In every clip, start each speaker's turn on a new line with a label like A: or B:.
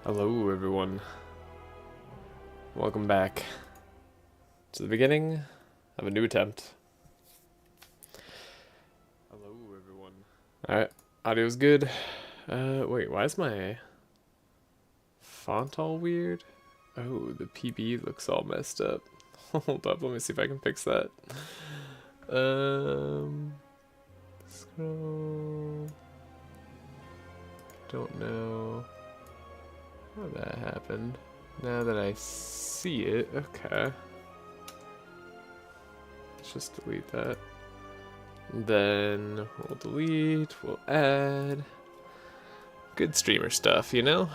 A: Hello everyone, welcome back to the beginning of a new attempt. Hello everyone. Alright, audio's good. Wait, why is my font all weird? Oh, the PB looks all messed up. Hold up, let me see if I can fix that. Scroll. Don't know how that happened. Now that I see it, okay. Let's just delete that. Then we'll delete, we'll add. Good streamer stuff, you know?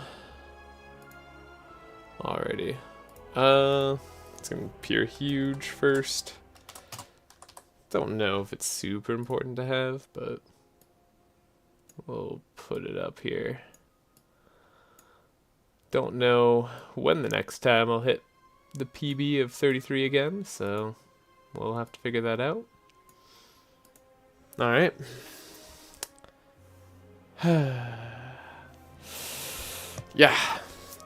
A: Alrighty. It's gonna appear huge first. Don't know if it's super important to have, but we'll put it up here. Don't know when the next time I'll hit the PB of 33 again, so we'll have to figure that out. Alright. Yeah.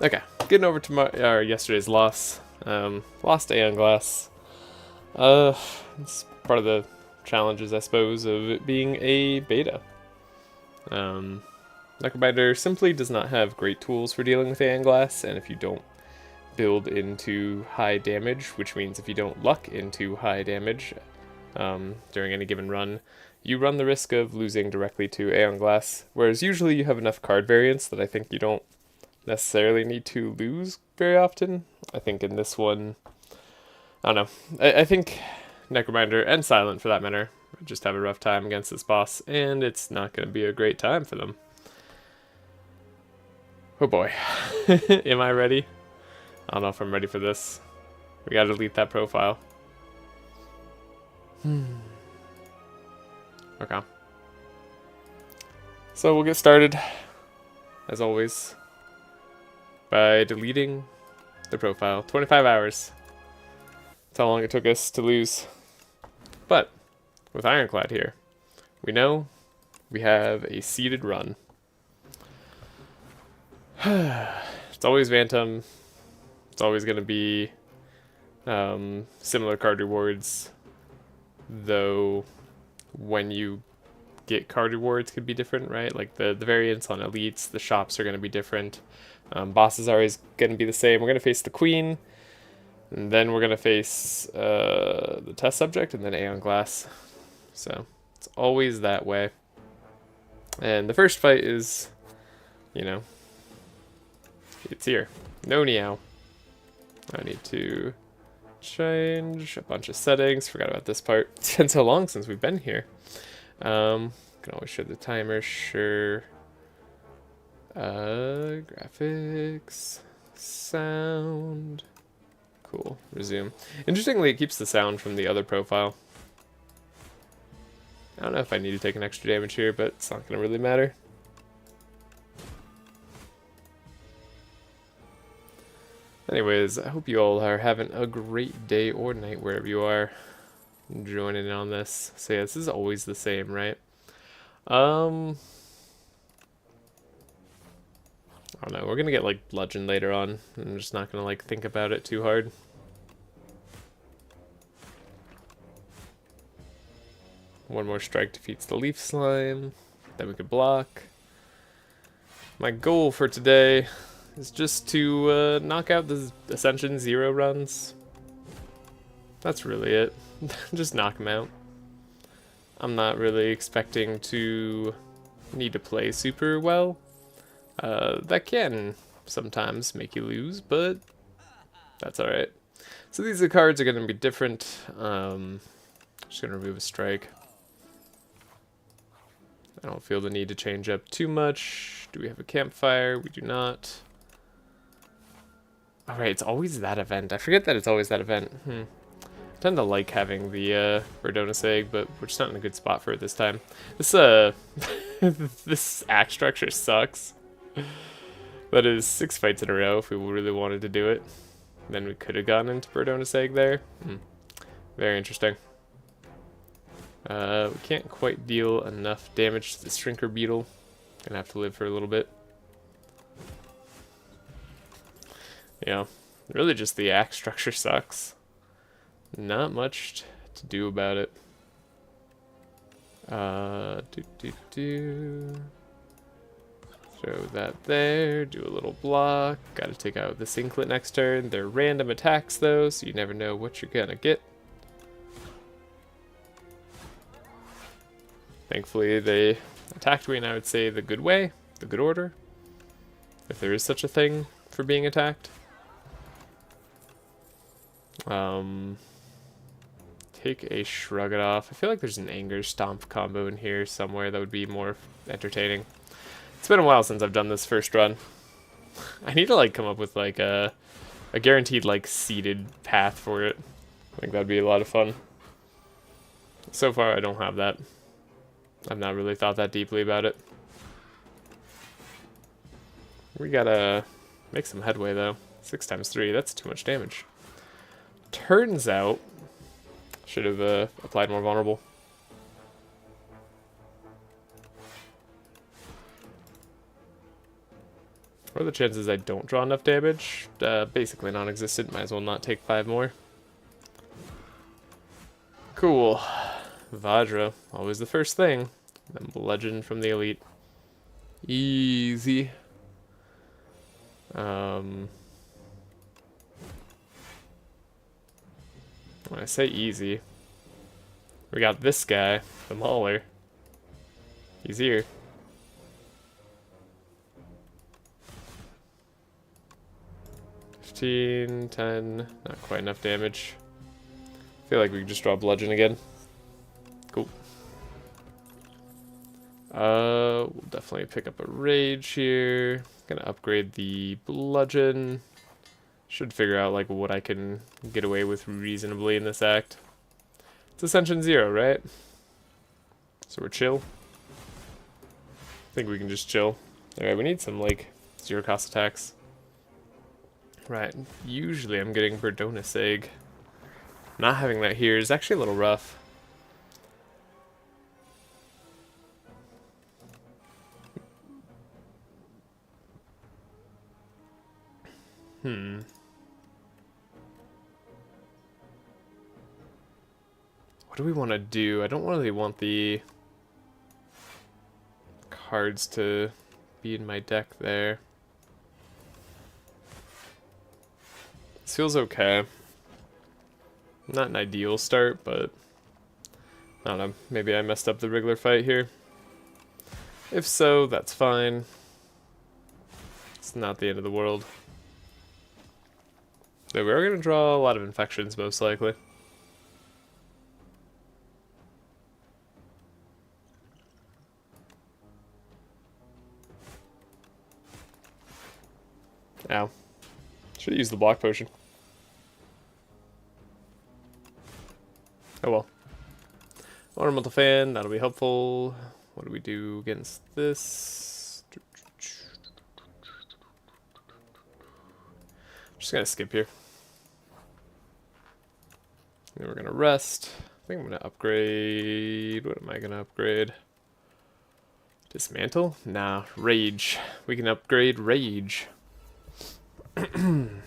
A: Okay. Getting over to yesterday's loss. Lost to Aeon Glass. It's part of the challenges, I suppose, of it being a beta. Necrobinder simply does not have great tools for dealing with Aeon Glass, and if you don't build into high damage, which means if you don't luck into high damage during any given run, you run the risk of losing directly to Aeon Glass, whereas usually you have enough card variants that I think you don't necessarily need to lose very often. I think in this one, I don't know, I think Necrobinder and Silent for that matter just have a rough time against this boss, and it's not going to be a great time for them. Oh boy. Am I ready? I don't know if I'm ready for this. We gotta delete that profile. Okay. So we'll get started, as always, by deleting the profile. 25 hours. That's how long it took us to lose. But, with Ironclad here, we know we have a seeded run. It's always Phantom. It's always going to be similar card rewards, though when you get card rewards could be different, right? Like the variants on elites, the shops are going to be different. Bosses are always going to be the same. We're going to face the Queen, and then we're going to face the test subject, and then Aeon Glass. So it's always that way. And the first fight is, you know, it's here. No Niao. I need to change a bunch of settings. Forgot about this part. It's been so long since we've been here. Can always show the timer. Sure. Graphics. Sound. Cool. Resume. Interestingly, it keeps the sound from the other profile. I don't know if I need to take an extra damage here, but it's not going to really matter. Anyways, I hope you all are having a great day or night wherever you are joining in on this. So yeah, this is always the same, right? I don't know, we're gonna get like bludgeon later on. I'm just not gonna like think about it too hard. One more strike defeats the leaf slime. Then we could block. My goal for today is just to knock out the Ascension 0 runs. That's really it. Just knock them out. I'm not really expecting to need to play super well. That can sometimes make you lose, but that's alright. So these cards are going to be different. Just going to remove a strike. I don't feel the need to change up too much. Do we have a campfire? We do not. Alright, it's always that event. I forget that it's always that event. I tend to like having the Verdonus egg, but we're just not in a good spot for it this time. This this axe structure sucks. That is 6 fights in a row if we really wanted to do it. Then we could have gone into Verdonus egg there. Very interesting. We can't quite deal enough damage to the Shrinker Beetle. Gonna have to live for a little bit. Yeah, really just the axe structure sucks. Not much to do about it. Throw that there, do a little block. Gotta take out the Synclet next turn. They're random attacks though, so you never know what you're gonna get. Thankfully they attacked me in, I would say, the good way, the good order. If there is such a thing for being attacked. Take a Shrug It Off. I feel like there's an Anger Stomp combo in here somewhere that would be more entertaining. It's been a while since I've done this first run. I need to like come up with like a guaranteed like seeded path for it. I think that'd be a lot of fun. So far I don't have that. I've not really thought that deeply about it. We gotta make some headway though. 6 times 3, that's too much damage. Turns out, should have applied more vulnerable. What are the chances I don't draw enough damage? Basically non-existent. Might as well not take 5 more. Cool. Vajra, always the first thing. Then Bludgeon from the Elite. Easy. When I say easy, we got this guy, the Mauler. He's here. $15, $10, not quite enough damage. I feel like we can just draw Bludgeon again. Cool. We'll definitely pick up a Rage here. Gonna upgrade the Bludgeon. Should figure out like what I can get away with reasonably in this act. It's Ascension 0, right? So we're chill. I think we can just chill. Alright, we need some like 0 cost attacks. Right, usually I'm getting Verdonus Egg. Not having that here is actually a little rough. What do we want to do? I don't really want the cards to be in my deck there. This feels okay. Not an ideal start, but I don't know. Maybe I messed up the regular fight here. If so, that's fine. It's not the end of the world. So we're going to draw a lot of infections, most likely. Ow. Should have used the block potion. Oh well. Ornamental Fan, that'll be helpful. What do we do against this? Just gonna skip here. Then we're gonna rest. I think I'm gonna upgrade. What am I gonna upgrade? Dismantle? Nah, Rage. We can upgrade Rage. I don't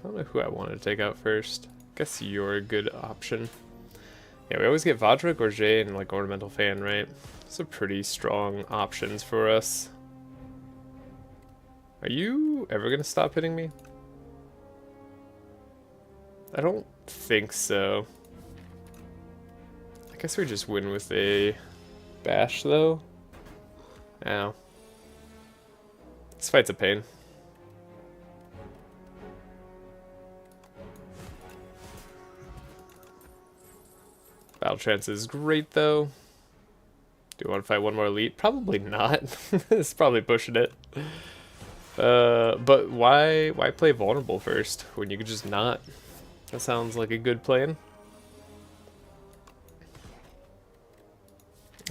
A: know who I wanted to take out first. Guess you're a good option. Yeah, we always get Vajra, Gorget, and like Ornamental Fan, right? Those are pretty strong options for us. Are you ever gonna stop hitting me? I don't think so. I guess we just win with a bash though. Ow. This fight's a pain. Battle chance is great though. Do you want to fight one more elite? Probably not. This is probably pushing it. But why play vulnerable first when you could just not? That sounds like a good plan.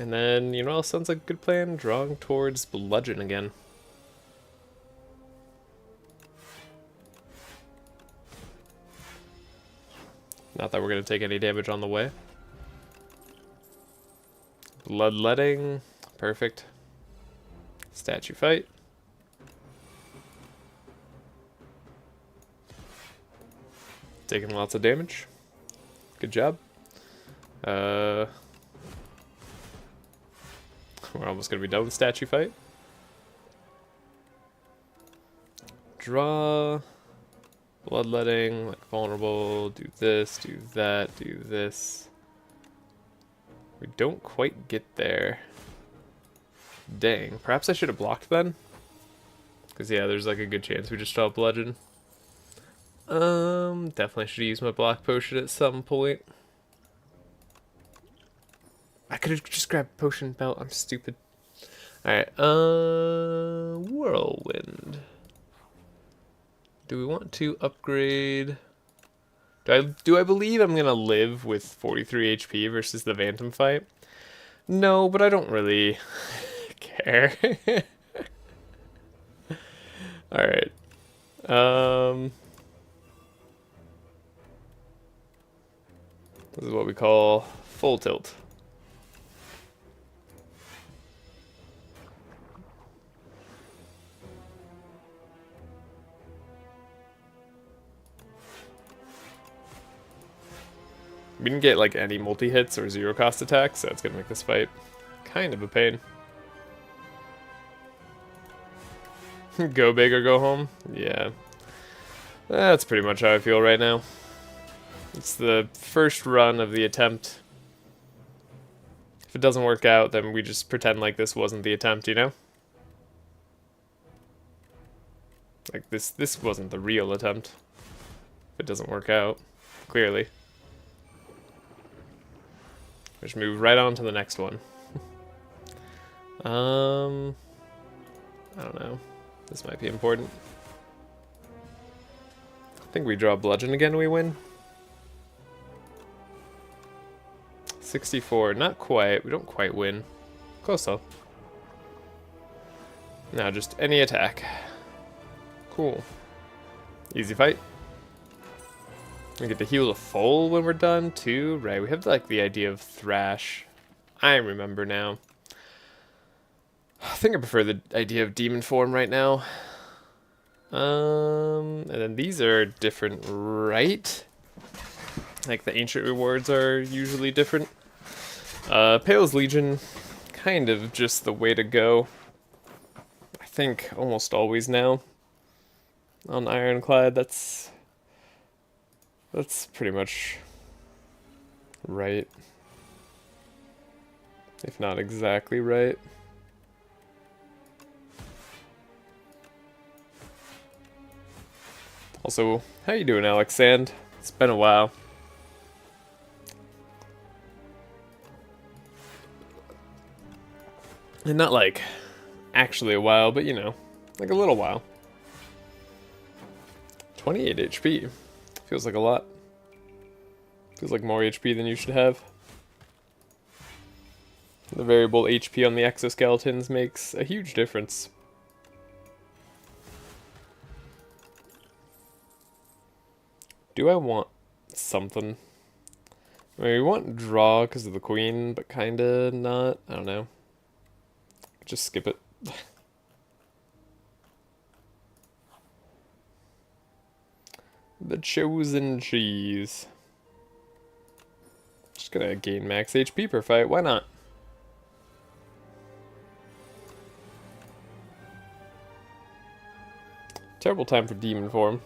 A: And then, you know what else sounds like a good plan? Drawing towards Bludgeon again. Not that we're going to take any damage on the way. Bloodletting, Perfect. Statue fight. Taking lots of damage. Good job. We're almost going to be done with statue fight. Draw. Bloodletting, like vulnerable, do this, do that, do this. We don't quite get there. Dang, perhaps I should have blocked then? Because yeah, there's like a good chance we just draw bludgeon. Definitely should use my block potion at some point. I could have just grabbed potion belt, I'm stupid. Alright, whirlwind. Do we want to upgrade? Do I believe I'm gonna live with 43 HP versus the Phantom fight? No, but I don't really care. Alright. This is what we call full tilt. We didn't get like any multi-hits or zero cost attacks, so it's gonna make this fight kind of a pain. Go big or go home? Yeah. That's pretty much how I feel right now. It's the first run of the attempt. If it doesn't work out, then we just pretend like this wasn't the attempt, you know? Like this wasn't the real attempt. If it doesn't work out, clearly. Just move right on to the next one. I don't know. This might be important. I think we draw bludgeon again, we win. 64, not quite. We don't quite win. Close though. Now just any attack. Cool. Easy fight. We get to heal the full when we're done too. Right, we have like the idea of Trashe. I remember now. I think I prefer the idea of demon form right now. And then these are different, right? Like the ancient rewards are usually different. Pale's Legion, kind of just the way to go. I think almost always now. On Ironclad, that's pretty much right. If not exactly right. Also, how you doing, Alex Sand? It's been a while. And not like actually a while, but you know, like a little while. 28 HP. Feels like a lot. Feels like more HP than you should have. The variable HP on the exoskeletons makes a huge difference. Do I want something? I mean, we want draw because of the queen, but kinda not. I don't know. Just skip it. The chosen cheese. Just gonna gain max HP per fight. Why not? Terrible time for demon form.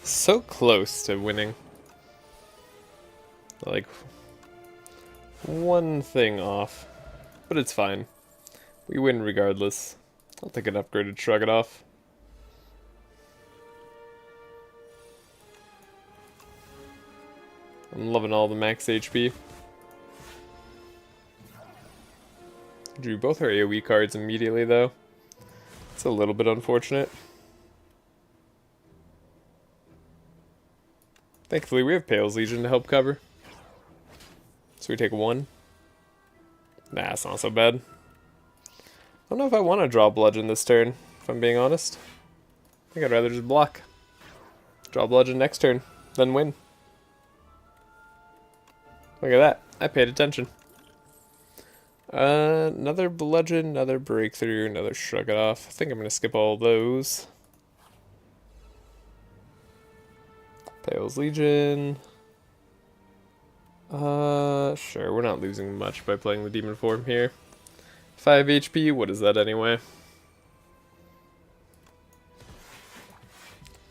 A: So close to winning. Like, one thing off. But it's fine. We win regardless. I'll take an upgraded Shrug It Off. I'm loving all the max HP. Drew both our AoE cards immediately though. It's a little bit unfortunate. Thankfully we have Pale's Legion to help cover. So we take one. Nah, it's not so bad. I don't know if I want to draw bludgeon this turn. If if I'm being honest. I think I'd rather just block. Draw bludgeon next turn, then win. Look at that. I paid attention. Another bludgeon, another breakthrough, another shrug it off. I think I'm gonna skip all those. Pale's Legion. Sure, we're not losing much by playing the demon form here. 5 HP, what is that anyway?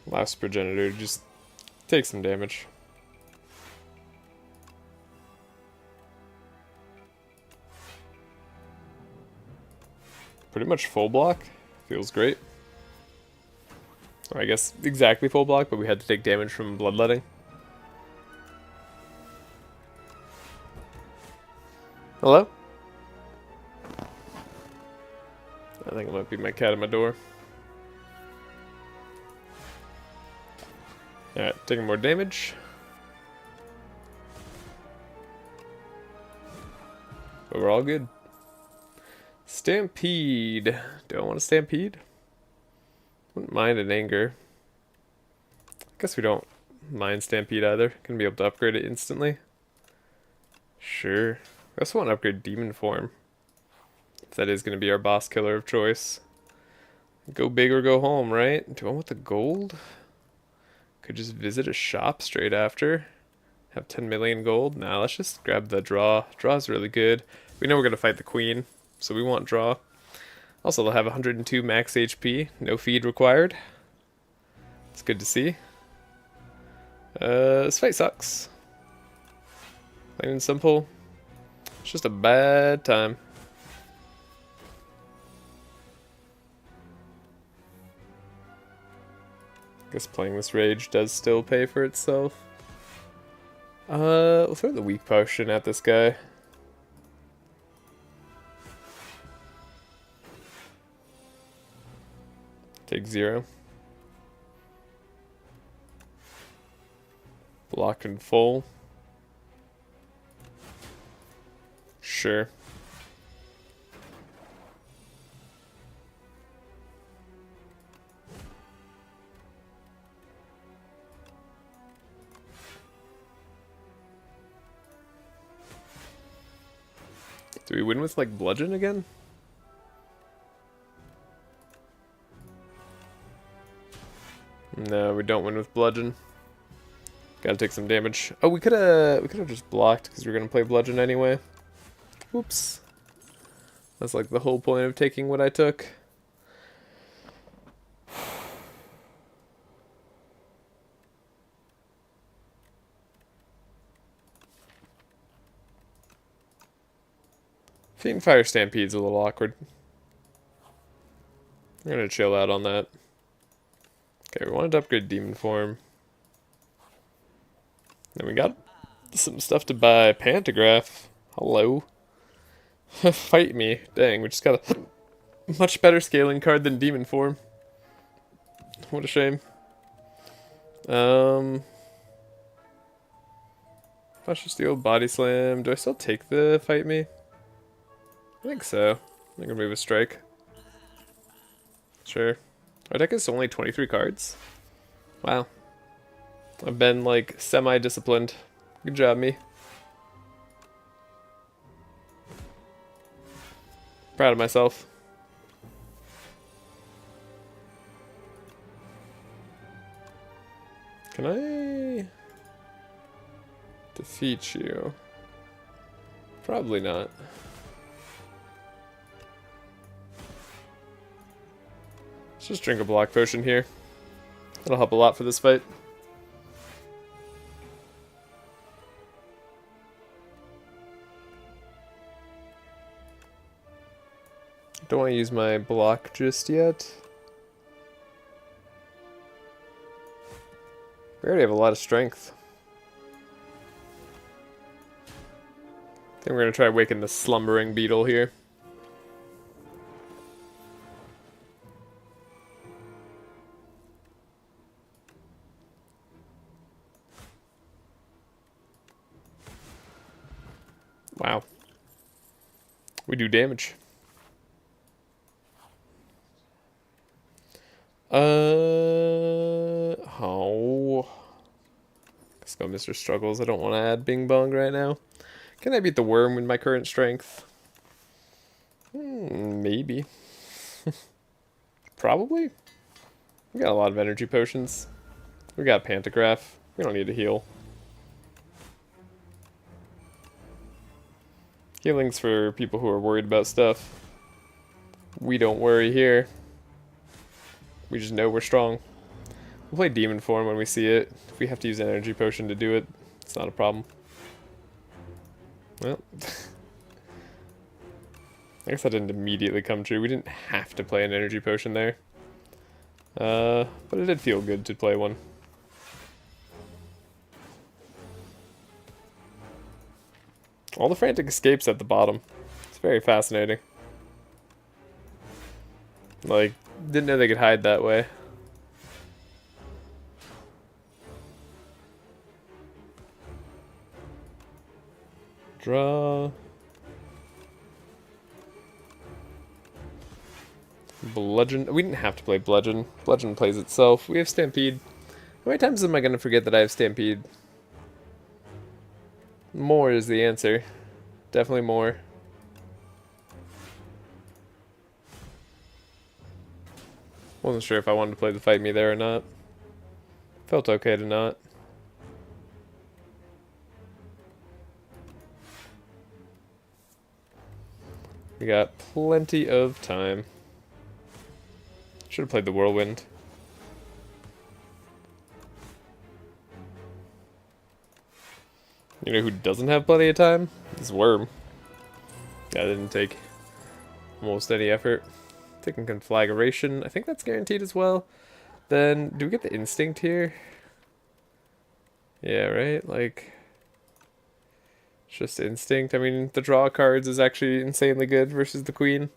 A: Last progenitor, just take some damage. Pretty much full block. Feels great. Or I guess exactly full block, but we had to take damage from bloodletting. Hello? I think it might be my cat at my door. Alright, taking more damage. But we're all good. Stampede. Do I want to stampede? Wouldn't mind an anger. I guess we don't mind stampede either. Gonna be able to upgrade it instantly. Sure. I also want to upgrade demon form. If that is gonna be our boss killer of choice. Go big or go home, right? Do I want the gold? Could just visit a shop straight after. Have 10 million gold. Nah, let's just grab the draw. Draw's really good. We know we're gonna fight the queen, so we want draw. Also, they'll have 102 max HP, no feed required. It's good to see. This fight sucks. Plain and simple. It's just a bad time. Guess playing this rage does still pay for itself. We'll throw the weak potion at this guy. Take 0. Block in full. Sure. Do we win with, like, bludgeon again? No, we don't win with bludgeon. Gotta take some damage. Oh, we could've just blocked because we were gonna play bludgeon anyway. Oops. That's like the whole point of taking what I took. Fiend Fire Stampede's a little awkward. We're gonna chill out on that. Okay, we wanted to upgrade Demon Form. Then we got some stuff to buy. Pantograph. Hello. Fight me. Dang, we just got a much better scaling card than Demon Form. What a shame. Flash of Steel, Body Slam. Do I still take the Fight Me? I think so. I'm gonna move a strike. Sure. Our deck is only 23 cards. Wow. I've been, like, semi-disciplined. Good job, me. Proud of myself. Can I defeat you? Probably not. Let's just drink a block potion here. That'll help a lot for this fight. Don't want to use my block just yet. We already have a lot of strength. I think we're going to try waking the slumbering beetle here. Wow. We do damage. Oh. Let's go, Mr. Struggles. I don't want to add Bing Bong right now. Can I beat the worm with my current strength? Maybe. Probably. We got a lot of energy potions. We got Pantograph. We don't need to heal. Healing's for people who are worried about stuff. We don't worry here. We just know we're strong. We'll play Demon Form when we see it. If we have to use an energy potion to do it, it's not a problem. Well, I guess that didn't immediately come true. We didn't have to play an energy potion there. But it did feel good to play one. All the frantic escapes at the bottom. It's very fascinating. Like, didn't know they could hide that way. Draw. Bludgeon. We didn't have to play Bludgeon. Bludgeon plays itself. We have Stampede. How many times am I going to forget that I have Stampede? More is the answer. Definitely more. Wasn't sure if I wanted to play the Fight Me there or not. Felt okay to not. We got plenty of time. Should have played the Whirlwind. You know who doesn't have plenty of time? This Worm. That didn't take almost any effort. Taking Conflagration. I think that's guaranteed as well. Then, do we get the Instinct here? Yeah, right? Like, it's just Instinct. I mean, the draw cards is actually insanely good versus the Queen.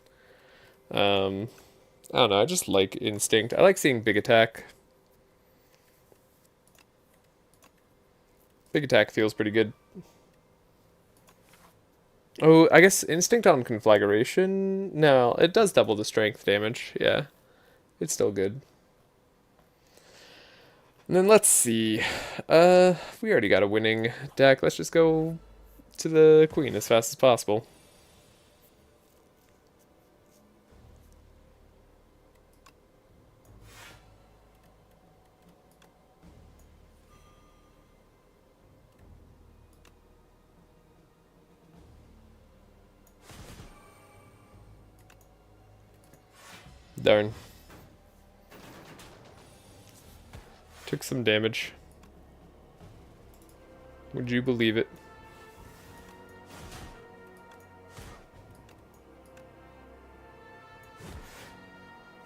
A: I don't know, I just like Instinct. I like seeing Big Attack. Big Attack feels pretty good. Oh, I guess Instinct on Conflagration? No, it does double the strength damage, yeah. It's still good. And then let's see. We already got a winning deck. Let's just go to the Queen as fast as possible. Darn. Took some damage. Would you believe it?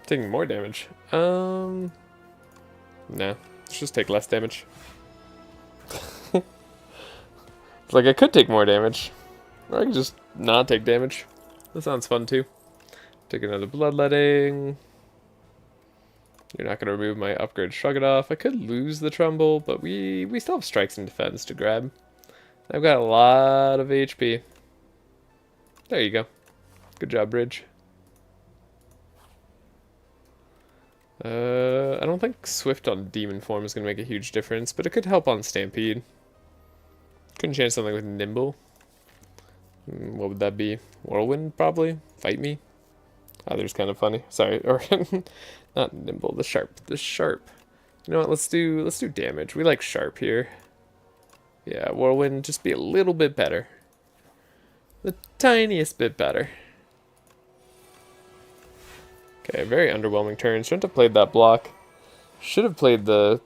A: Taking more damage. Nah. Let's just take less damage. It's like I could take more damage. Or I could just not take damage. That sounds fun too. Take another Bloodletting. You're not going to remove my upgrade, shrug it off. I could lose the Trumbull, but we still have Strikes and Defense to grab. I've got a lot of HP. There you go. Good job, Bridge. I don't think Swift on Demon Form is going to make a huge difference, but it could help on Stampede. Couldn't chance something with Nimble. What would that be? Whirlwind, probably? Fight Me? There's kind of funny. Sorry, or not Nimble, the Sharp. The Sharp. You know what, let's do damage. We like Sharp here. Yeah, Whirlwind, just be a little bit better. The tiniest bit better. Okay, very underwhelming turn. Shouldn't have played that block. Should have played the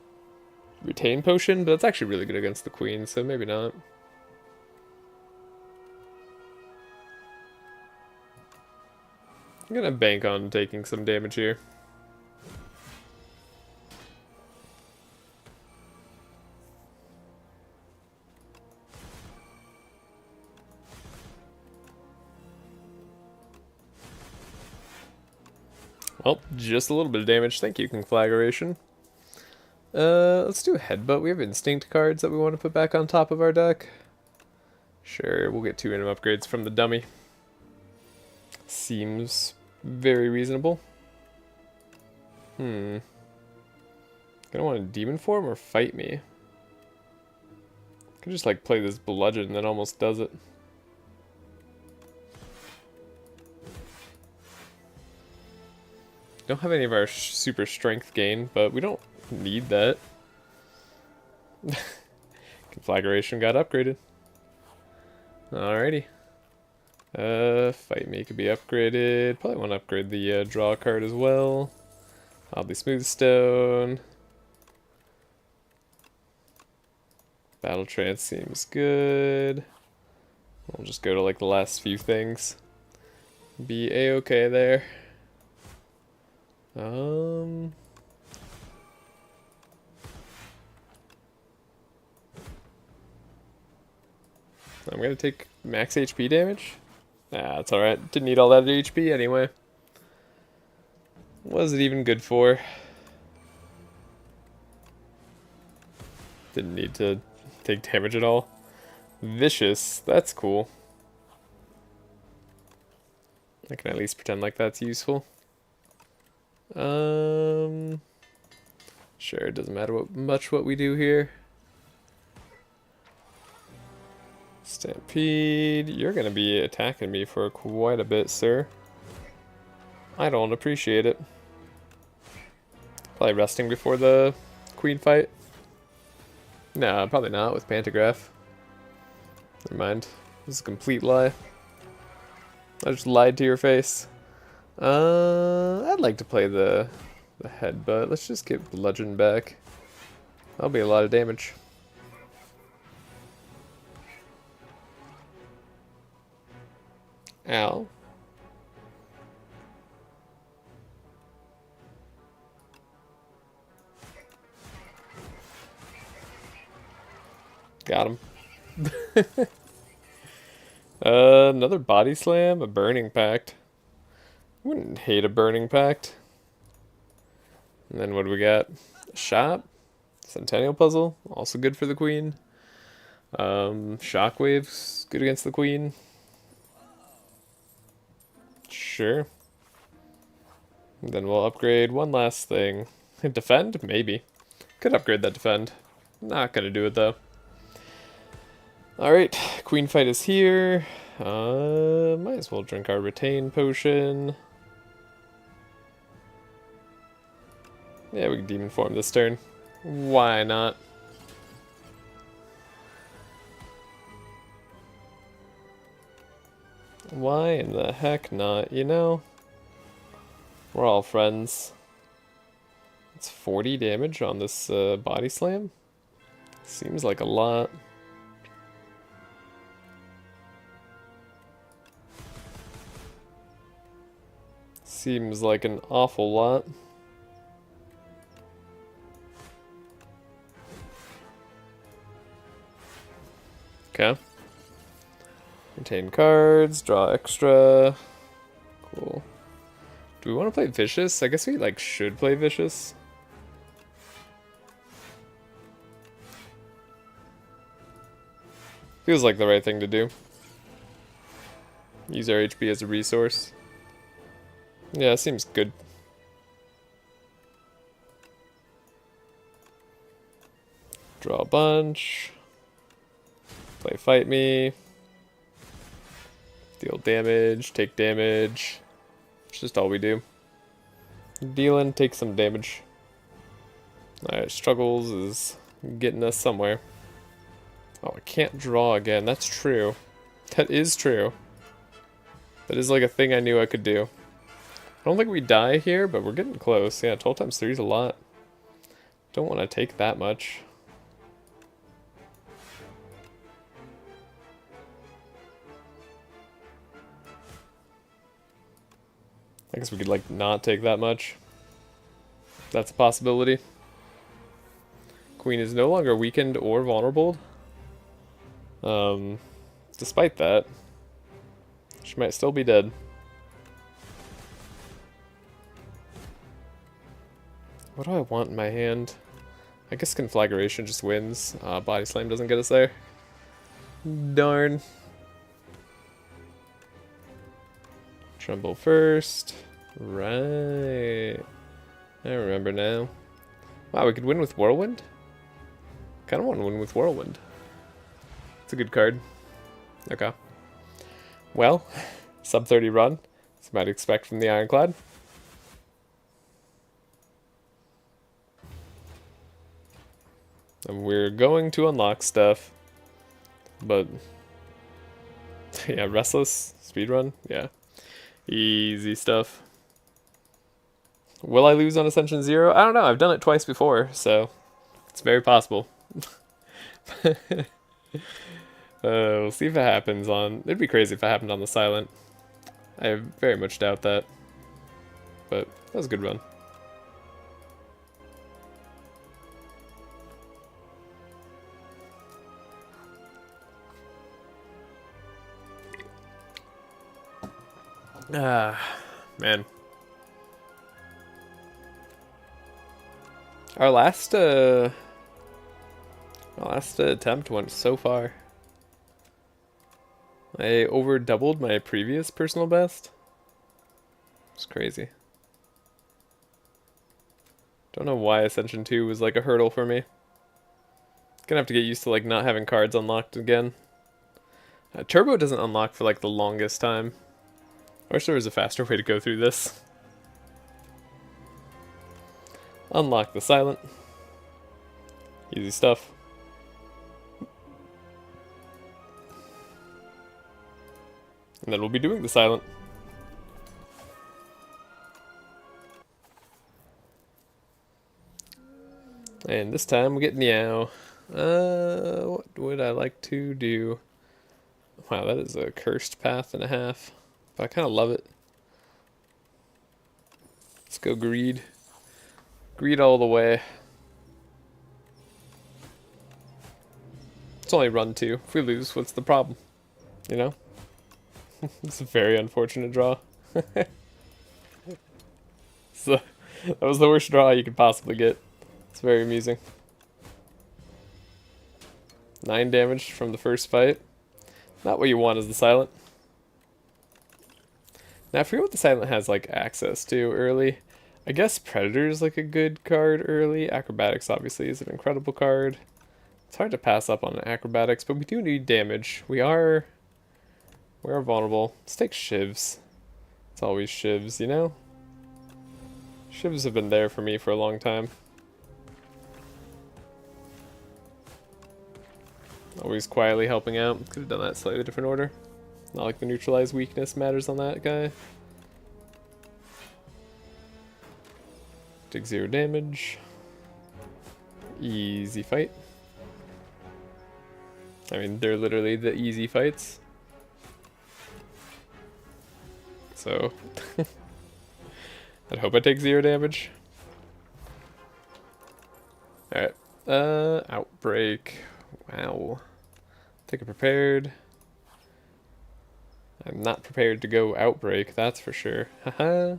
A: Retain Potion, but it's actually really good against the Queen, so maybe not. I'm gonna bank on taking some damage here. Well, just a little bit of damage. Thank you, Conflagration. Let's do a Headbutt. We have Instinct cards that we want to put back on top of our deck. Sure, we'll get 2 random upgrades from the dummy. Seems very reasonable. Gonna want a demon form or fight me? Could just like play this bludgeon and that almost does it. Don't have any of our super strength gain, but we don't need that. Conflagration got upgraded. Alrighty. Fight me could be upgraded. Probably want to upgrade the draw card as well. Oddly Smooth Stone. Battle Trance seems good. We'll just go to like the last few things. Be a-okay there. I'm gonna take max HP damage. Nah, it's alright. Didn't need all that HP anyway. What was it even good for? Didn't need to take damage at all. Vicious, that's cool. I can at least pretend like that's useful. Sure, it doesn't matter what we do here. Stampede, you're gonna be attacking me for quite a bit, sir. I don't appreciate it. Probably resting before the queen fight. Nah, probably not with Pantograph. Never mind. This is a complete lie. I just lied to your face. I'd like to play the headbutt. Let's just get bludgeon back. That'll be a lot of damage. Ow. Got him. Another body slam, a burning pact. Wouldn't hate a burning pact. And then what do we got? A shop, Centennial Puzzle, also good for the queen. Shockwave's good against the queen. Sure. And then we'll upgrade one last thing. Defend? Maybe. Could upgrade that defend. Not gonna do it though. Alright, queen fight is here. Might as well drink our retain potion. Yeah, we can demon form this turn. Why not? Why in the heck not, you know? We're all friends. It's 40 damage on this body slam. Seems like a lot. Seems like an awful lot. Okay. Retain cards, draw extra. Cool. Do we want to play Vicious? I guess we like should play Vicious. Feels like the right thing to do. Use our HP as a resource. Yeah, seems good. Draw a bunch. Play fight me. Deal damage, take damage. It's just all we do. Dealing, take some damage. Alright, struggles is getting us somewhere. Oh, I can't draw again. That's true. That is true. That is like a thing I knew I could do. I don't think we die here, but we're getting close. Yeah, 12 times 3 is a lot. Don't want to take that much. I guess we could, like, not take that much. That's a possibility. Queen is no longer weakened or vulnerable. Despite that, she might still be dead. What do I want in my hand? I guess Conflagration just wins. Body Slam doesn't get us there. Darn. Tremble first. Right. I remember remember now. Wow, we could win with Whirlwind? Kinda want to win with Whirlwind. It's a good card. Okay. Well, sub 30 run, as you might expect from the Ironclad. And we're going to unlock stuff. But yeah, Restless, speedrun, yeah. Easy stuff. Will I lose on Ascension 0? I don't know, I've done it twice before, so it's very possible. We'll see if it happens on... It'd be crazy if it happened on the Silent. I very much doubt that. But that was a good run. Ah, man. Our last attempt went so far. I over doubled my previous personal best. It's crazy. Don't know why Ascension 2 was like a hurdle for me. Gonna have to get used to like not having cards unlocked again. Turbo doesn't unlock for like the longest time. I wish there was a faster way to go through this. Unlock the Silent. Easy stuff. And then we'll be doing the Silent. And this time we get Meow. What would I like to do? Wow, that is a cursed path and a half. But I kind of love it. Let's go Greed. Greed all the way. It's only run 2. If we lose, what's the problem? You know? It's a very unfortunate draw. So, that was the worst draw you could possibly get. It's very amusing. 9 damage from the first fight. Not what you want as the Silent. Now I forget what the Silent has like access to early. I guess Predator's like a good card early. Acrobatics obviously is an incredible card. It's hard to pass up on Acrobatics, but we do need damage. We are vulnerable. Let's take Shivs. It's always Shivs, you know? Shivs have been there for me for a long time. Always quietly helping out. Could have done that slightly different order. Not like the neutralize weakness matters on that guy. Take 0 damage. Easy fight. I mean, they're literally the easy fights. So, I'd hope I take 0 damage. Alright. Outbreak. Wow. Take a prepared. I'm not prepared to go Outbreak, that's for sure. Haha.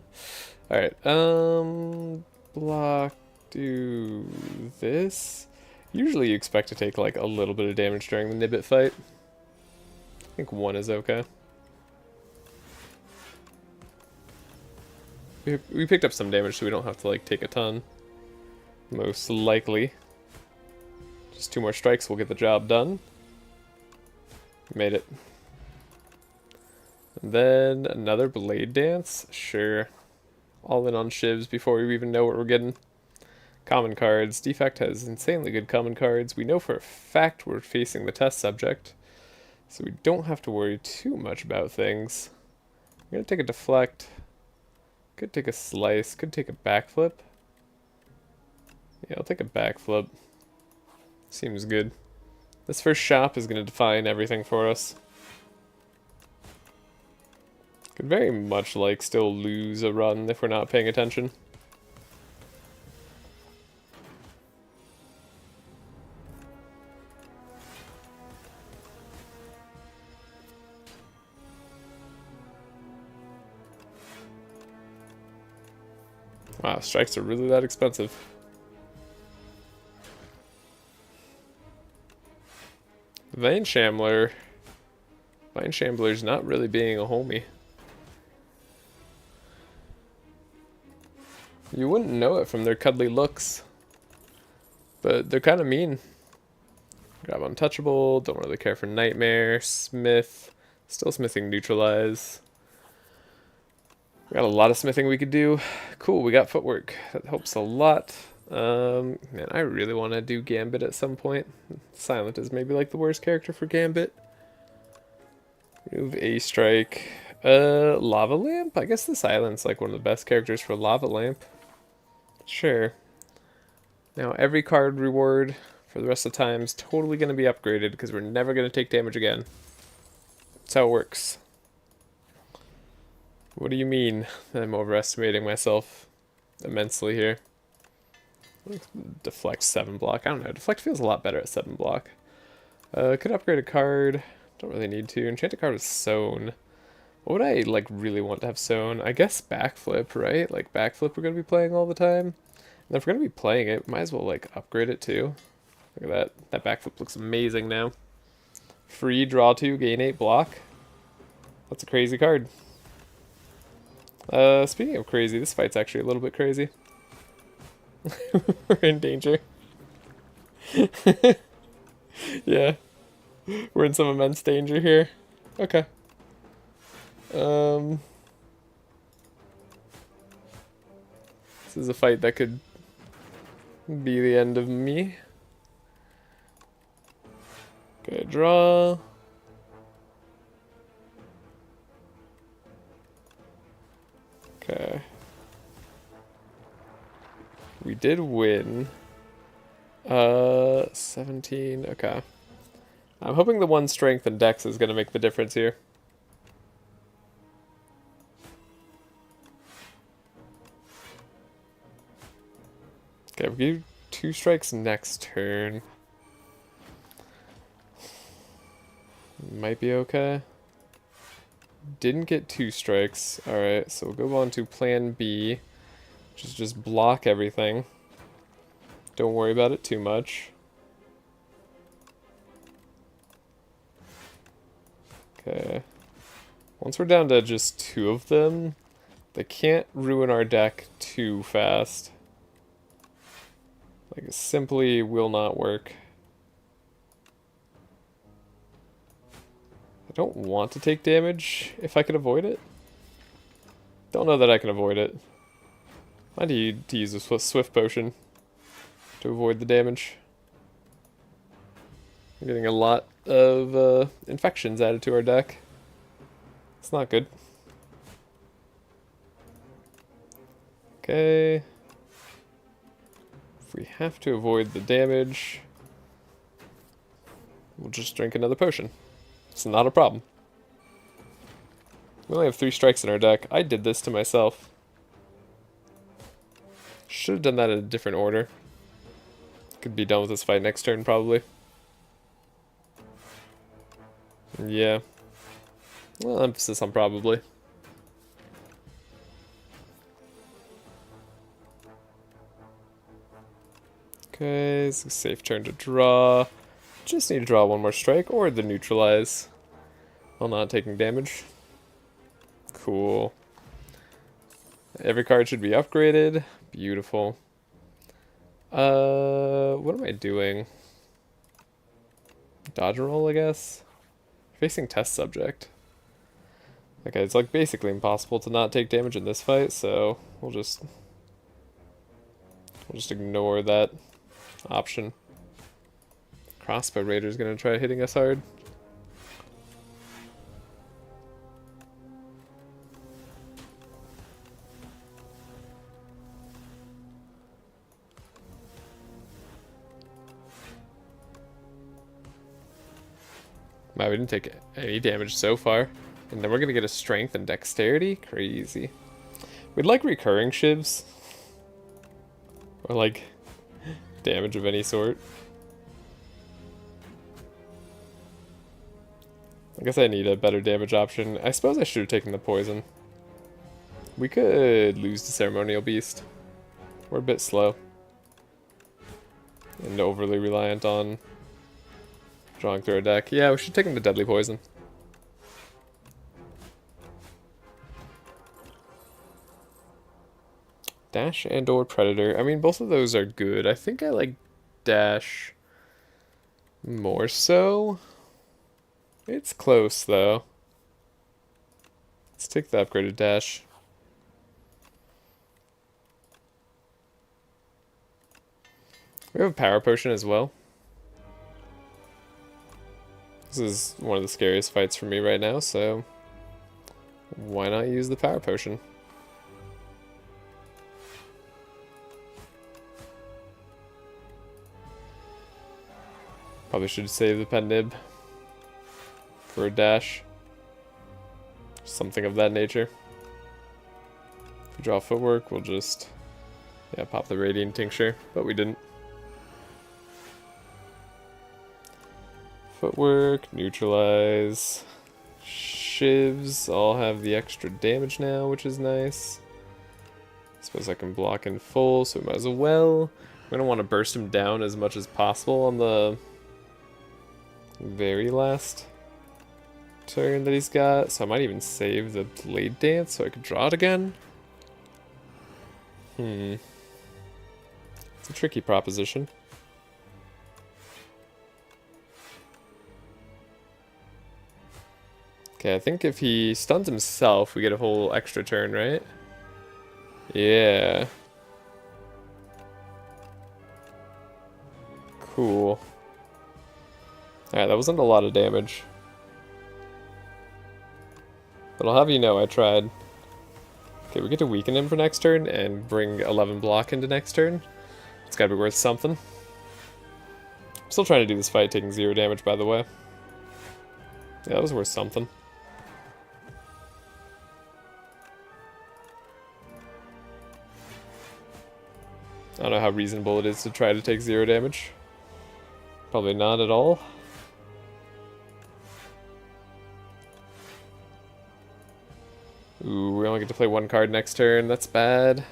A: Alright, block, do this. Usually you expect to take like a little bit of damage during the Nibbit fight. I think 1 is okay. We picked up some damage so we don't have to like take a ton. Most likely. Just 2 more strikes will get the job done. Made it. And then another Blade Dance? Sure. All in on Shivs before we even know what we're getting. Common cards. Defect has insanely good common cards. We know for a fact we're facing the test subject. So we don't have to worry too much about things. I'm going to take a Deflect. Could take a Slice. Could take a Backflip. Yeah, I'll take a Backflip. Seems good. This first shop is going to define everything for us. Could very much like still lose a run if we're not paying attention. Wow, strikes are really that expensive. Vine Shambler. Vine Shambler's not really being a homie. You wouldn't know it from their cuddly looks, but they're kind of mean. Grab Untouchable, don't really care for Nightmare, Smith, still smithing Neutralize. We got a lot of smithing we could do. Cool, we got Footwork. That helps a lot. Man, I really want to do Gambit at some point. Silent is maybe like the worst character for Gambit. Remove A Strike. Lava Lamp? I guess the Silent's like one of the best characters for Lava Lamp. Sure. Now every card reward for the rest of the time is totally going to be upgraded because we're never going to take damage again. That's how it works. What do you mean I'm overestimating myself immensely here? Deflect 7 block. I don't know. Deflect feels a lot better at 7 block. Could upgrade a card. Don't really need to. Enchant a card with Sown. What would I like really want to have Sown? I guess Backflip, right? Like Backflip we're going to be playing all the time. And if we're going to be playing it, might as well like upgrade it too. Look at that. That Backflip looks amazing now. Free, draw 2, gain 8 block. That's a crazy card. Speaking of crazy, this fight's actually a little bit crazy. We're in danger. Yeah. We're in some immense danger here. Okay. This is a fight that could be the end of me. Okay, draw. Okay. We did win. 17, okay. I'm hoping the 1 strength and dex is going to make the difference here. Okay, we do 2 strikes next turn. Might be okay. Didn't get 2 strikes. Alright, so we'll go on to plan B, which is just block everything. Don't worry about it too much. Okay. Once we're down to just 2 of them, they can't ruin our deck too fast. Like, it simply will not work. I don't want to take damage if I could avoid it. Don't know that I can avoid it. I need to use a Swift Potion to avoid the damage. I'm getting a lot of infections added to our deck. It's not good. Okay. If we have to avoid the damage, we'll just drink another potion. It's not a problem. We only have 3 strikes in our deck. I did this to myself. Should have done that in a different order. Could be done with this fight next turn, probably. Yeah. Well, emphasis on probably. Okay, it's a safe turn to draw. Just need to draw 1 more strike or the neutralize while not taking damage. Cool. Every card should be upgraded. Beautiful. What am I doing? Dodge and roll, I guess? Facing test subject. Okay, it's like basically impossible to not take damage in this fight, so we'll just ignore that option. Crossbow Raider's gonna try hitting us hard. Wow, we didn't take any damage so far. And then we're gonna get a strength and dexterity? Crazy. We'd like recurring shivs. Or like damage of any sort. I guess I need a better damage option. I suppose I should have taken the poison. We could lose the Ceremonial Beast. We're a bit slow. And overly reliant on drawing through our deck. Yeah, we should take him to Deadly Poison. Dash and or Predator. I mean, both of those are good. I think I like Dash more so. It's close, though. Let's take the upgraded Dash. We have a Power Potion as well. This is one of the scariest fights for me right now, so why not use the Power Potion? Probably should save the pen nib for a dash. Something of that nature. If we draw footwork, we'll just pop the Radiant Tincture, but we didn't. Footwork, neutralize. Shivs all have the extra damage now, which is nice. Suppose I can block in full, so we might as well. We don't want to burst him down as much as possible on the very last turn that he's got, so I might even save the Blade Dance so I could draw it again. It's a tricky proposition. Okay, I think if he stuns himself, we get a whole extra turn, right? Yeah. Cool. Alright, that wasn't a lot of damage. But I'll have you know, I tried. Okay, we get to weaken him for next turn and bring 11 block into next turn. It's gotta be worth something. I'm still trying to do this fight, taking 0 damage, by the way. Yeah, that was worth something. I don't know how reasonable it is to try to take 0 damage. Probably not at all. Ooh, we only get to play 1 card next turn. That's bad.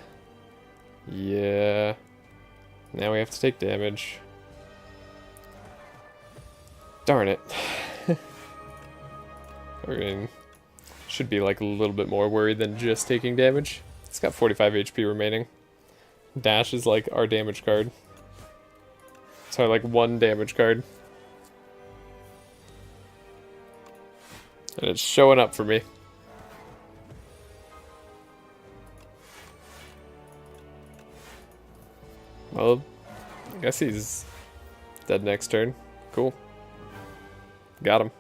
A: Yeah. Now we have to take damage. Darn it. I mean, should be like a little bit more worried than just taking damage. It's got 45 HP remaining. Dash is like our damage card. So like 1 damage card. And it's showing up for me. Well, I guess he's dead next turn. Cool. Got him.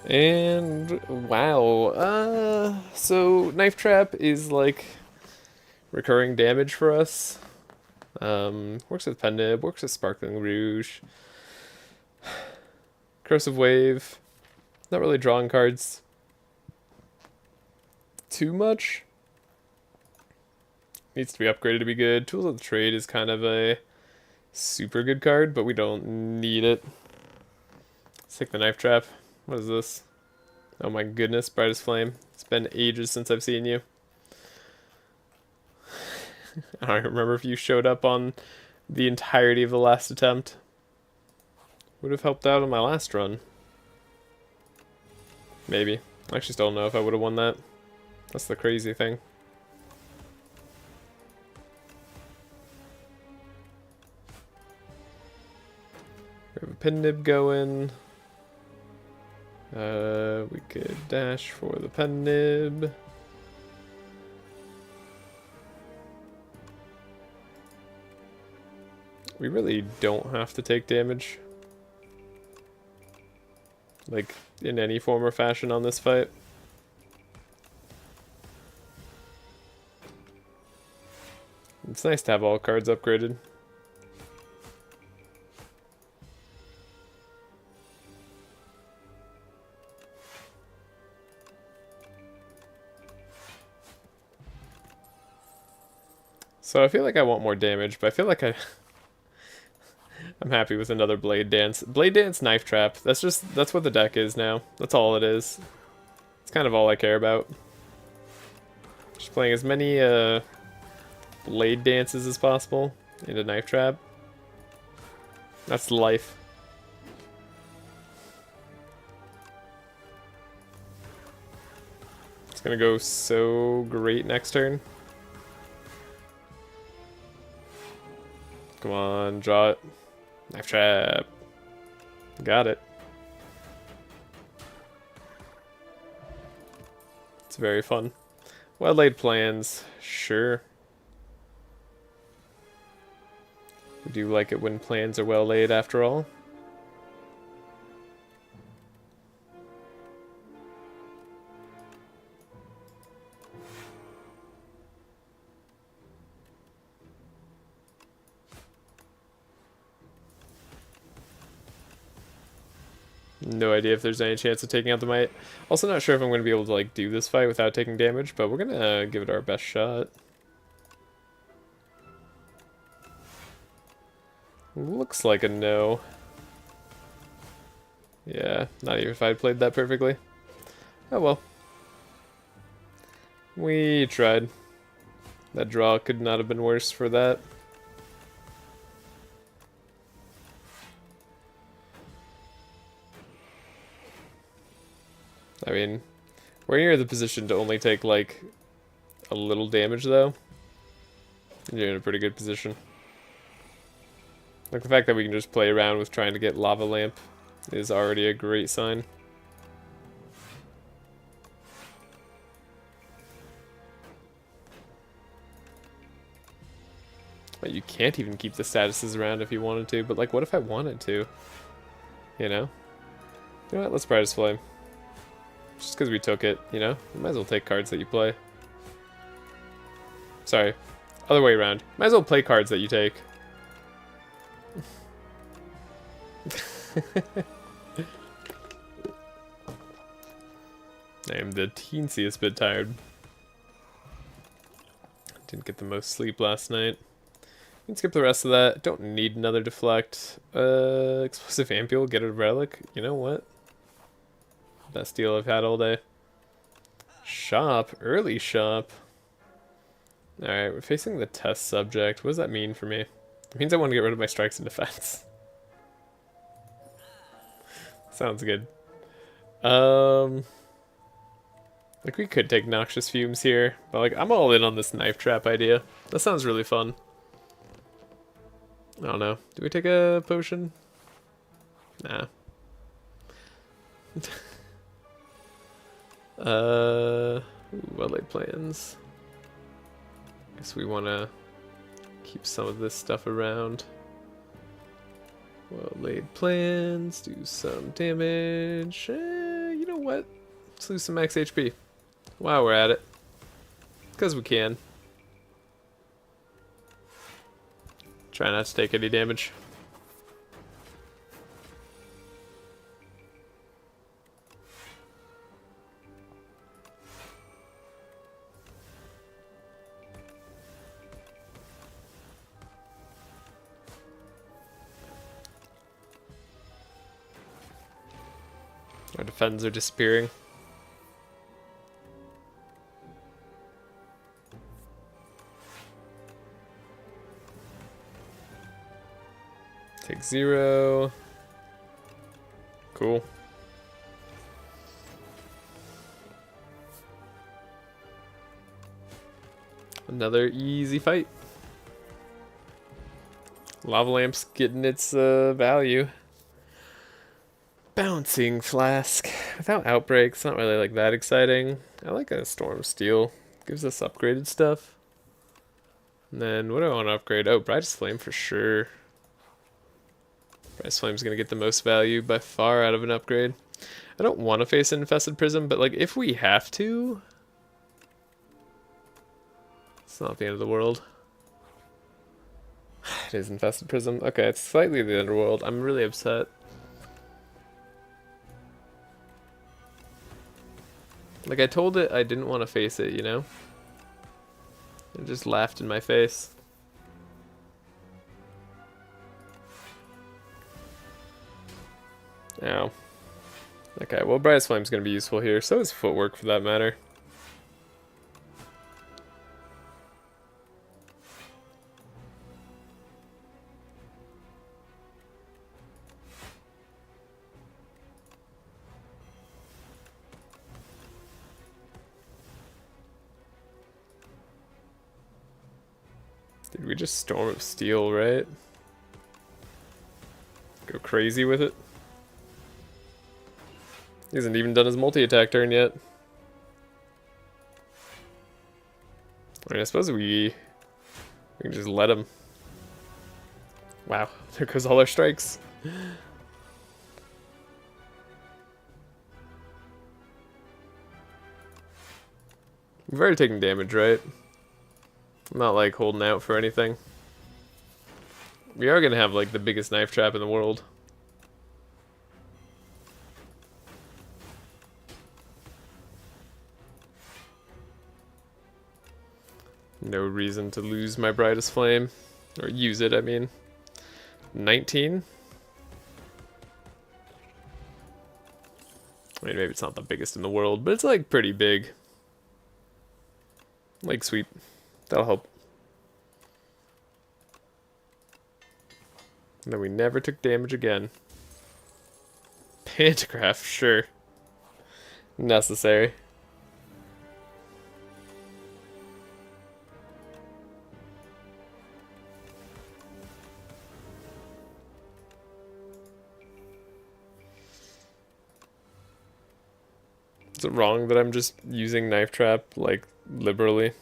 A: And wow. So Knife Trap is like recurring damage for us. Works with Pen Nib, works with Sparkling Rouge. Corrosive Wave. Not really drawing cards too much. Needs to be upgraded to be good. Tools of the Trade is kind of a super good card, but we don't need it. Let's take the Knife Trap. What is this? Oh my goodness, Brightest Flame. It's been ages since I've seen you. I don't remember if you showed up on the entirety of the last attempt. Would have helped out on my last run. Maybe. I actually still don't know if I would have won that. That's the crazy thing. We have a Pen Nib going. We could dash for the Pen Nib. We really don't have to take damage. Like, in any form or fashion on this fight. It's nice to have all cards upgraded. So I feel like I want more damage, but I feel like I'm happy with another Blade Dance. Blade Dance, Knife Trap. That's what the deck is now. That's all it is. It's kind of all I care about. Just playing as many Blade Dances as possible into Knife Trap. That's life. It's gonna go so great next turn. Come on, draw it. Knife trap. Got it. It's very fun. Well laid plans, sure. We do like it when plans are well laid after all. No idea if there's any chance of taking out the Might. Also not sure if I'm going to be able to like do this fight without taking damage, but we're going to give it our best shot. Looks like a no. Yeah, not even if I'd played that perfectly. Oh well. We tried. That draw could not have been worse for that. I mean, we're near the position to only take like a little damage though. You're in a pretty good position. Like the fact that we can just play around with trying to get Lava Lamp is already a great sign. But you can't even keep the statuses around if you wanted to, but like what if I wanted to? You know? You know what, let's Brightest Flame. Just because we took it, you know? You might as well take cards that you play. Sorry. Other way around. Might as well play cards that you take. I am the teensiest bit tired. Didn't get the most sleep last night. We can skip the rest of that. Don't need another deflect. Explosive Ampule, get a relic. You know what? Best deal I've had all day. Shop, early shop. Alright, we're facing the test subject. What does that mean for me? It means I want to get rid of my strikes and defense. Sounds good. Like we could take Noxious Fumes here, but like I'm all in on this knife trap idea. That sounds really fun. I don't know. Do we take a potion? Nah. Well laid plans. Guess we want to keep some of this stuff around. Well laid plans, do some damage. You know what? Let's lose some max HP. While we're at it. Because we can. Try not to take any damage. Our defenses are disappearing. Take 0. Cool. Another easy fight. Lava Lamp's getting its value. Bouncing Flask. Without Outbreak, it's not really like that exciting. I like a Storm Steel. Gives us upgraded stuff. And then what do I want to upgrade? Oh, Brightest Flame for sure. Brightest Flame's gonna get the most value by far out of an upgrade. I don't want to face an Infested Prism, but like if we have to, it's not the end of the world. It is Infested Prism. Okay, it's slightly the underworld. I'm really upset. Like I told it I didn't want to face it, you know? It just laughed in my face. Ow. Okay, well Brightest Flame's gonna be useful here. So is Footwork for that matter. Did we just Storm of Steel, right? Go crazy with it. He hasn't even done his multi-attack turn yet. I mean, I suppose we can just let him. Wow, there goes all our strikes. We've already taken damage, right? I'm not like holding out for anything. We are gonna have like the biggest knife trap in the world. No reason to lose my brightest flame. Or use it, I mean. 19? I mean, maybe it's not the biggest in the world, but it's like pretty big. Like, sweet. That'll help. And then we never took damage again. Pantograph, sure. Necessary. Is it wrong that I'm just using Knife Trap, like, liberally?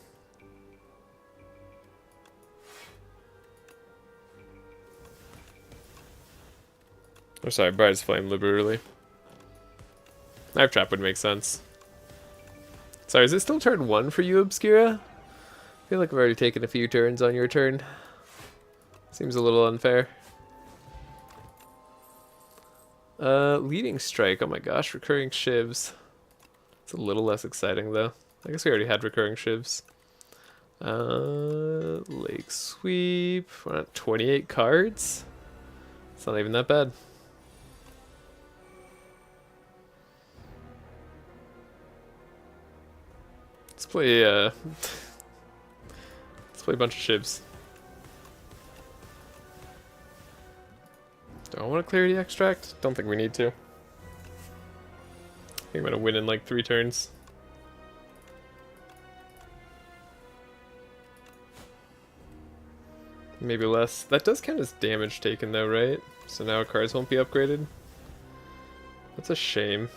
A: Or sorry, Brightest Flame liberally. Knife Trap would make sense. Sorry, is it still turn 1 for you, Obscura? I feel like I've already taken a few turns on your turn. Seems a little unfair. Leading Strike, oh my gosh, recurring shivs. It's a little less exciting though. I guess we already had recurring shivs. Lake Sweep, we're at 28 cards? It's not even that bad. Let's play a bunch of shivs. Do I want to clear the extract? Don't think we need to. I think I'm gonna win in like 3 turns. Maybe less. That does count as damage taken though, right? So now our cards won't be upgraded. That's a shame.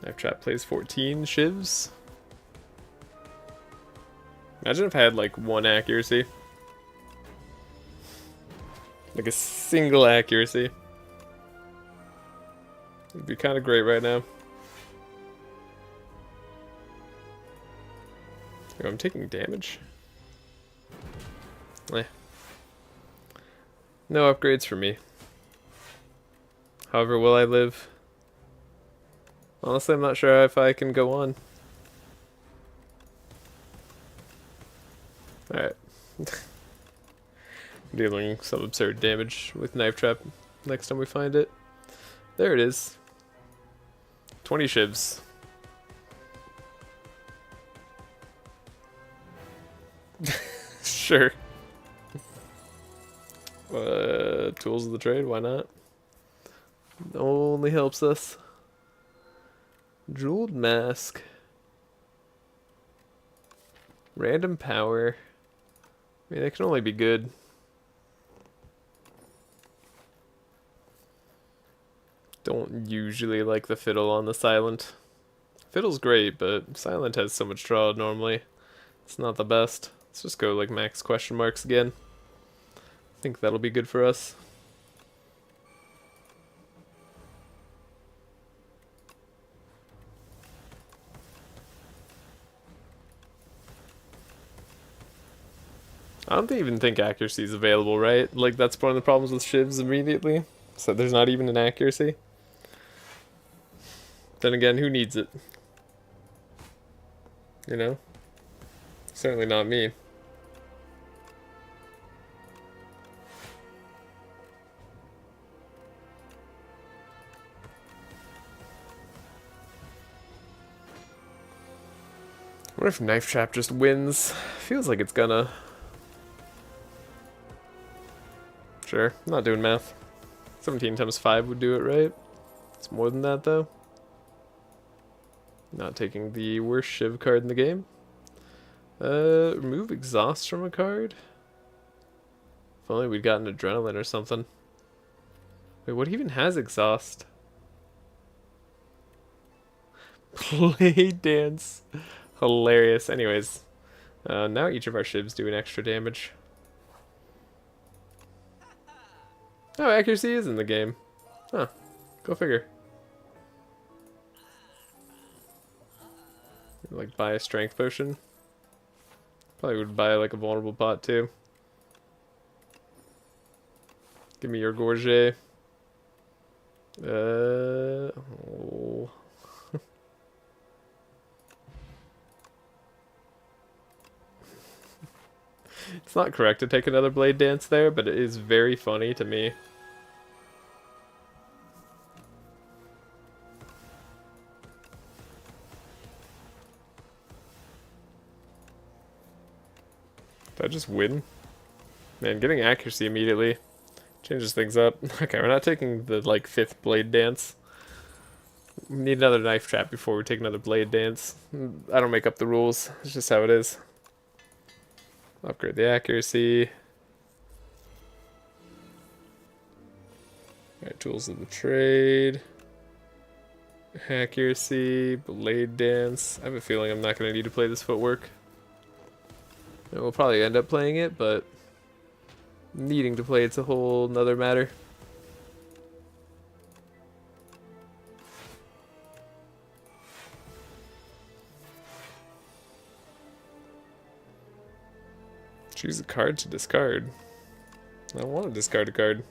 A: Knife Trap plays 14 shivs. Imagine if I had like 1 accuracy. Like a single accuracy. It'd be kind of great right now. Oh, I'm taking damage. Eh. No upgrades for me. However, will I live? Honestly, I'm not sure if I can go on. Alright. Dealing some absurd damage with Knife Trap next time we find it. There it is. 20 shivs. Sure. Tools of the trade, why not? Only helps us. Jeweled Mask. Random Power. I mean, it can only be good. Don't usually like the Fiddle on the Silent. Fiddle's great, but Silent has so much draw normally. It's not the best. Let's just go like max question marks again. I think that'll be good for us. I don't even think accuracy is available, right? Like, that's one of the problems with shivs immediately. So there's not even an accuracy. Then again, who needs it? You know? Certainly not me. What if Knife Trap just wins? Feels like it's gonna. Sure, I'm not doing math. 17 times 5 would do it, right? It's more than that, though. Not taking the worst Shiv card in the game. Remove exhaust from a card? If only we'd gotten adrenaline or something. Wait, what even has exhaust? Play dance. Hilarious. Anyways, now each of our Shivs do an extra damage. Oh, accuracy is in the game. Huh. Go figure. Like, buy a strength potion. Probably would buy, like, a vulnerable pot, too. Give me your Gorget. Oh. It's not correct to take another Blade Dance there, but it is very funny to me. Did I just win? Man, getting accuracy immediately changes things up. Okay, we're not taking the, like, 5th Blade Dance. We need another Knife Trap before we take another Blade Dance. I don't make up the rules. It's just how it is. Upgrade the accuracy. Alright, tools of the trade. Accuracy, Blade Dance. I have a feeling I'm not going to need to play this footwork. And we'll probably end up playing it, but needing to play it's a whole nother matter. Choose a card to discard. I don't want to discard a card.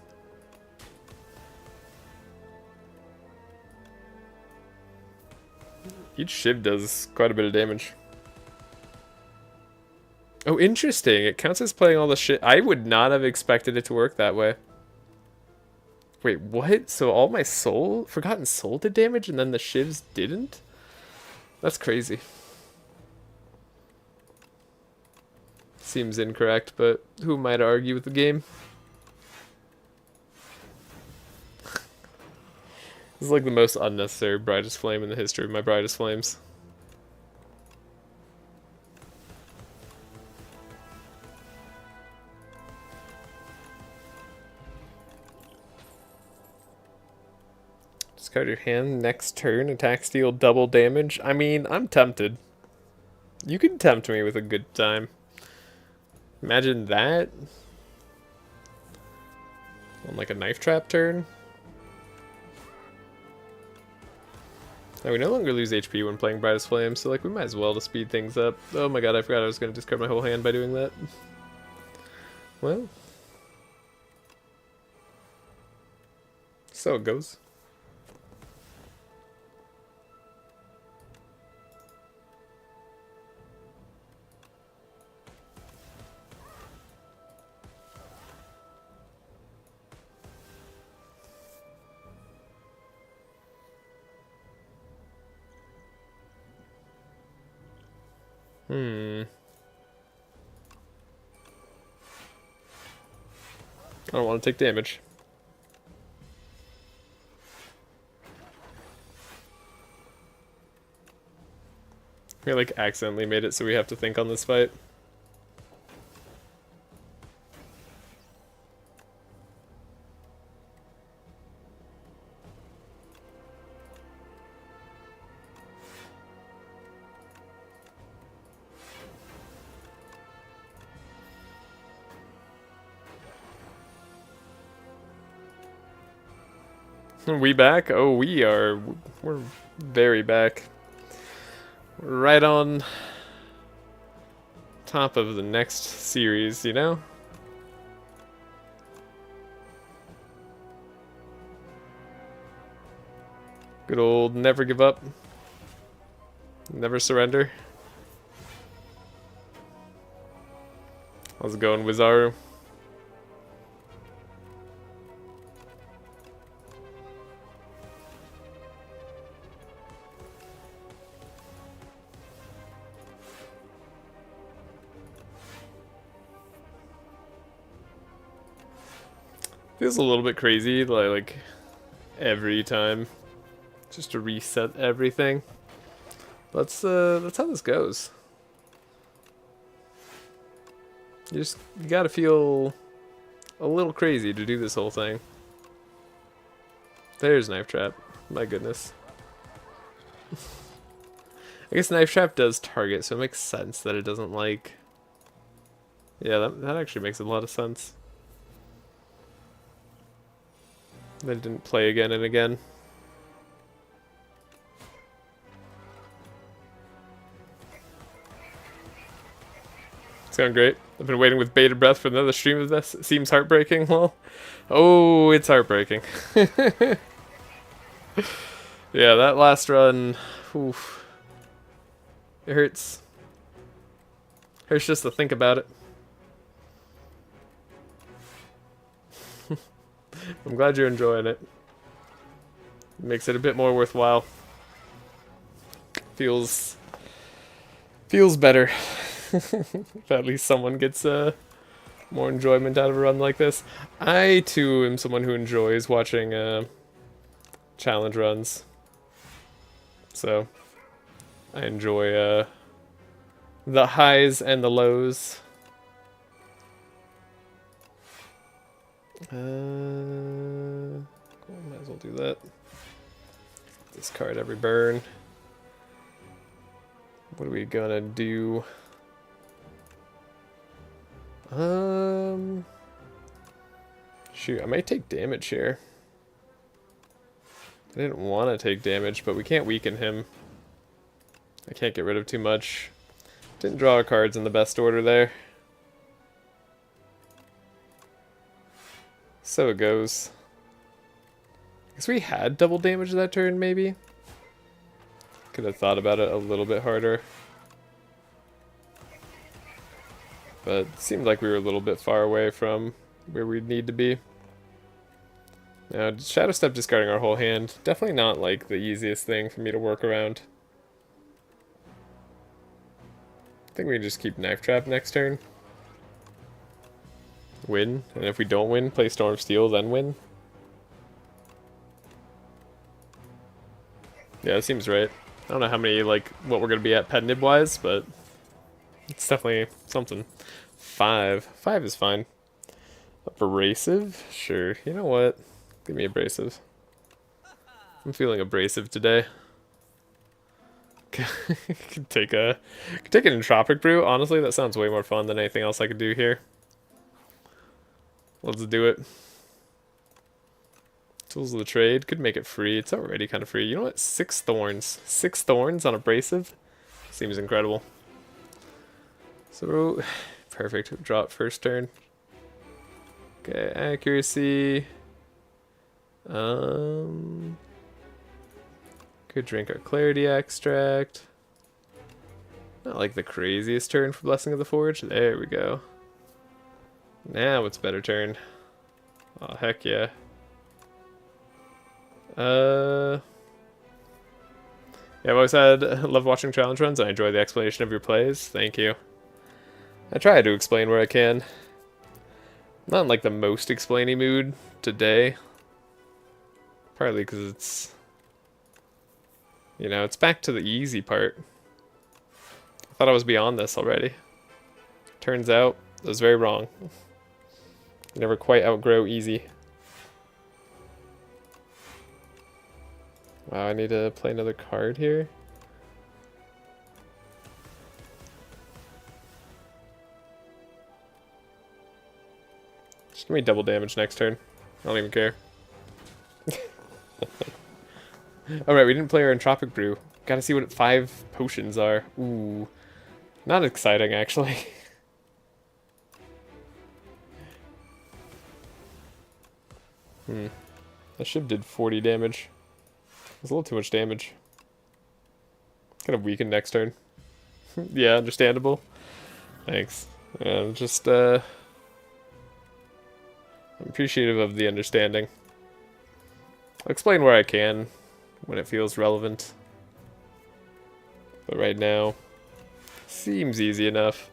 A: Each Shiv does quite a bit of damage. Oh, interesting. It counts as playing all the shit. I would not have expected it to work that way. Wait, what? So all my Forgotten Soul did damage and then the Shivs didn't? That's crazy. Seems incorrect, but who am I to argue with the game? This is like the most unnecessary Brightest Flame in the history of my Brightest Flames. Discard your hand next turn, attack, steal, double damage. I mean, I'm tempted. You can tempt me with a good time. Imagine that on like a Knife Trap turn. Now we no longer lose HP when playing Brightest Flame, so like we might as well to speed things up. Oh my god, I forgot I was going to discard my whole hand by doing that. Well, so it goes. I don't want to take damage. We like accidentally made it so we have to think on this fight. We back? Oh, we're very back. Right on top of the next series, you know? Good old never give up. Never surrender. How's it going, Wizaru? Feels a little bit crazy, like every time, just to reset everything. That's how this goes. You gotta feel a little crazy to do this whole thing. There's Knife Trap. My goodness. I guess Knife Trap does target, so it makes sense that it doesn't like... Yeah, that actually makes a lot of sense. That it didn't play again and again. It's going great. I've been waiting with bated breath for another stream of this. It seems heartbreaking. Well, oh, it's heartbreaking. Yeah, that last run, oof. It hurts. Hurts just to think about it. I'm glad you're enjoying it. Makes it a bit more worthwhile. Feels better. If at least someone gets more enjoyment out of a run like this. I too am someone who enjoys watching challenge runs. So I enjoy the highs and the lows. Cool, might as well do that. Discard every burn. What are we gonna do? Shoot, I might take damage here. I didn't want to take damage, but we can't weaken him. I can't get rid of too much. Didn't draw our cards in the best order there. So it goes. I guess we had double damage that turn, maybe? Could have thought about it a little bit harder. But it seemed like we were a little bit far away from where we'd need to be. Now, Shadow Step discarding our whole hand, definitely not like the easiest thing for me to work around. I think we can just keep Knife Trap next turn. Win, and if we don't win, play Storm of Steel, then win. Yeah, that seems right. I don't know how many, like, what we're going to be at pet nib wise, but it's definitely something. 5. 5 is fine. Abrasive? Sure. You know what? Give me abrasive. I'm feeling abrasive today. Could take an Entropic Brew. Honestly, that sounds way more fun than anything else I could do here. Let's do it. Tools of the Trade. Could make it free. It's already kind of free. You know what? 6 thorns. 6 thorns on abrasive? Seems incredible. So, perfect. Drop first turn. Okay, accuracy. Could drink our Clarity Extract. Not like the craziest turn for Blessing of the Forge. There we go. Now it's better turn. Oh, heck yeah. Yeah, I've always had love watching challenge runs. I enjoy the explanation of your plays. Thank you. I try to explain where I can. Not in like the most explainy mood today. Partly because it's, you know, it's back to the easy part. I thought I was beyond this already. Turns out, I was very wrong. You never quite outgrow easy. Wow, I need to play another card here. Just give me double damage next turn. I don't even care. Alright, we didn't play our Entropic Brew. Gotta see what 5 potions are. Ooh. Not exciting, actually. That ship did 40 damage. That's a little too much damage. Kind of weakened next turn. Yeah, understandable. Thanks. Just, I'm appreciative of the understanding. I'll explain where I can when it feels relevant. But right now, seems easy enough.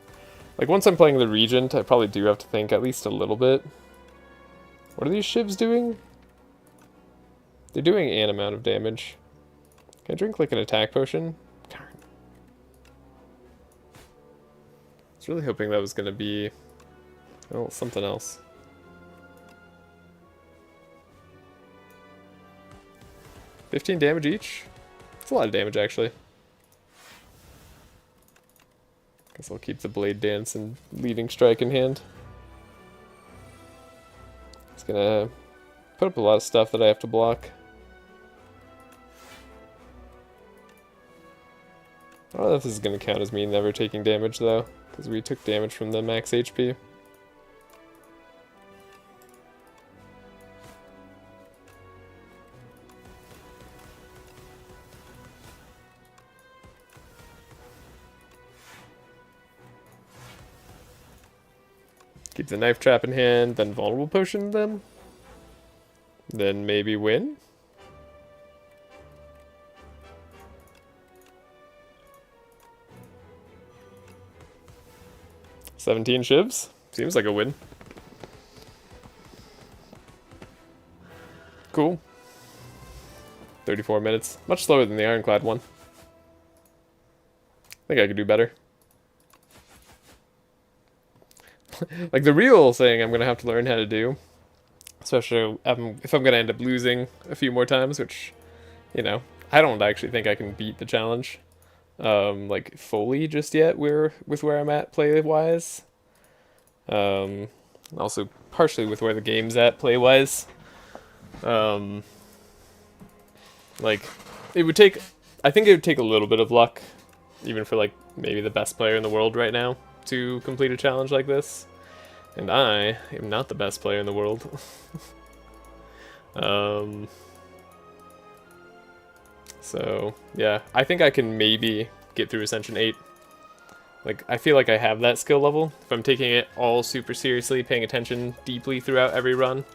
A: Like, once I'm playing the Regent, I probably do have to think at least a little bit. What are these shivs doing? They're doing an amount of damage. Can I drink like an attack potion? Darn. I was really hoping that was gonna be, oh, something else. $15 damage each? That's a lot of damage actually. Guess I'll keep the Blade Dance and Leading Strike in hand. It's gonna put up a lot of stuff that I have to block. I don't know if this is going to count as me never taking damage though, because we took damage from the max HP. Keep the Knife Trap in hand, then Vulnerable Potion them. Then maybe win? $17 shivs? Seems like a win. Cool. 34 minutes. Much slower than the Ironclad one. I think I could do better. Like the real thing I'm going to have to learn how to do, especially if I'm going to end up losing a few more times, which, you know, I don't actually think I can beat the challenge, like fully just yet. With where I'm at play-wise. Also partially with where the game's at play-wise. Like, I think it would take a little bit of luck, even for like maybe the best player in the world right now, to complete a challenge like this. And I am not the best player in the world. So, yeah, I think I can maybe get through Ascension 8. Like, I feel like I have that skill level. If I'm taking it all super seriously, paying attention deeply throughout every run.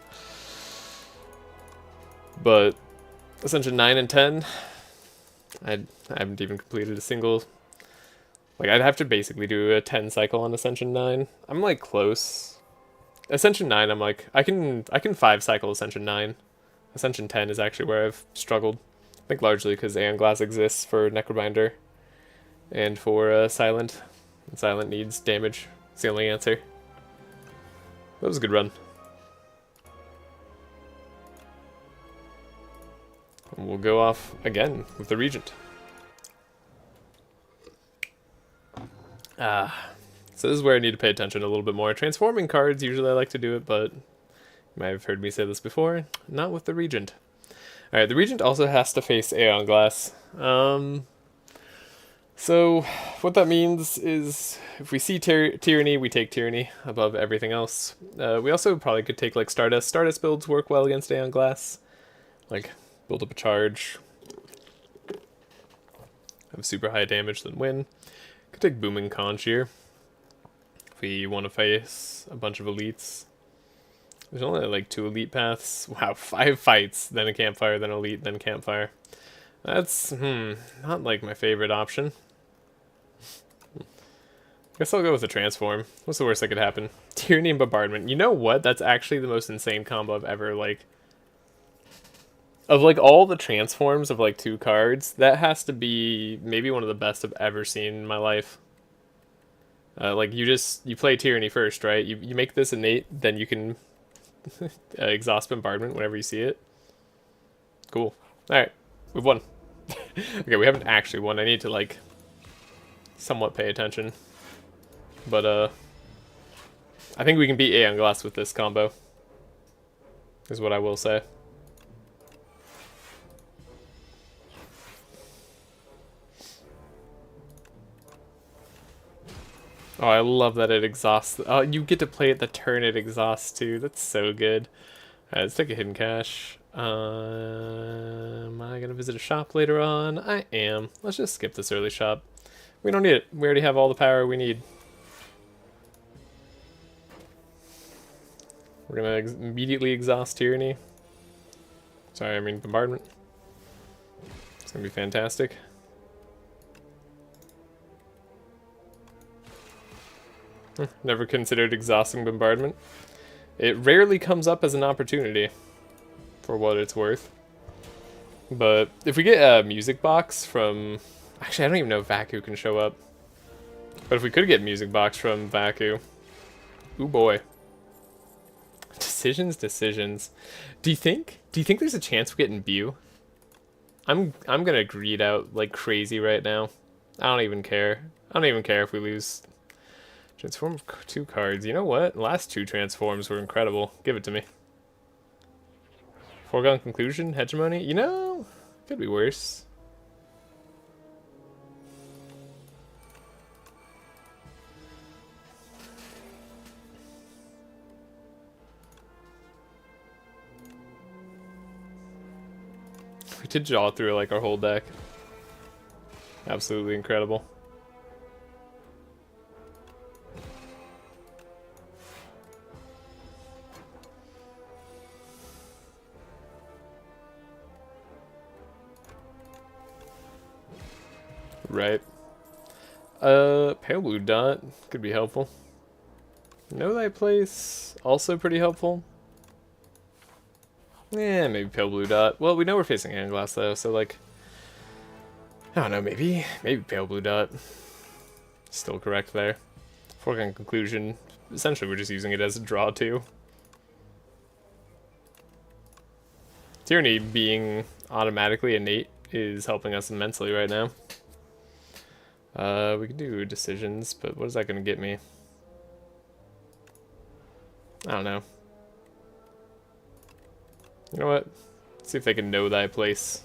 A: But Ascension 9 and 10, I haven't even completed a single. Like, I'd have to basically do a 10 cycle on Ascension 9. I'm like close. Ascension 9, I'm like, I can 5 cycle Ascension 9. Ascension 10 is actually where I've struggled. I think largely because Aeon Glass exists for Necrobinder and for Silent. And Silent needs damage. It's the only answer. That was a good run. And we'll go off again with the Regent. So this is where I need to pay attention a little bit more. Transforming cards, usually I like to do it, but you might have heard me say this before, not with the Regent. Alright, the Regent also has to face Aeon Glass. So what that means is if we see Tyranny, we take Tyranny above everything else. We also probably could take like Stardust. Stardust builds work well against Aeon Glass. Like, build up a charge. Have super high damage, then win. Could take Booming Conch here. If we want to face a bunch of elites. There's only like 2 elite paths. Wow, 5 fights, then a campfire, then elite, then campfire. That's, not like my favorite option. Guess I'll go with a transform. What's the worst that could happen? Tyranny and Bombardment. You know what? That's actually the most insane combo I've ever, like... Of, like, all the transforms of, like, 2 cards, that has to be maybe one of the best I've ever seen in my life. Like, you play Tyranny first, right? You make this innate, then you can exhaust Bombardment whenever you see it. Cool. Alright, we've won. Okay, we haven't actually won. I need to, like, somewhat pay attention. But, I think we can beat Aeon Glass with this combo. Is what I will say. Oh, I love that it exhausts. Oh, you get to play it the turn it exhausts too. That's so good. Alright, let's take a hidden cache. Am I gonna visit a shop later on? I am. Let's just skip this early shop. We don't need it. We already have all the power we need. We're gonna immediately exhaust Tyranny. Sorry, I mean Bombardment. It's gonna be fantastic. Never considered exhausting Bombardment. It rarely comes up as an opportunity, for what it's worth. But if we get a music box from... Actually, I don't even know if Vaku can show up. But if we could get music box from Vaku... Ooh boy. Decisions. Do you think there's a chance we get in View? I'm gonna greed out like crazy right now. I don't even care. I don't even care if we lose. Transform 2 cards. You know what? The last 2 transforms were incredible. Give it to me. Foregone conclusion? Hegemony? You know, could be worse. We did jaw through like our whole deck. Absolutely incredible. Right. Pale blue dot could be helpful. Know thy place, also pretty helpful. Yeah, maybe pale blue dot. Well, we know we're facing hand glass though, so like, I don't know, maybe pale blue dot. Still correct there. Foregone conclusion. Essentially, we're just using it as a draw too. Tyranny being automatically innate is helping us immensely right now. We can do decisions, but what is that going to get me? I don't know. You know what? Let's see if they can know thy place.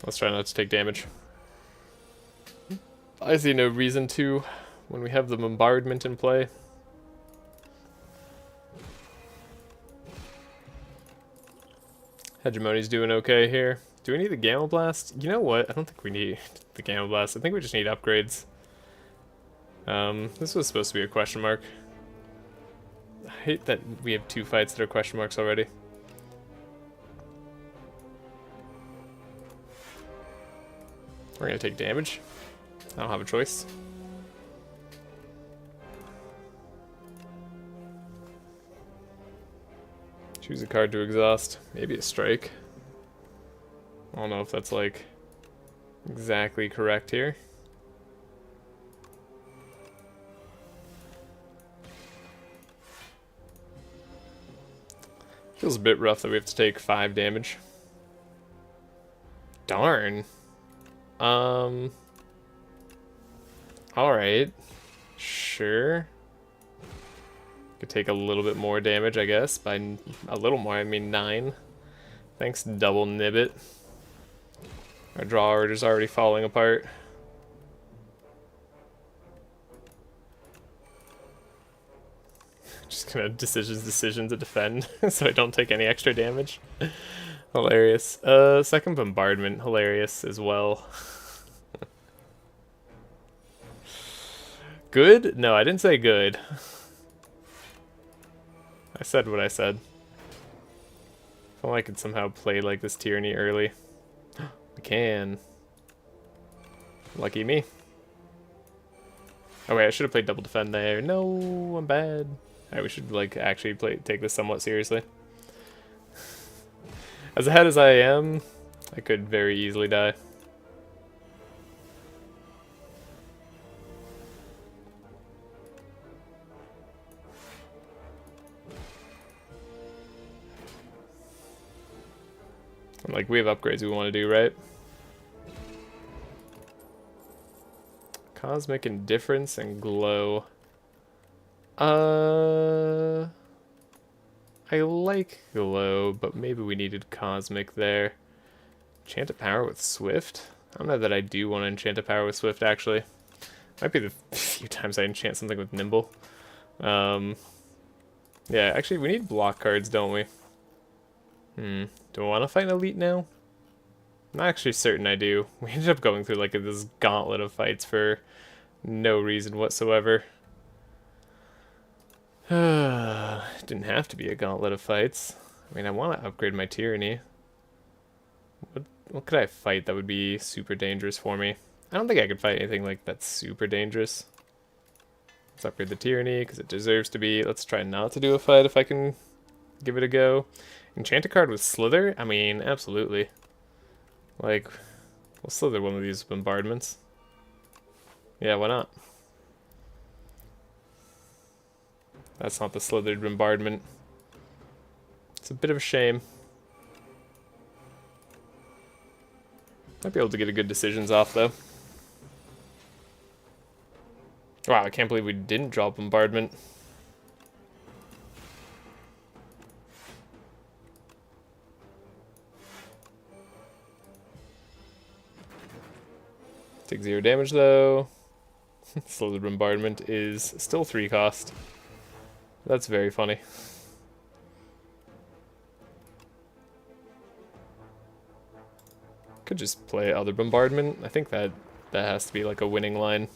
A: Let's try not to take damage. I see no reason to when we have the bombardment in play. Hegemony's doing okay here. Do we need the Gamma Blast? You know what? I don't think we need the Gamma Blast. I think we just need upgrades. This was supposed to be a question mark. I hate that we have 2 fights that are question marks already. We're gonna take damage. I don't have a choice. Choose a card to exhaust. Maybe a strike. I don't know if that's like exactly correct here. Feels a bit rough that we have to take 5 damage. Darn. Alright. Sure. Could take a little bit more damage, I guess. By a little more, I mean 9. Thanks, double nibbit. Our draw order's already falling apart. Just gonna decision to defend, so I don't take any extra damage. Hilarious. Second bombardment, hilarious as well. Good? No, I didn't say good. I said what I said. If only I could somehow play like this tyranny early. We can. Lucky me. Oh wait, I should have played double defend there. No, I'm bad. Alright, we should like actually take this somewhat seriously. As ahead as I am, I could very easily die. And, like, we have upgrades we want to do, right? Cosmic Indifference and Glow. I like Glow, but maybe we needed Cosmic there. Enchant a Power with Swift? I don't know that I do want to enchant a Power with Swift, actually. Might be the few times I enchant something with Nimble. Yeah, actually, we need block cards, don't we? Do I want to fight an Elite now? I'm not actually certain I do. We ended up going through like this gauntlet of fights for no reason whatsoever. Didn't have to be a gauntlet of fights. I mean, I want to upgrade my Tyranny. What could I fight that would be super dangerous for me? I don't think I could fight anything like that's super dangerous. Let's upgrade the Tyranny, because it deserves to be. Let's try not to do a fight if I can give it a go. Enchant a card with Slither? I mean, absolutely. Like, we'll Slither one of these bombardments. Yeah, why not? That's not the Slithered bombardment. It's a bit of a shame. Might be able to get a good decisions off, though. Wow, I can't believe we didn't draw bombardment. Take 0 damage, though. Slithered bombardment is still 3 cost. That's very funny. Could just play other bombardment. I think that has to be like a winning line.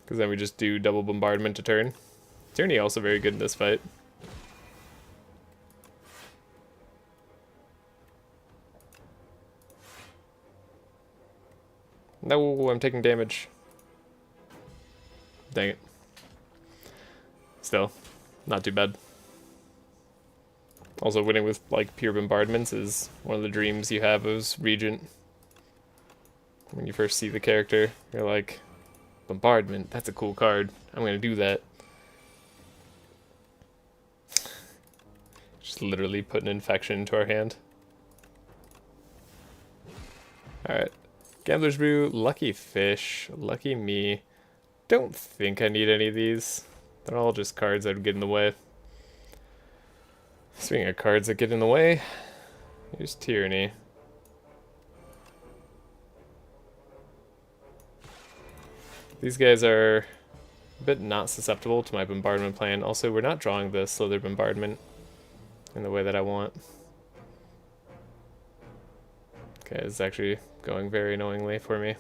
A: Because then we just do double bombardment to turn. Tyranny also very good in this fight. No, I'm taking damage. Dang it. Still, not too bad. Also, winning with like pure bombardments is one of the dreams you have as Regent. When you first see the character, you're like, bombardment, that's a cool card. I'm gonna do that. Just literally put an infection into our hand. Alright. Gambler's Brew, Lucky Fish, Lucky Me. Don't think I need any of these. They're all just cards that would get in the way. Speaking of cards that get in the way, here's Tyranny. These guys are a bit not susceptible to my bombardment plan. Also, we're not drawing the Slither bombardment in the way that I want. Okay, it's actually going very annoyingly for me.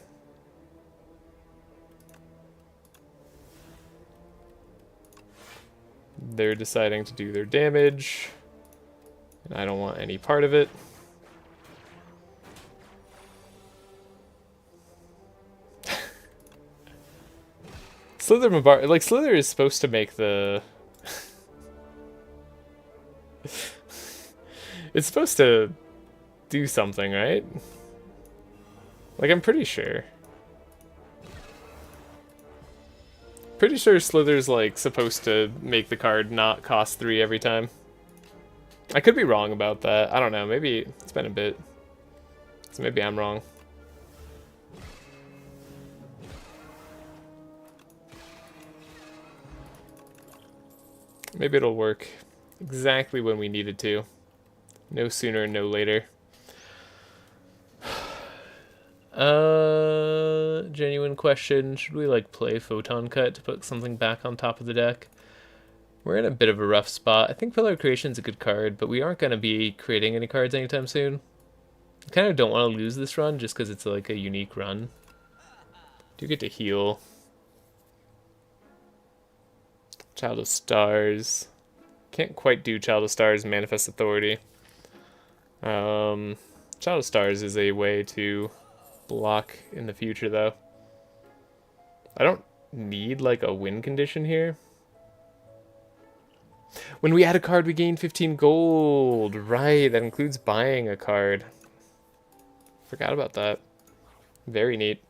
A: They're deciding to do their damage, and I don't want any part of it. Slither bombard, like Slither is supposed to make the it's supposed to do something, right? Like, I'm pretty sure. Pretty sure Slither's, like, supposed to make the card not cost 3 every time. I could be wrong about that. I don't know. Maybe it's been a bit. So maybe I'm wrong. Maybe it'll work exactly when we need it to. No sooner, no later. Genuine question. Should we like play Photon Cut to put something back on top of the deck? We're in a bit of a rough spot. I think Pillar Creation's a good card, but we aren't going to be creating any cards anytime soon. I kind of don't want to lose this run just because it's like a unique run. Do get to heal. Child of Stars. Can't quite do Child of Stars Manifest Authority. Child of Stars is a way to block in the future, though. I don't need, like, a win condition here. When we add a card, we gain 15 gold. Right, that includes buying a card. Forgot about that. Very neat.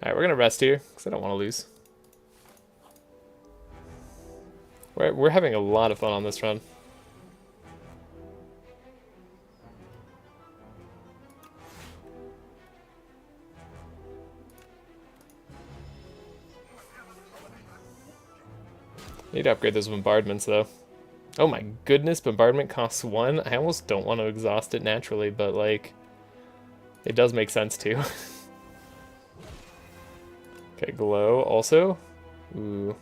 A: Alright, we're going to rest here, because I don't want to lose. We're having a lot of fun on this run. Need to upgrade those bombardments, though. Oh my goodness, bombardment costs 1. I almost don't want to exhaust it naturally, but, like, it does make sense, too. Okay, Glow also. Ooh.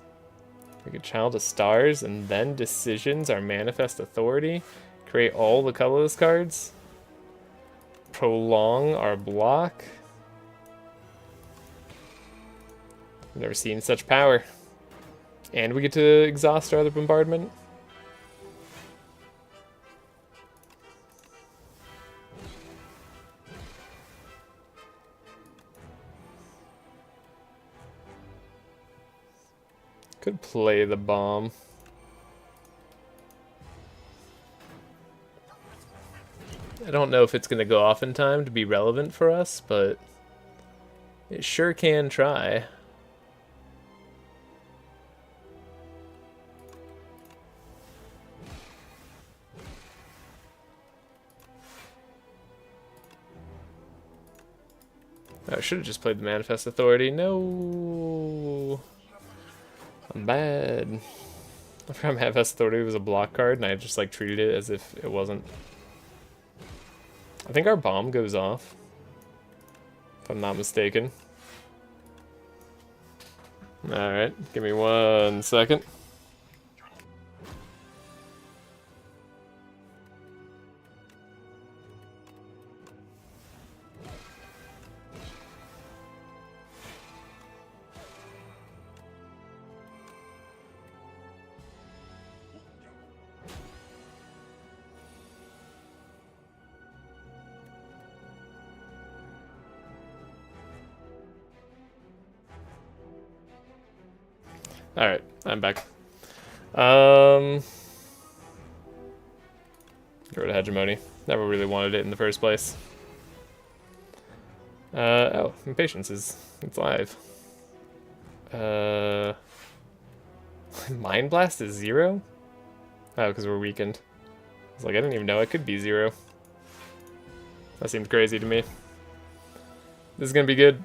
A: We get Child of Stars, and then Decisions, our Manifest Authority. Create all the colorless cards. Prolong our block. I've never seen such power. And we get to exhaust our other bombardment. Could play the bomb. I don't know if it's going to go off in time to be relevant for us, but it sure can try. I should have just played the Manifest Authority. No! I'm bad. I forgot Manifest Authority was a block card, and I just like treated it as if it wasn't. I think our bomb goes off, if I'm not mistaken. Alright, give me 1 second. Alright, I'm back. Get rid of Hegemony. Never really wanted it in the first place. Oh, Impatience it's live. Mind Blast is 0? Oh, because we're weakened. I was like, I didn't even know it could be 0. That seems crazy to me. This is gonna be good.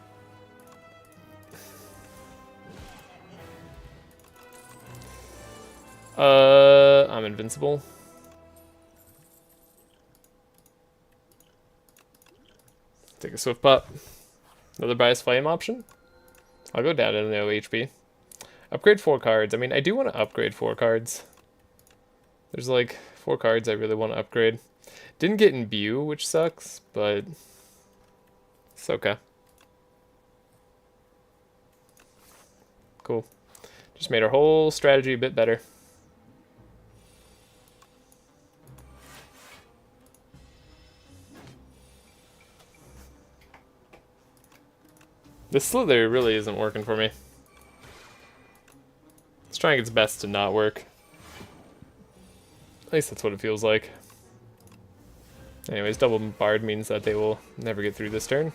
A: I'm invincible. Take a Swift Pop. Another Bias Flame option. I'll go down to no HP. Upgrade 4 cards. I mean, I do want to upgrade 4 cards. There's like 4 cards I really want to upgrade. Didn't get Imbue, which sucks, but it's okay. Cool. Just made our whole strategy a bit better. This Slither really isn't working for me. It's trying its best to not work. At least that's what it feels like. Anyways, double Bombard means that they will never get through this turn.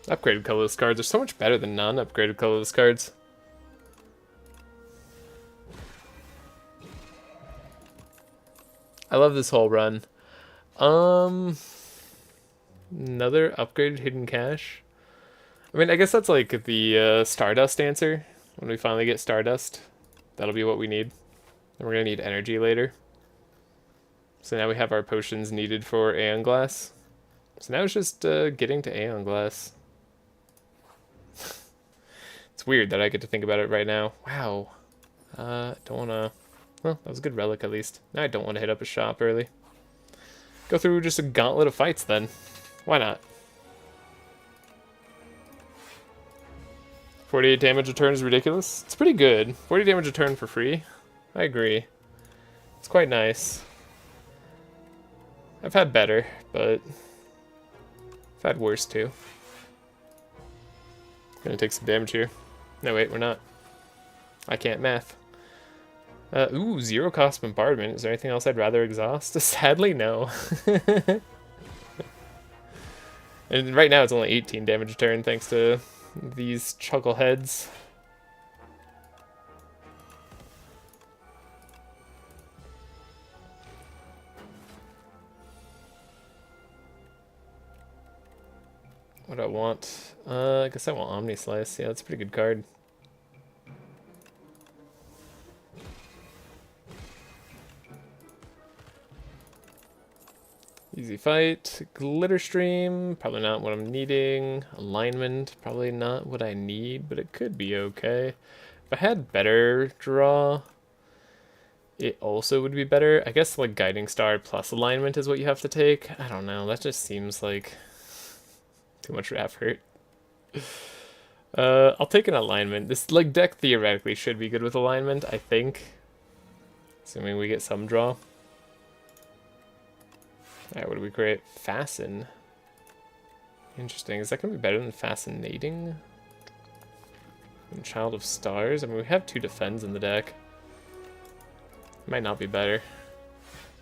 A: Upgraded colorless cards are so much better than non-upgraded colorless cards. I love this whole run. Another upgraded Hidden Cache. I mean, I guess that's like the Stardust answer. When we finally get Stardust, that'll be what we need. And we're gonna need energy later. So now we have our potions needed for Aeon Glass. So now it's just getting to Aeon Glass. It's weird that I get to think about it right now. Wow. Don't wanna... Well, that was a good relic at least. Now I don't want to hit up a shop early. Go through just a gauntlet of fights then. Why not? 48 damage a turn is ridiculous. It's pretty good. 40 damage a turn for free. I agree. It's quite nice. I've had better, but I've had worse too. Gonna take some damage here. No, wait, we're not. I can't math. Ooh, 0 cost bombardment. Is there anything else I'd rather exhaust? Sadly, no. And right now it's only 18 damage a turn thanks to these chuckleheads. What do I want? I guess I want Omni Slice. Yeah, that's a pretty good card. Easy fight. Glitter Stream, probably not what I'm needing. Alignment, probably not what I need, but it could be okay. If I had better draw, it also would be better. I guess like Guiding Star plus alignment is what you have to take. I don't know, that just seems like too much effort. I'll take an alignment. This like deck theoretically should be good with alignment, I think. Assuming we get some draw. Alright, what do we create? Fasten. Interesting. Is that going to be better than Fascinating? And Child of Stars? I mean, we have 2 defends in the deck. Might not be better.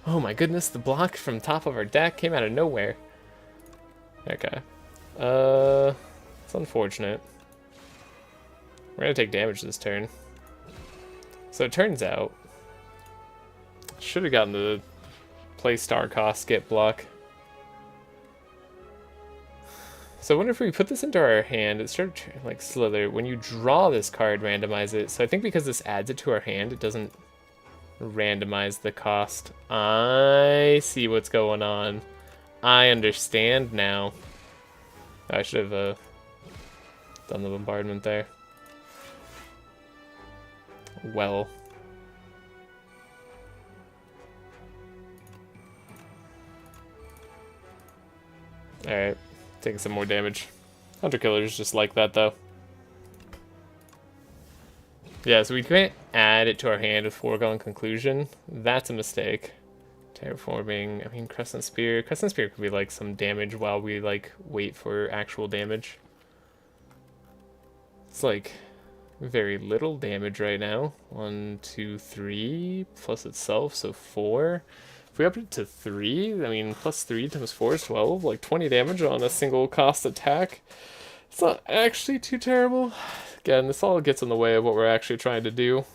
A: Oh my goodness, the block from top of our deck came out of nowhere. Okay. It's unfortunate. We're going to take damage this turn. So it turns out, should have gotten the play star cost, get block. So I wonder if we put this into our hand, it started like Slither. When you draw this card, randomize it. So I think because this adds it to our hand, it doesn't randomize the cost. I see what's going on. I understand now. I should have done the bombardment there. Well. Alright, taking some more damage. Hunter Killer's just like that, though. Yeah, so we can't add it to our hand with Foregone Conclusion. That's a mistake. Terraforming, I mean, Crescent Spear. Crescent Spear could be, like, some damage while we, like, wait for actual damage. It's, like, very little damage right now. 1, 2, 3, plus itself, so 4. If we up it to 3, I mean, plus 3 times 4 is 12, like 20 damage on a single cost attack. It's not actually too terrible. Again, this all gets in the way of what we're actually trying to do.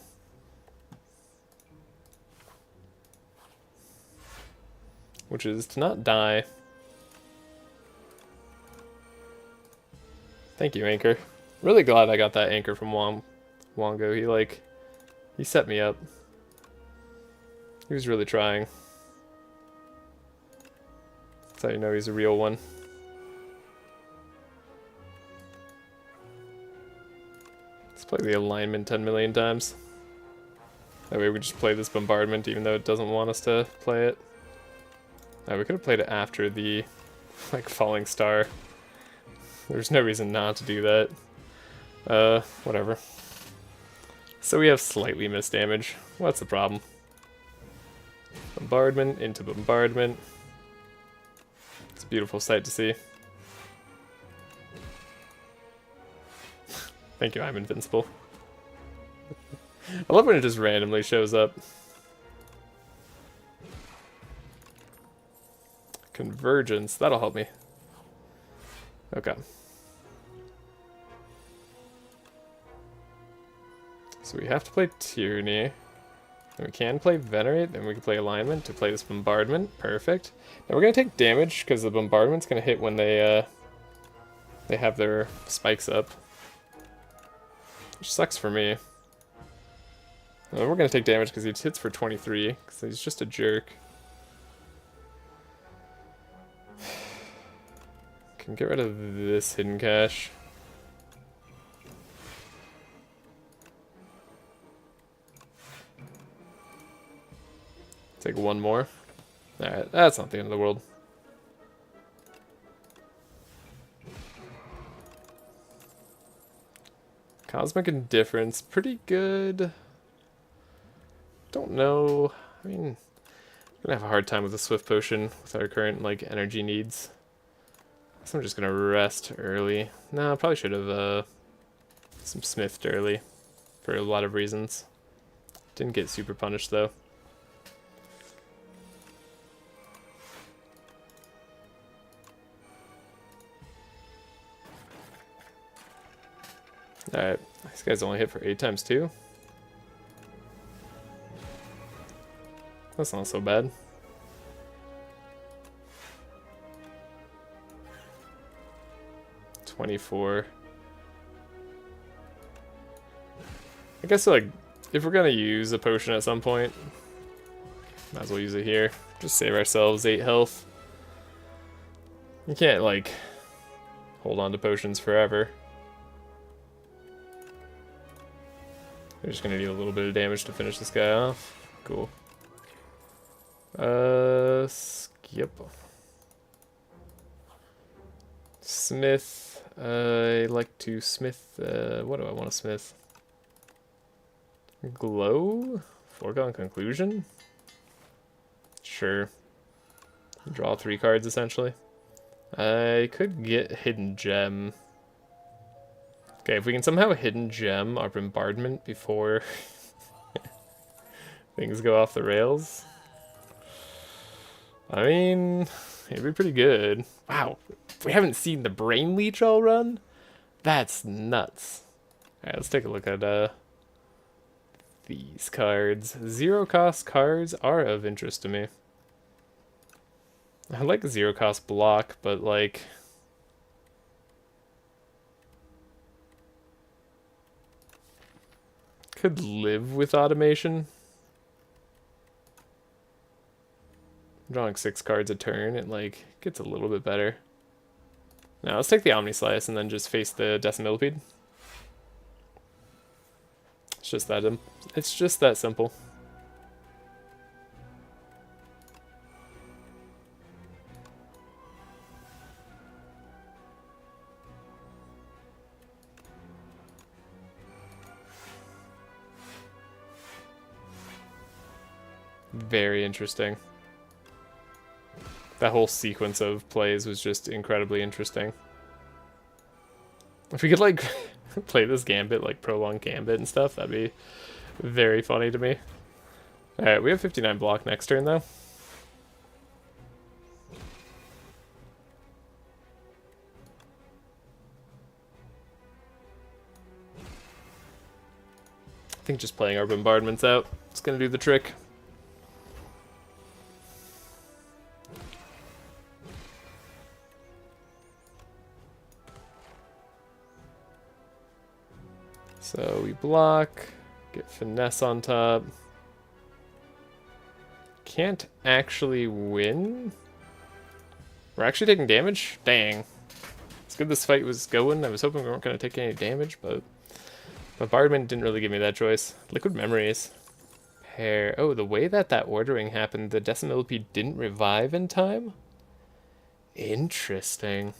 A: Which is to not die. Thank you, Anchor. Really glad I got that Anchor from Wongo. He set me up. He was really trying. That's how you know he's a real one. Let's play the alignment 10 million times. That way we just play this bombardment even though it doesn't want us to play it. We could have played it after the like falling star. There's no reason not to do that. Whatever. So we have slightly missed damage. What's the problem? Bombardment into bombardment. It's a beautiful sight to see. Thank you, I'm invincible. I love when it just randomly shows up. Convergence, that'll help me. Okay. So we have to play Tyranny. And we can play Venerate, then we can play Alignment to play this Bombardment. Perfect. Now we're going to take damage because the Bombardment's going to hit when they have their spikes up. Which sucks for me. And then we're going to take damage because he hits for 23, because he's just a jerk. Can get rid of this hidden cache. Take one more. Alright, that's not the end of the world. Cosmic Indifference, pretty good. Don't know. I mean, I'm gonna have a hard time with the Swift Potion with our current like energy needs. So I'm just gonna rest early. No, I probably should have some Smithed early for a lot of reasons. Didn't get super punished though. Alright, these guys only hit for 8 times 2. That's not so bad. $24. I guess like if we're gonna use a potion at some point, might as well use it here. Just save ourselves 8 health. You can't like hold on to potions forever. We're just gonna need a little bit of damage to finish this guy off. Cool. Skip. Smith. I like to smith. What do I want to smith? Glow? Foregone conclusion? Sure. Draw 3 cards, essentially. I could get Hidden Gem. Okay, if we can somehow Hidden Gem our Bombardment before things go off the rails. I mean, it'd be pretty good. Wow, we haven't seen the Brain Leech all run? That's nuts. Alright, let's take a look at these cards. 0-cost cards are of interest to me. I like 0-cost block, but like... could live with automation. Drawing 6 cards a turn, it like gets a little bit better. Now let's take the Omni Slice and then just face the Decimillipede. It's just that simple. Very interesting. That whole sequence of plays was just incredibly interesting. If we could, like, play this Gambit, like, prolonged Gambit and stuff, that'd be very funny to me. Alright, we have 59 block next turn, though. I think just playing our bombardments out is going to do the trick. So we block, get Finesse on top. Can't actually win? We're actually taking damage? Dang. It's good this fight was going. I was hoping we weren't going to take any damage, but Bombardment didn't really give me that choice. Liquid Memories. Pair. Oh, the way that ordering happened, the Decimillipede didn't revive in time? Interesting.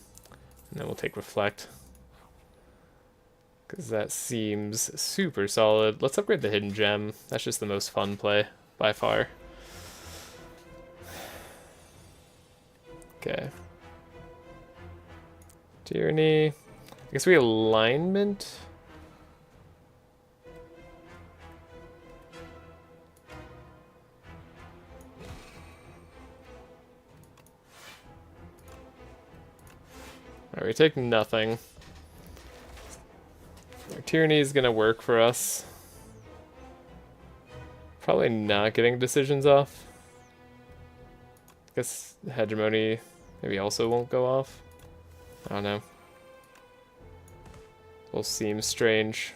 A: And then we'll take Reflect. Because that seems super solid. Let's upgrade the Hidden Gem. That's just the most fun play, by far. Okay. Tyranny. I guess we alignment. Alright, we take nothing. Our Tyranny is going to work for us. Probably not getting decisions off. I guess Hegemony maybe also won't go off. I don't know. Will seem strange.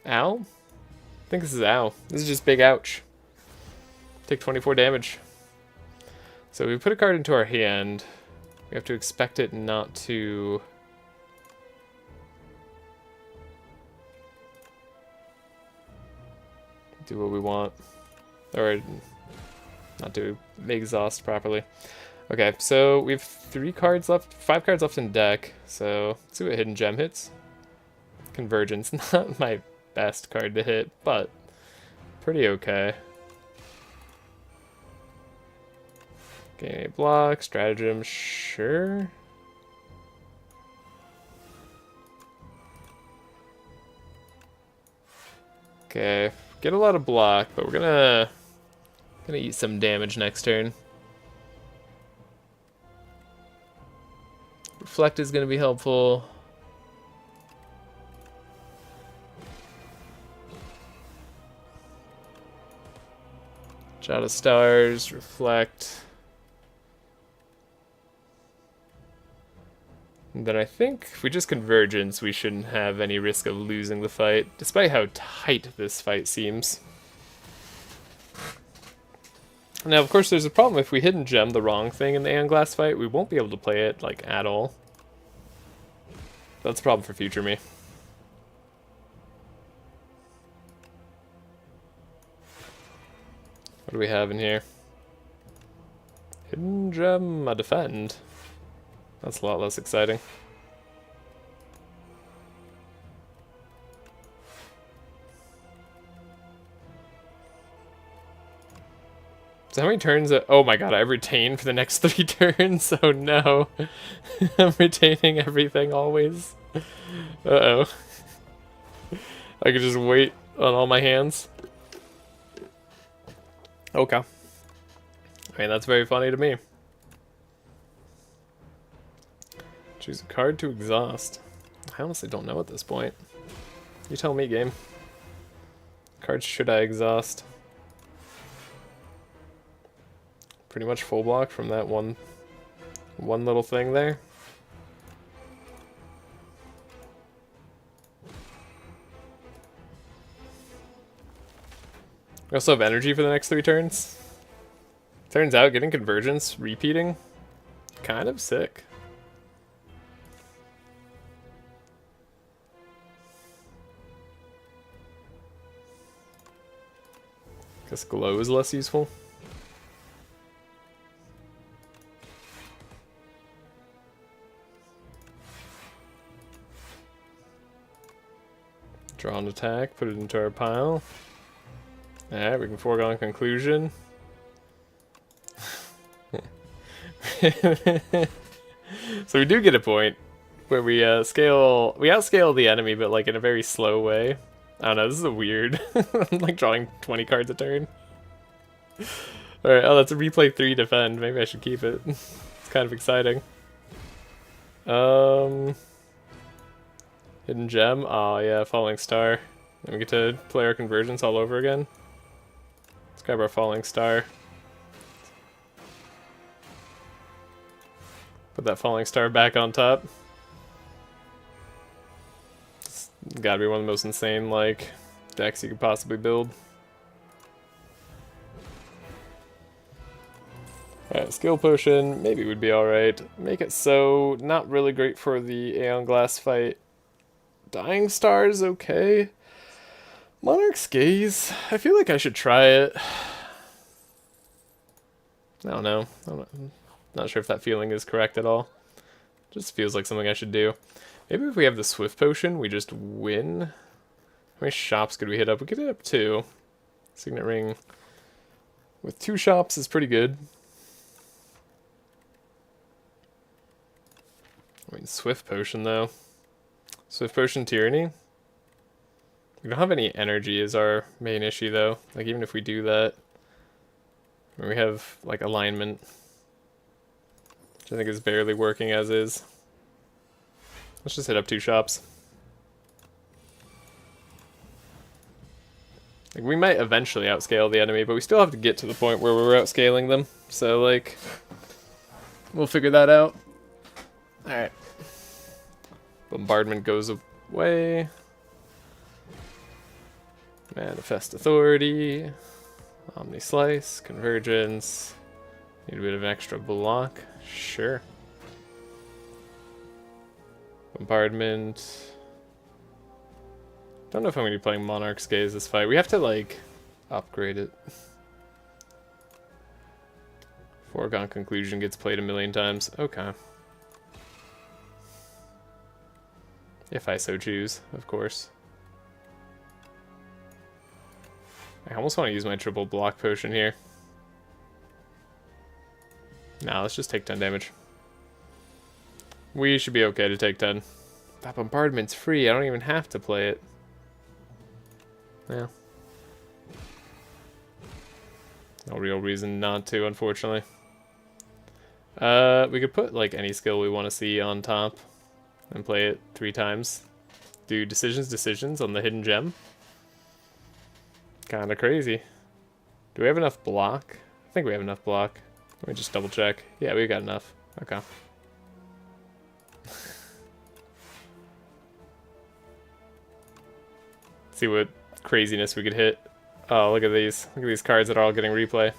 A: Ow? I think this is ow. This is just big ouch. Take 24 damage. So we put a card into our hand. We have to expect it not to... do what we want. Or not do exhaust properly. Okay, so we have 3 cards left, 5 cards left in deck. So let's see what Hidden Gem hits. Convergence, not my best card to hit, but pretty okay. Okay, block, stratagem, sure. Okay, get a lot of block, but we're gonna eat some damage next turn. Reflect is gonna be helpful. Shot of Stars, Reflect. And then I think if we just Convergence, we shouldn't have any risk of losing the fight, despite how tight this fight seems. Now, of course, there's a problem. If we Hidden Gem the wrong thing in the Aeon Glass fight, we won't be able to play it, like, at all. That's a problem for future me. What do we have in here? Hidden gem, a defend. That's a lot less exciting. So how many turns? Oh my god, I've retained for the next 3 turns. Oh no. I'm retaining everything always. Uh-oh. I could just wait on all my hands. Okay. I mean, that's very funny to me. Choose a card to exhaust. I honestly don't know at this point. You tell me, game. Cards should I exhaust? Pretty much full block from that one little thing there. We also have energy for the next 3 turns. Turns out getting convergence, repeating, kind of sick. Guess glow is less useful. Draw an attack, put it into our pile. Alright, we can foregone conclusion. So we do get a point where we outscale the enemy, but like in a very slow way. I don't know, this is a weird. I'm like drawing 20 cards a turn. Alright, oh, that's a replay 3 defend. Maybe I should keep it. It's kind of exciting. Hidden gem. Oh yeah, falling star. And we get to play our convergence all over again. Let's grab our falling star. Put that falling star back on top. It's gotta be one of the most insane like decks you could possibly build. Alright, skill potion maybe would be alright. Make it so not really great for the Aeon Glass fight. Dying Star is okay. Monarch's Gaze, I feel like I should try it. I don't know. I'm not sure if that feeling is correct at all. Just feels like something I should do. Maybe if we have the Swift Potion, we just win. How many shops could we hit up? We could hit up 2. Signet Ring with 2 shops is pretty good. I mean, Swift Potion, though. Swift Potion Tyranny. We don't have any energy is our main issue, though. Like, even if we do that, we have, like, alignment, which I think is barely working as is. Let's just hit up 2 shops. Like, we might eventually outscale the enemy, but we still have to get to the point where we're outscaling them. So, like, we'll figure that out. Alright. Bombardment goes away. Manifest Authority. Omni Slice. Convergence. Need a bit of an extra block. Sure. Bombardment. Don't know if I'm going to be playing Monarch's Gaze this fight. We have to, like, upgrade it. Foregone Conclusion gets played a million times. Okay. If I so choose, of course. I almost want to use my triple block potion here. Nah, let's just take 10 damage. We should be okay to take 10. That bombardment's free, I don't even have to play it. Yeah. No real reason not to, unfortunately. We could put, like, any skill we want to see on top and play it 3 times. Do decisions on the hidden gem. Kinda crazy. Do we have enough block? I think we have enough block. Let me just double check. Yeah, we got enough. Okay. See what craziness we could hit. Oh, look at these. Look at these cards that are all getting replay.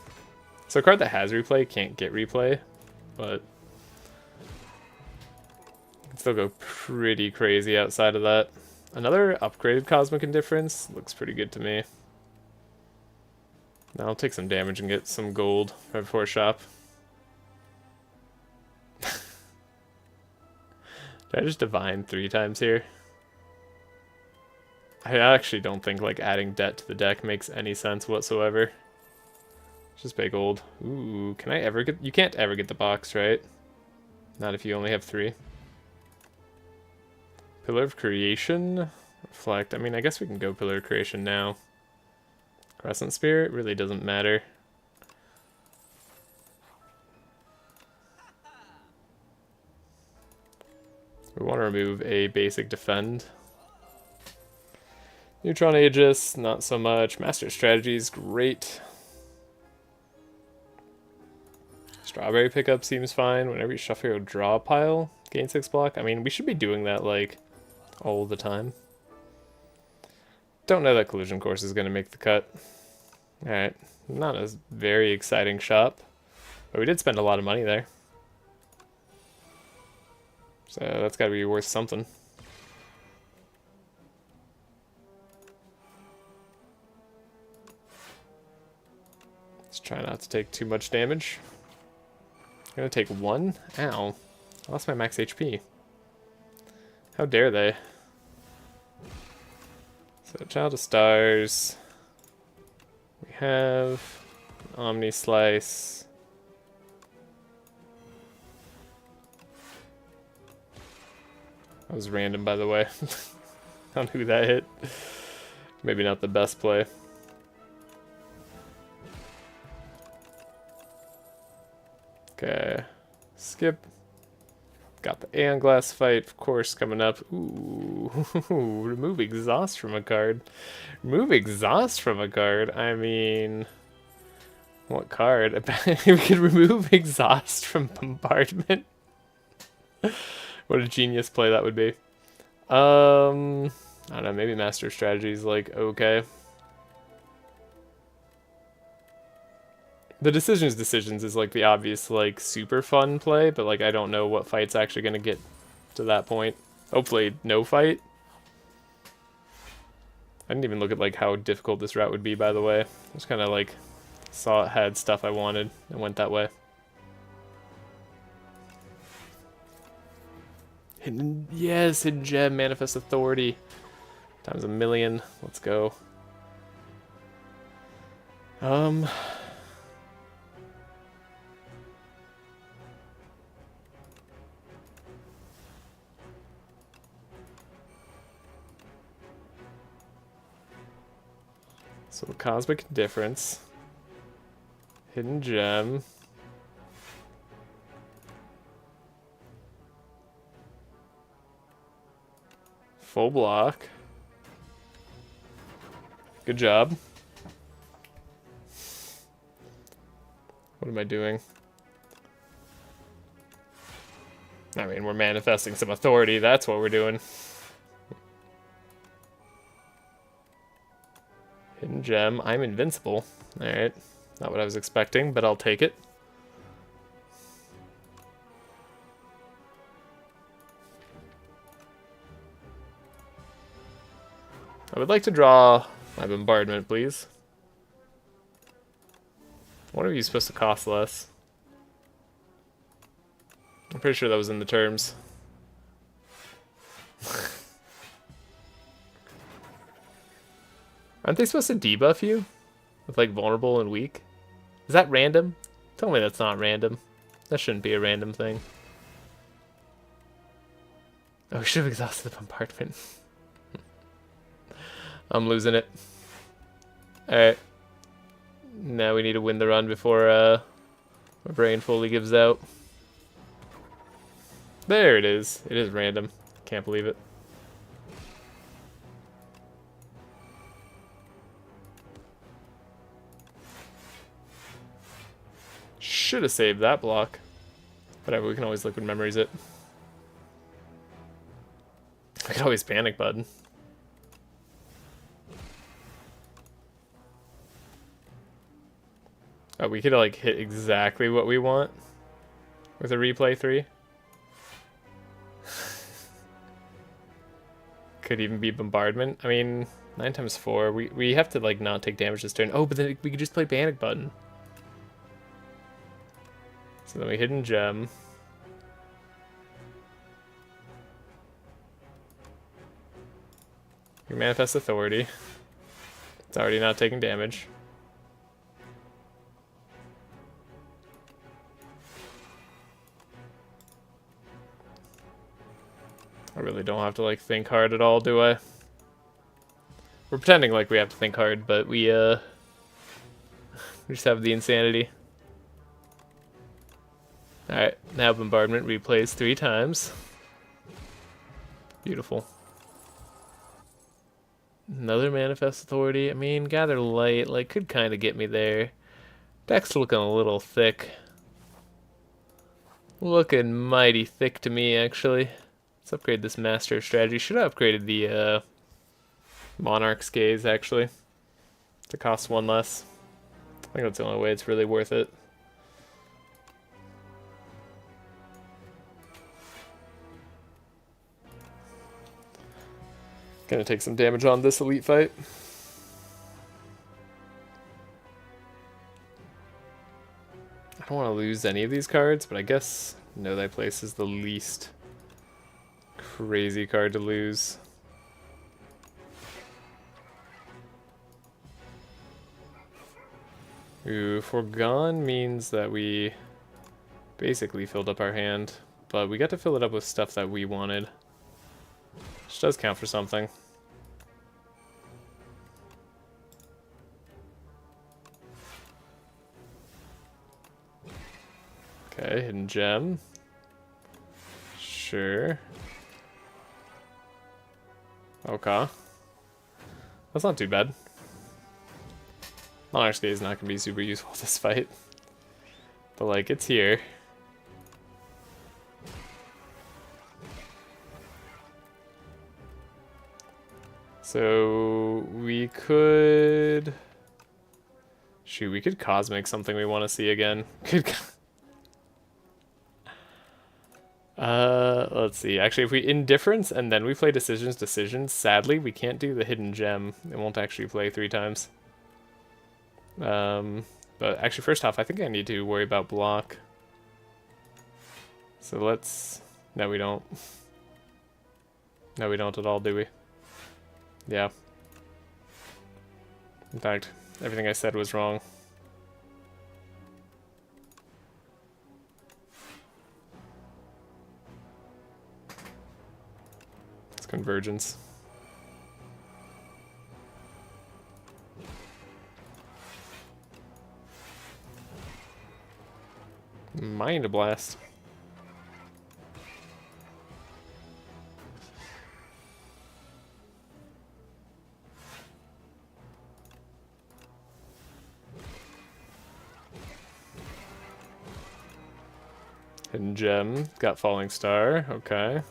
A: So a card that has replay can't get replay, but can still go pretty crazy outside of that. Another upgraded Cosmic Indifference looks pretty good to me. Now I'll take some damage and get some gold right before shop. Did I just divine 3 times here? I actually don't think like adding debt to the deck makes any sense whatsoever. Just pay gold. Ooh, can I ever get... You can't ever get the box, right? Not if you only have 3. Pillar of Creation? Reflect. I mean, I guess we can go Pillar of Creation now. Crescent Spear? It really doesn't matter. We want to remove a basic defend. Neutron Aegis, not so much. Master Strategies, great. Strawberry pickup seems fine. Whenever you shuffle your draw pile, gain 6 block. I mean, we should be doing that, like, all the time. Don't know that Collision Course is going to make the cut. Alright, not a very exciting shop. But we did spend a lot of money there. So that's got to be worth something. Let's try not to take too much damage. I'm gonna take 1. Ow. I lost my max HP. How dare they? So, Child of Stars. We have Omni Slice. That was random, by the way. I don't know who that hit. Maybe not the best play. Okay. Skip. Got the Aeon Glass fight, of course, coming up. Ooh. Remove exhaust from a card. Remove exhaust from a card? I mean... What card? We could remove exhaust from bombardment. What a genius play that would be. I don't know, maybe Master Strategy is like, okay. The decisions is like the obvious, like, super fun play, but like I don't know what fight's actually gonna get to that point. Hopefully no fight. I didn't even look at like how difficult this route would be, by the way. I just kinda like saw it had stuff I wanted and went that way. Yes, Hidden Gem, Manifest Authority. Times a million. Let's go. So Cosmic Difference. Hidden Gem. Full block. Good job. What am I doing? I mean, we're manifesting some authority. That's what we're doing. Hidden Gem. I'm invincible. Alright. Not what I was expecting, but I'll take it. I would like to draw my bombardment, please. One of you is supposed to cost less. I'm pretty sure that was in the terms. Aren't they supposed to debuff you? With like vulnerable and weak? Is that random? Tell me that's not random. That shouldn't be a random thing. Oh, we should have exhausted the bombardment. I'm losing it. Alright. Now we need to win the run before my brain fully gives out. There it is. It is random. Can't believe it. Should have saved that block. Whatever, we can always liquid memories it. I could always panic button. Oh, we could like hit exactly what we want with a replay 3. Could even be bombardment. I mean, 9 times 4. We have to, like, not take damage this turn. Oh, but then we could just play Panic Button. So then we Hidden Gem. We Manifest Authority. It's already not taking damage. I really don't have to, like, think hard at all, do I? We're pretending like we have to think hard, but we just have the insanity. Alright, now Bombardment replays 3 times. Beautiful. Another Manifest Authority. I mean, Gather Light, like, could kind of get me there. Deck's looking a little thick. Looking mighty thick to me, actually. Let's upgrade this Master of Strategy. Should have upgraded the Monarch's Gaze, actually, to cost 1 less. I think that's the only way it's really worth it. Gonna take some damage on this elite fight. I don't want to lose any of these cards, but I guess Know Thy Place is the least crazy card to lose. Ooh, Foregone means that we basically filled up our hand, but we got to fill it up with stuff that we wanted. Which does count for something. Okay, Hidden Gem. Sure. Okay. That's not too bad. Monarch's Gaze is not going to be super useful this fight. But, like, it's here. So, we could... Shoot, we could Cosmic something we want to see again. Let's see. Actually, if we Indifference and then we play Decisions, sadly, we can't do the Hidden Gem. It won't actually play 3 times. But actually, first off, I think I need to worry about block. So let's... No, we don't. No, we don't at all, do we? Yeah. In fact, everything I said was wrong. It's Convergence. Mind Blast. Hidden Gem. Got Falling Star. Okay.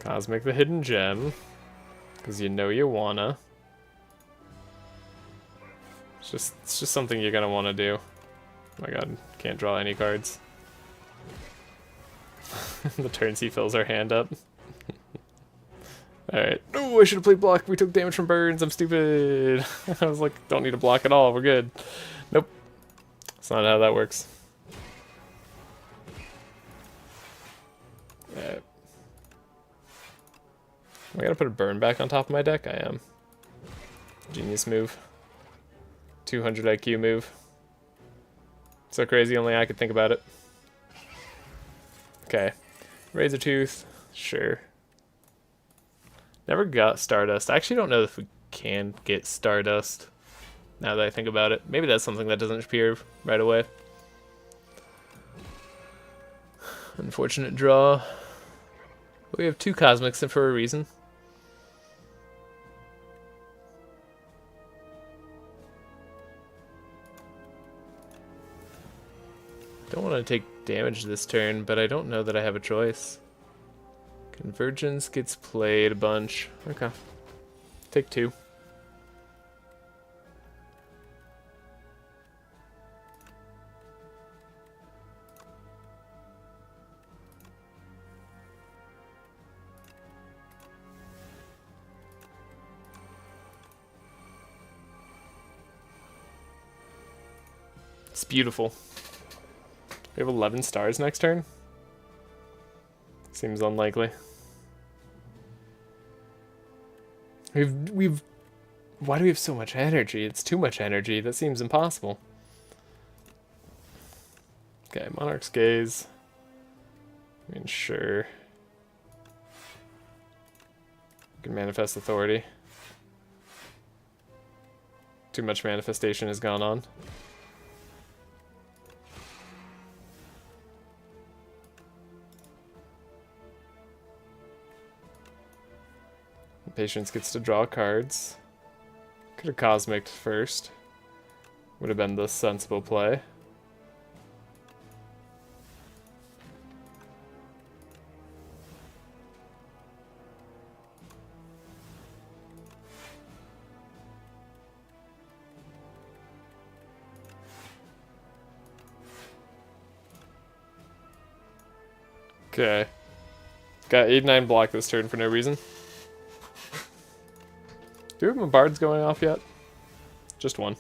A: Cosmic the Hidden Gem. Because you know you wanna. It's just something you're gonna want to do. Oh my god, can't draw any cards. The turns he fills our hand up. Alright. Oh, I should have played block. We took damage from burns. I'm stupid. I was like, don't need to block at all. We're good. Nope. That's not how that works. Alright. I gotta put a burn back on top of my deck? I am. Genius move. 200 IQ move. So crazy, only I could think about it. Okay. Razor Tooth. Sure. Never got Stardust. I actually don't know if we can get Stardust, now that I think about it. Maybe that's something that doesn't appear right away. Unfortunate draw. But we have 2 Cosmics for a reason. Don't want to take damage this turn, but I don't know that I have a choice. Convergence gets played a bunch. Okay. Take 2. It's beautiful. We have 11 stars next turn? Seems unlikely. We've... Why do we have so much energy? It's too much energy. That seems impossible. Okay, Monarch's Gaze. I mean, sure. We can manifest authority. Too much manifestation has gone on. Patience gets to draw cards. Could have Cosmic first. Would have been the sensible play. Okay. Got 8-9 block this turn for no reason. Do we have my bards going off yet? Just one.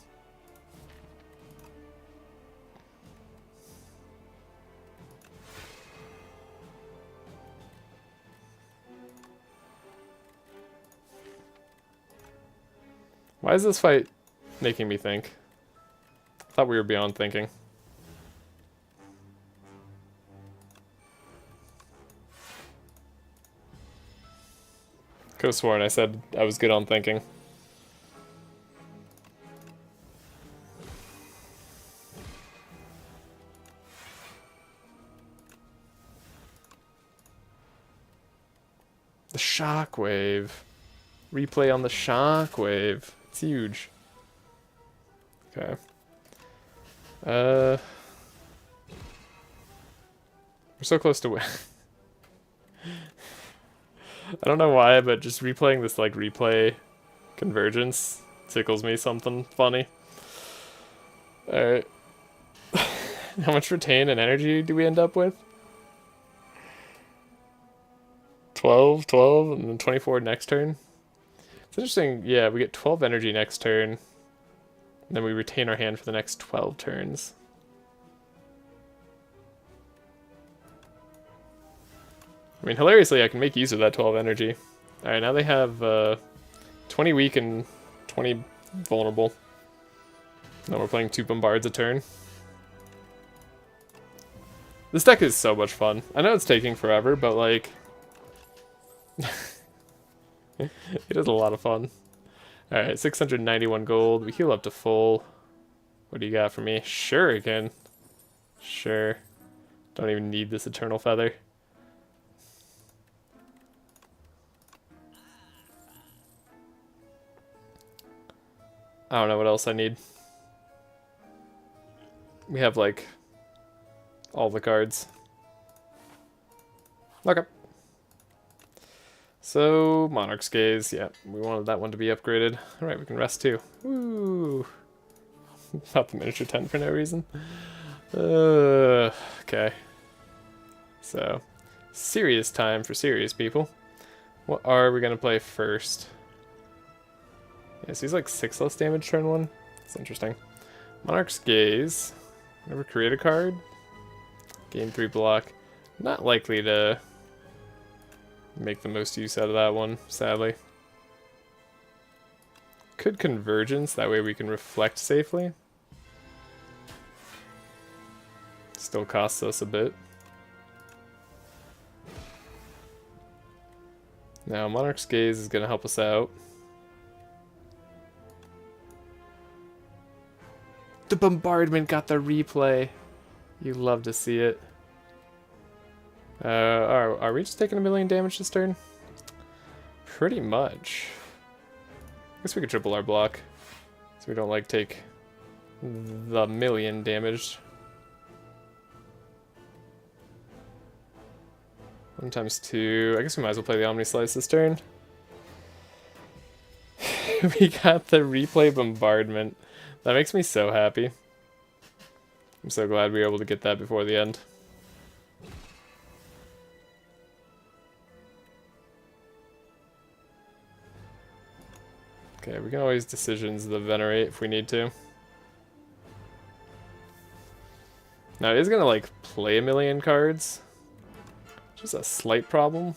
A: Why is this fight making me think? I thought we were beyond thinking. Could have sworn I said I was good on thinking. The shockwave. Replay on the shockwave. It's huge. Okay. We're so close to win. I don't know why, but just replaying this, like, replay convergence tickles me something funny. Alright. How much retain and energy do we end up with? 12, and then 24 next turn. It's interesting, yeah, we get 12 energy next turn, and then we retain our hand for the next 12 turns. I mean, hilariously, I can make use of that 12 energy. Alright, now they have 20 weak and 20 vulnerable. Now we're playing 2 bombards a turn. This deck is so much fun. I know it's taking forever, but like... it is a lot of fun. Alright, 691 gold. We heal up to full. What do you got for me? Sure, again. Sure. Don't even need this Eternal Feather. I don't know what else I need. We have, like, all the cards. Okay. So, Monarch's Gaze, yeah, we wanted that one to be upgraded. Alright, we can rest too. Woo! Not the miniature 10 for no reason. Okay. So, serious time for serious people. What are we gonna play first? Yeah, so he's like 6 less damage turn 1. That's interesting. Monarch's Gaze. Never create a card. Gain 3 block. Not likely to make the most use out of that one, sadly. Could Convergence, that way we can reflect safely. Still costs us a bit. Now, Monarch's Gaze is going to help us out. The bombardment got the replay. You love to see it. Are we just taking 1,000,000 damage this turn? Pretty much. I guess we could triple our block, so we don't like take the 1,000,000 damage. 1 times 2. I guess we might as well play the Omni Slice this turn. We got the replay bombardment. That makes me so happy. I'm so glad we were able to get that before the end. Okay, we can always decisions the Venerate if we need to. Now it is gonna like play a million cards. Just a slight problem.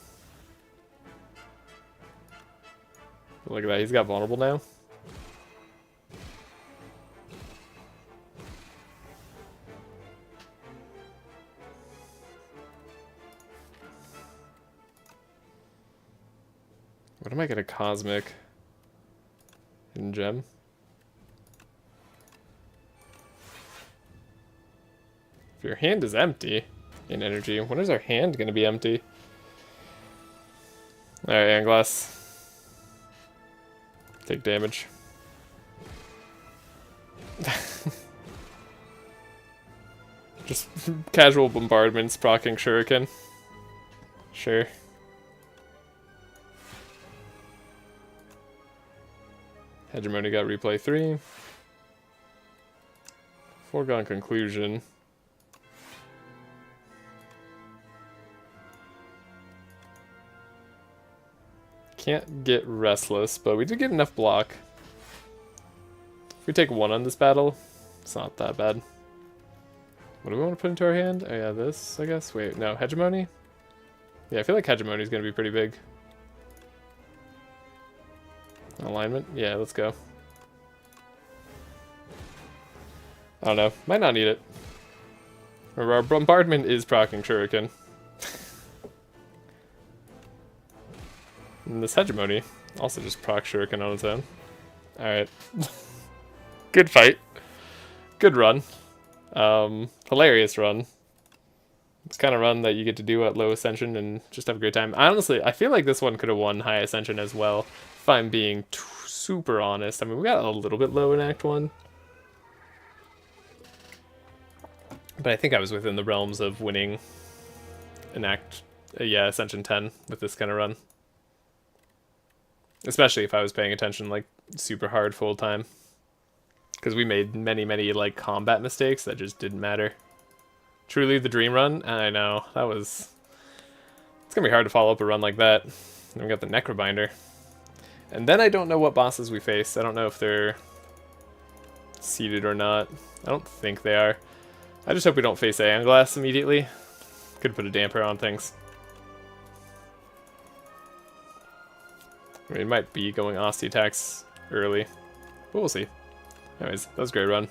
A: Look at that, he's got vulnerable now. What am I gonna cosmic? Hidden gem? If your hand is empty in energy, when is our hand gonna be empty? Alright, Anglass. Take damage. Just casual bombardments, proccing Shuriken. Sure. Hegemony got replay 3. Foregone conclusion. Can't get Restless, but we did get enough block. If we take 1 on this battle, it's not that bad. What do we want to put into our hand? Oh yeah, this, I guess. Wait, no, Hegemony? Yeah, I feel like Hegemony is going to be pretty big. Alignment? Yeah, let's go. I don't know. Might not need it. Remember, our bombardment is proccing Shuriken. And this Hegemony also just proc Shuriken on its own. Alright. Good fight. Good run. Hilarious run. It's kind of run that you get to do at low Ascension and just have a great time. Honestly, I feel like this one could have won high Ascension as well, if I'm being super honest. I mean, we got a little bit low in Act 1. But I think I was within the realms of winning an yeah, Ascension 10 with this kind of run. Especially if I was paying attention, like, super hard full time. Because we made many, many, like, combat mistakes that just didn't matter. Truly the dream run? I know, that was... It's gonna be hard to follow up a run like that. And we got the Necrobinder. And then I don't know what bosses we face. I don't know if they're seeded or not. I don't think they are. I just hope we don't face Aeon Glass immediately. Could put a damper on things. I mean, it might be going Asti attacks early, but we'll see. Anyways, that was a great run.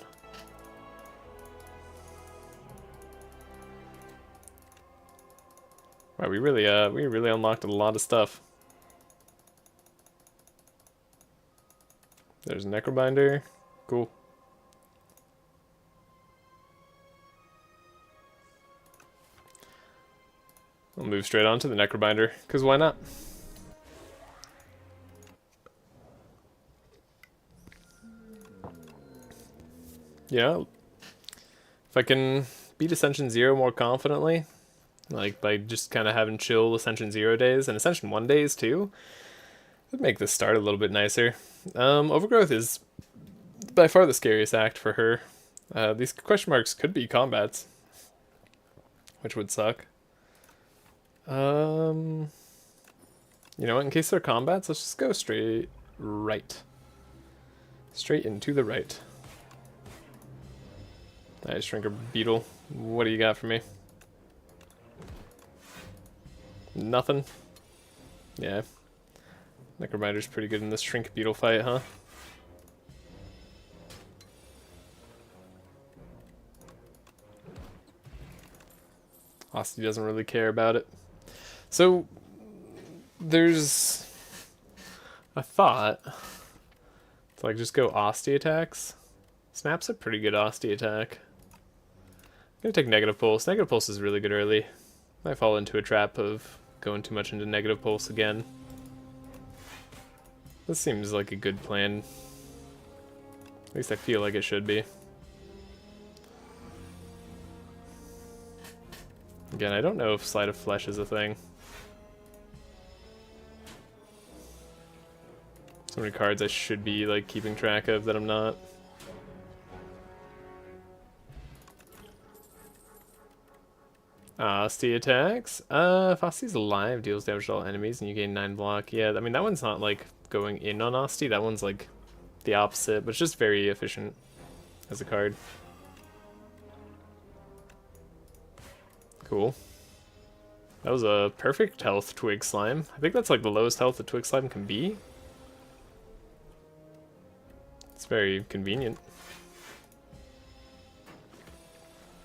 A: Wow, we really unlocked a lot of stuff. There's a Necrobinder. Cool. We'll move straight on to the Necrobinder, because why not? Yeah, if I can beat Ascension 0 more confidently, like by just kind of having chill Ascension 0 days, and Ascension 1 days too, it'd make this start a little bit nicer. Overgrowth is by far the scariest act for her. These question marks could be combats, which would suck. You know what, in case they're combats, let's just go straight right. Straight into the right. Nice, Shrinker Beetle. What do you got for me? Nothing? Yeah. Necrobinder's pretty good in this Shrink Beetle fight, huh? Asti doesn't really care about it. So, there's a thought to like just go Asti attacks. Snap's a pretty good Asti attack. I'm gonna take Negative Pulse. Negative Pulse is really good early. Might fall into a trap of going too much into Negative Pulse again. This seems like a good plan. At least I feel like it should be. Again, I don't know if Sleight of Flesh is a thing. So many cards I should be like keeping track of that I'm not. Asti attacks. If Asti's alive, deals damage to all enemies and you gain 9 block. Yeah, I mean that one's not like going in on Asti, that one's like the opposite, but it's just very efficient as a card. Cool. That was a perfect health Twig Slime. I think that's like the lowest health a Twig Slime can be. It's very convenient.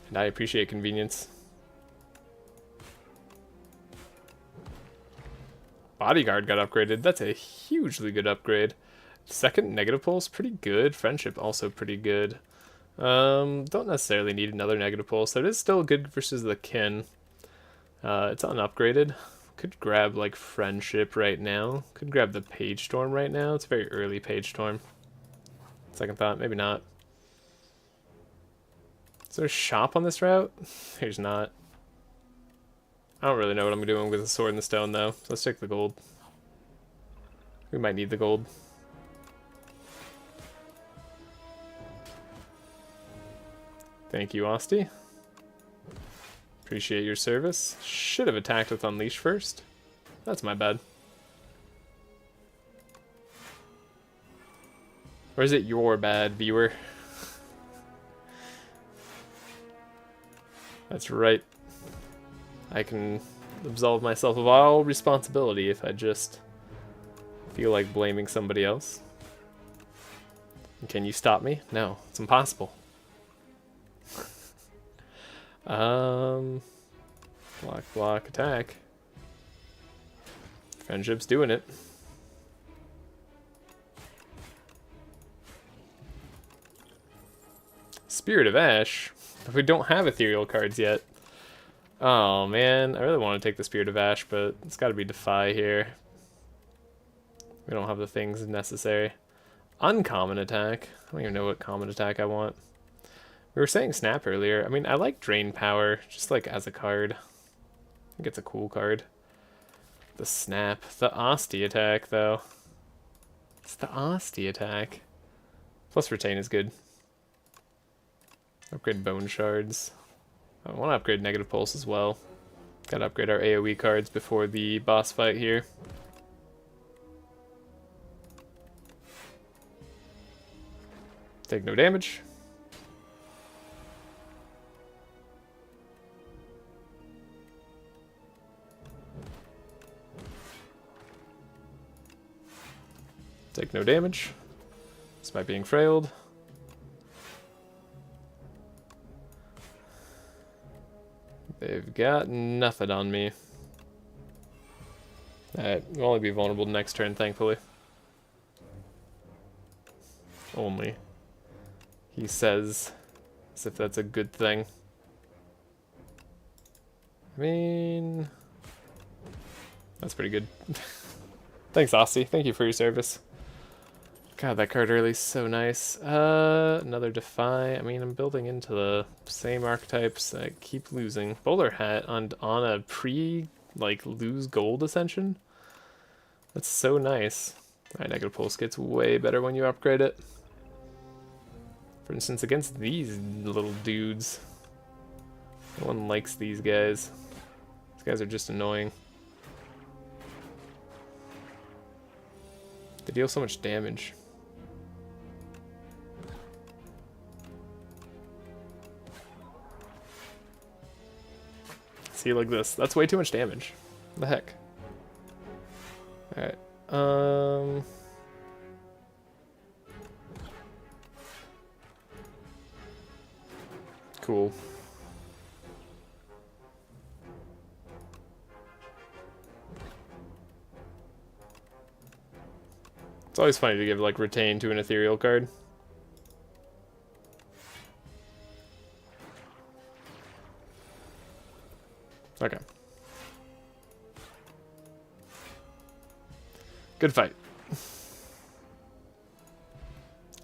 A: And I appreciate convenience. Bodyguard got upgraded. That's a hugely good upgrade. Second negative pulse, pretty good. Friendship also pretty good. Don't necessarily need another negative pulse. That is still good versus the kin. It's unupgraded. Could grab like friendship right now. Could grab the page storm right now. It's a very early page storm. Second thought, maybe not. Is there a shop on this route? There's not. I don't really know what I'm doing with the sword and the stone though. So let's take the gold. We might need the gold. Thank you, Osti. Appreciate your service. Should have attacked with Unleash first. That's my bad. Or is it your bad, viewer? That's right. I can absolve myself of all responsibility if I just feel like blaming somebody else. Can you stop me? No, it's impossible. Block, attack. Friendship's doing it. Spirit of Ash. We don't have ethereal cards yet. Oh man, I really want to take the Spirit of Ash, but it's got to be Defy here. We don't have the things necessary. Uncommon attack. I don't even know what common attack I want. We were saying Snap earlier. I mean, I like Drain Power, just like as a card. I think it's a cool card. The Snap. The Osti attack, though. It's the Osti attack. Plus Retain is good. Upgrade Bone Shards. I want to upgrade Negative Pulse as well. Gotta upgrade our AoE cards before the boss fight here. Take no damage. Take no damage. Despite being frailed. They've got nothing on me. Alright, we'll only be vulnerable next turn, thankfully. Only. He says, as if that's a good thing. I mean... That's pretty good. Thanks, Osti. Thank you for your service. God, that card early is so nice. Another Defy. I mean, I'm building into the same archetypes. I keep losing. Bowler Hat on a lose gold Ascension? That's so nice. Alright, Negative Pulse gets way better when you upgrade it. For instance, against these little dudes. No one likes these guys. These guys are just annoying. They deal so much damage. See, like this. That's way too much damage. What the heck? Alright. Cool. It's always funny to give, like, Retain to an ethereal card. Okay. Good fight.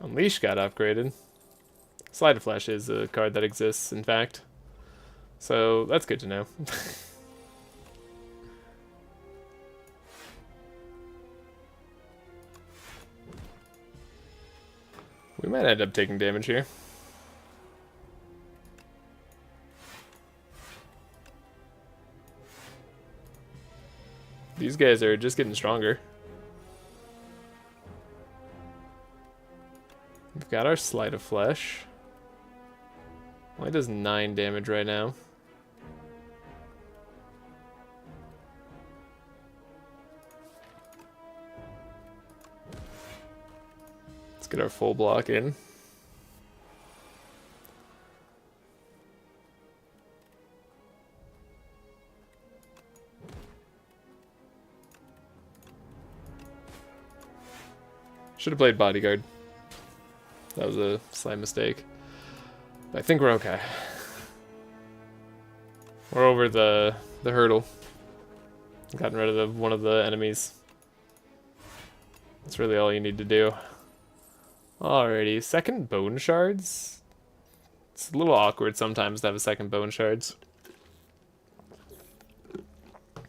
A: Unleash got upgraded. Slide of Flash is a card that exists, in fact. So, that's good to know. We might end up taking damage here. These guys are just getting stronger. We've got our Sleight of Flesh. Only does 9 damage right now. Let's get our full block in. Should have played bodyguard. That was a slight mistake. But I think we're okay. We're over the hurdle. Gotten rid of one of the enemies. That's really all you need to do. Alrighty, second bone shards. It's a little awkward sometimes to have a second bone shards.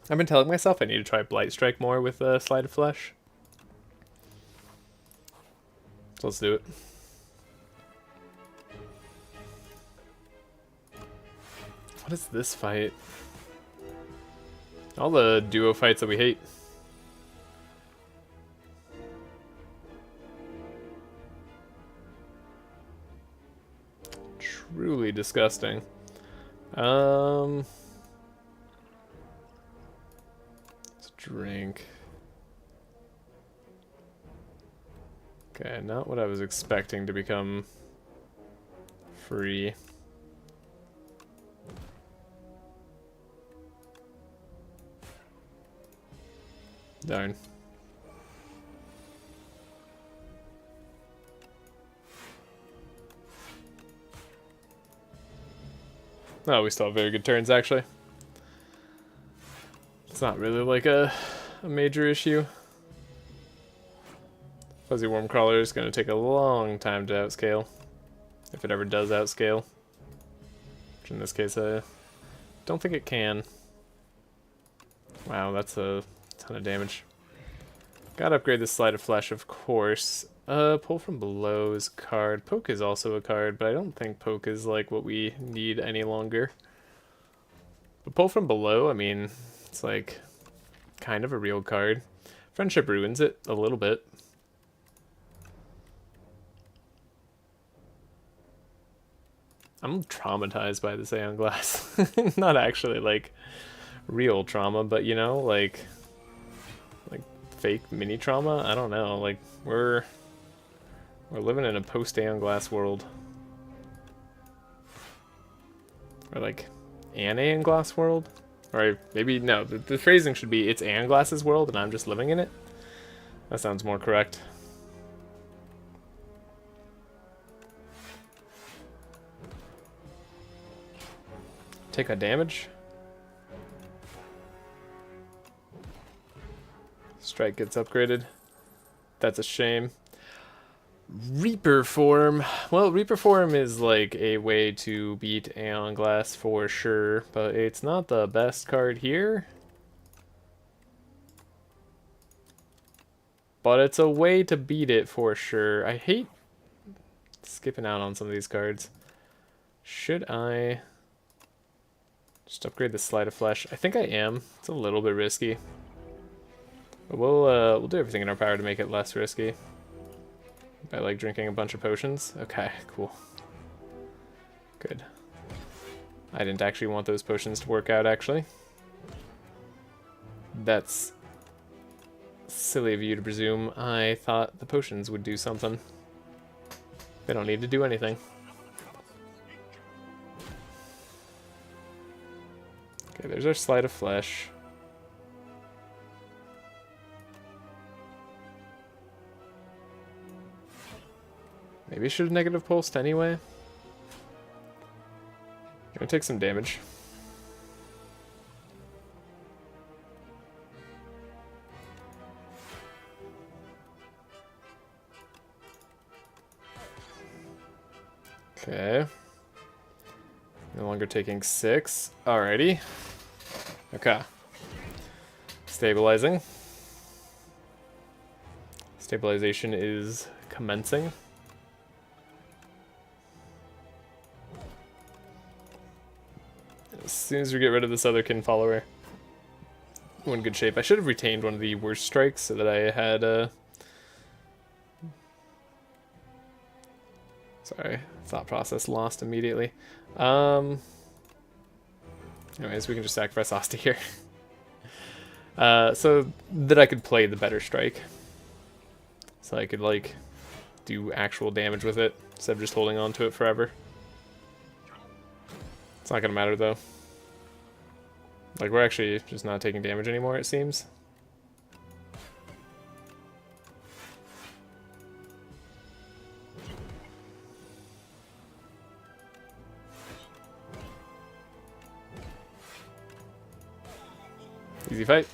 A: I've been telling myself I need to try Blight Strike more with Slide of Flesh. So let's do it. What is this fight? All the duo fights that we hate. Truly disgusting. Let's drink. Okay, not what I was expecting to become free. Darn. Oh, we still have very good turns, actually. It's not really like a major issue. Fuzzy Worm Crawler is going to take a long time to outscale. If it ever does outscale. Which in this case, I don't think it can. Wow, that's a ton of damage. Gotta upgrade the Slide of Flesh, of course. Pull from below is a card. Poke is also a card, but I don't think poke is like what we need any longer. But pull from below, I mean, it's like kind of a real card. Friendship ruins it a little bit. I'm traumatized by this Aeon Glass. Not actually like real trauma, but you know, like fake mini trauma. I don't know. Like we're living in a post Aeon Glass world, or like an Aeon Glass world, or maybe no. The phrasing should be it's Aeon Glass's world, and I'm just living in it. That sounds more correct. Take that damage. Strike gets upgraded. That's a shame. Reaper form. Well, Reaper form is like a way to beat Aeon Glass for sure, but it's not the best card here. But it's a way to beat it for sure. I hate skipping out on some of these cards. Should I just upgrade the Slide of Flesh? I think I am. It's a little bit risky. But we'll do everything in our power to make it less risky. By like drinking a bunch of potions. Okay, cool. Good. I didn't actually want those potions to work out, actually. That's silly of you to presume. I thought the potions would do something. They don't need to do anything. Okay, there's our Slide of Flesh. Maybe I should have negative pulsed anyway. Gonna take some damage. Okay. No longer taking 6. Alrighty. Okay. Stabilizing. Stabilization is commencing. As soon as we get rid of this other kin follower, we're in good shape. I should have retained one of the worst strikes so that I had sorry, thought process lost immediately. Anyways, we can just sacrifice Asta here. So that I could play the better strike. So I could like do actual damage with it instead of just holding on to it forever. It's not gonna matter though. Like, we're actually just not taking damage anymore, it seems. Easy fight.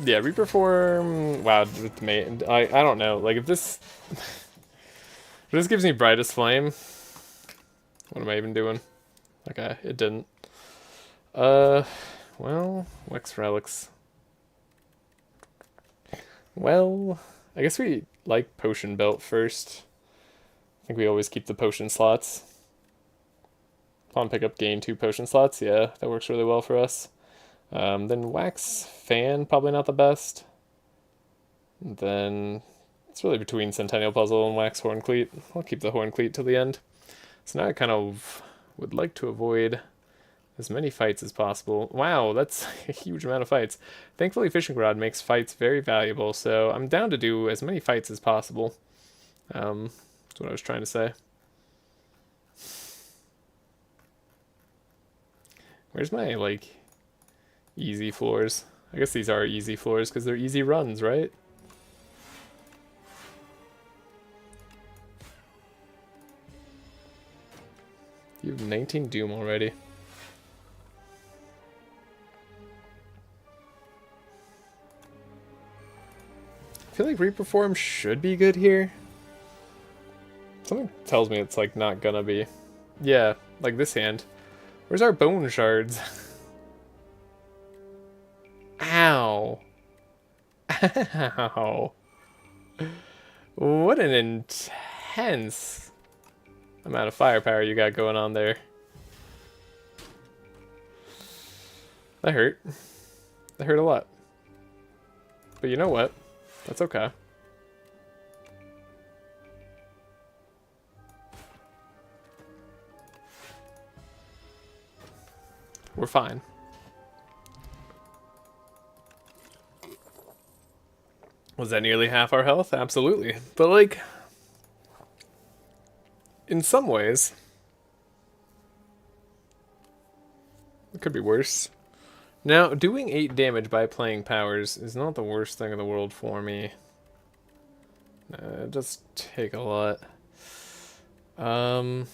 A: Yeah, Reaper form. Wow, with the mate. I don't know. Like, if this if this gives me brightest flame, what am I even doing? Okay, it didn't. Well, Wex Relics. Well, I guess we like Potion Belt first. I think we always keep the potion slots. Pawn pickup, gain 2 potion slots. Yeah, that works really well for us. Then Wax Fan, probably not the best. Then it's really between Centennial Puzzle and Wax Horn Cleat. I'll keep the Horn Cleat till the end. So now I kind of would like to avoid as many fights as possible. Wow, that's a huge amount of fights. Thankfully, Fishing Rod makes fights very valuable, so I'm down to do as many fights as possible. That's what I was trying to say. Where's my, like, easy floors? I guess these are easy floors because they're easy runs, right? You have 19 Doom already. I feel like Reaper form should be good here. Something tells me it's, like, not gonna be. Yeah, like this hand. Where's our bone shards? Ow. Ow. What an intense amount of firepower you got going on there. That hurt. That hurt a lot. But you know what? That's okay. We're fine. Was that nearly half our health? Absolutely. But, like, in some ways, it could be worse. Now, doing 8 damage by playing powers is not the worst thing in the world for me. It does take a lot. I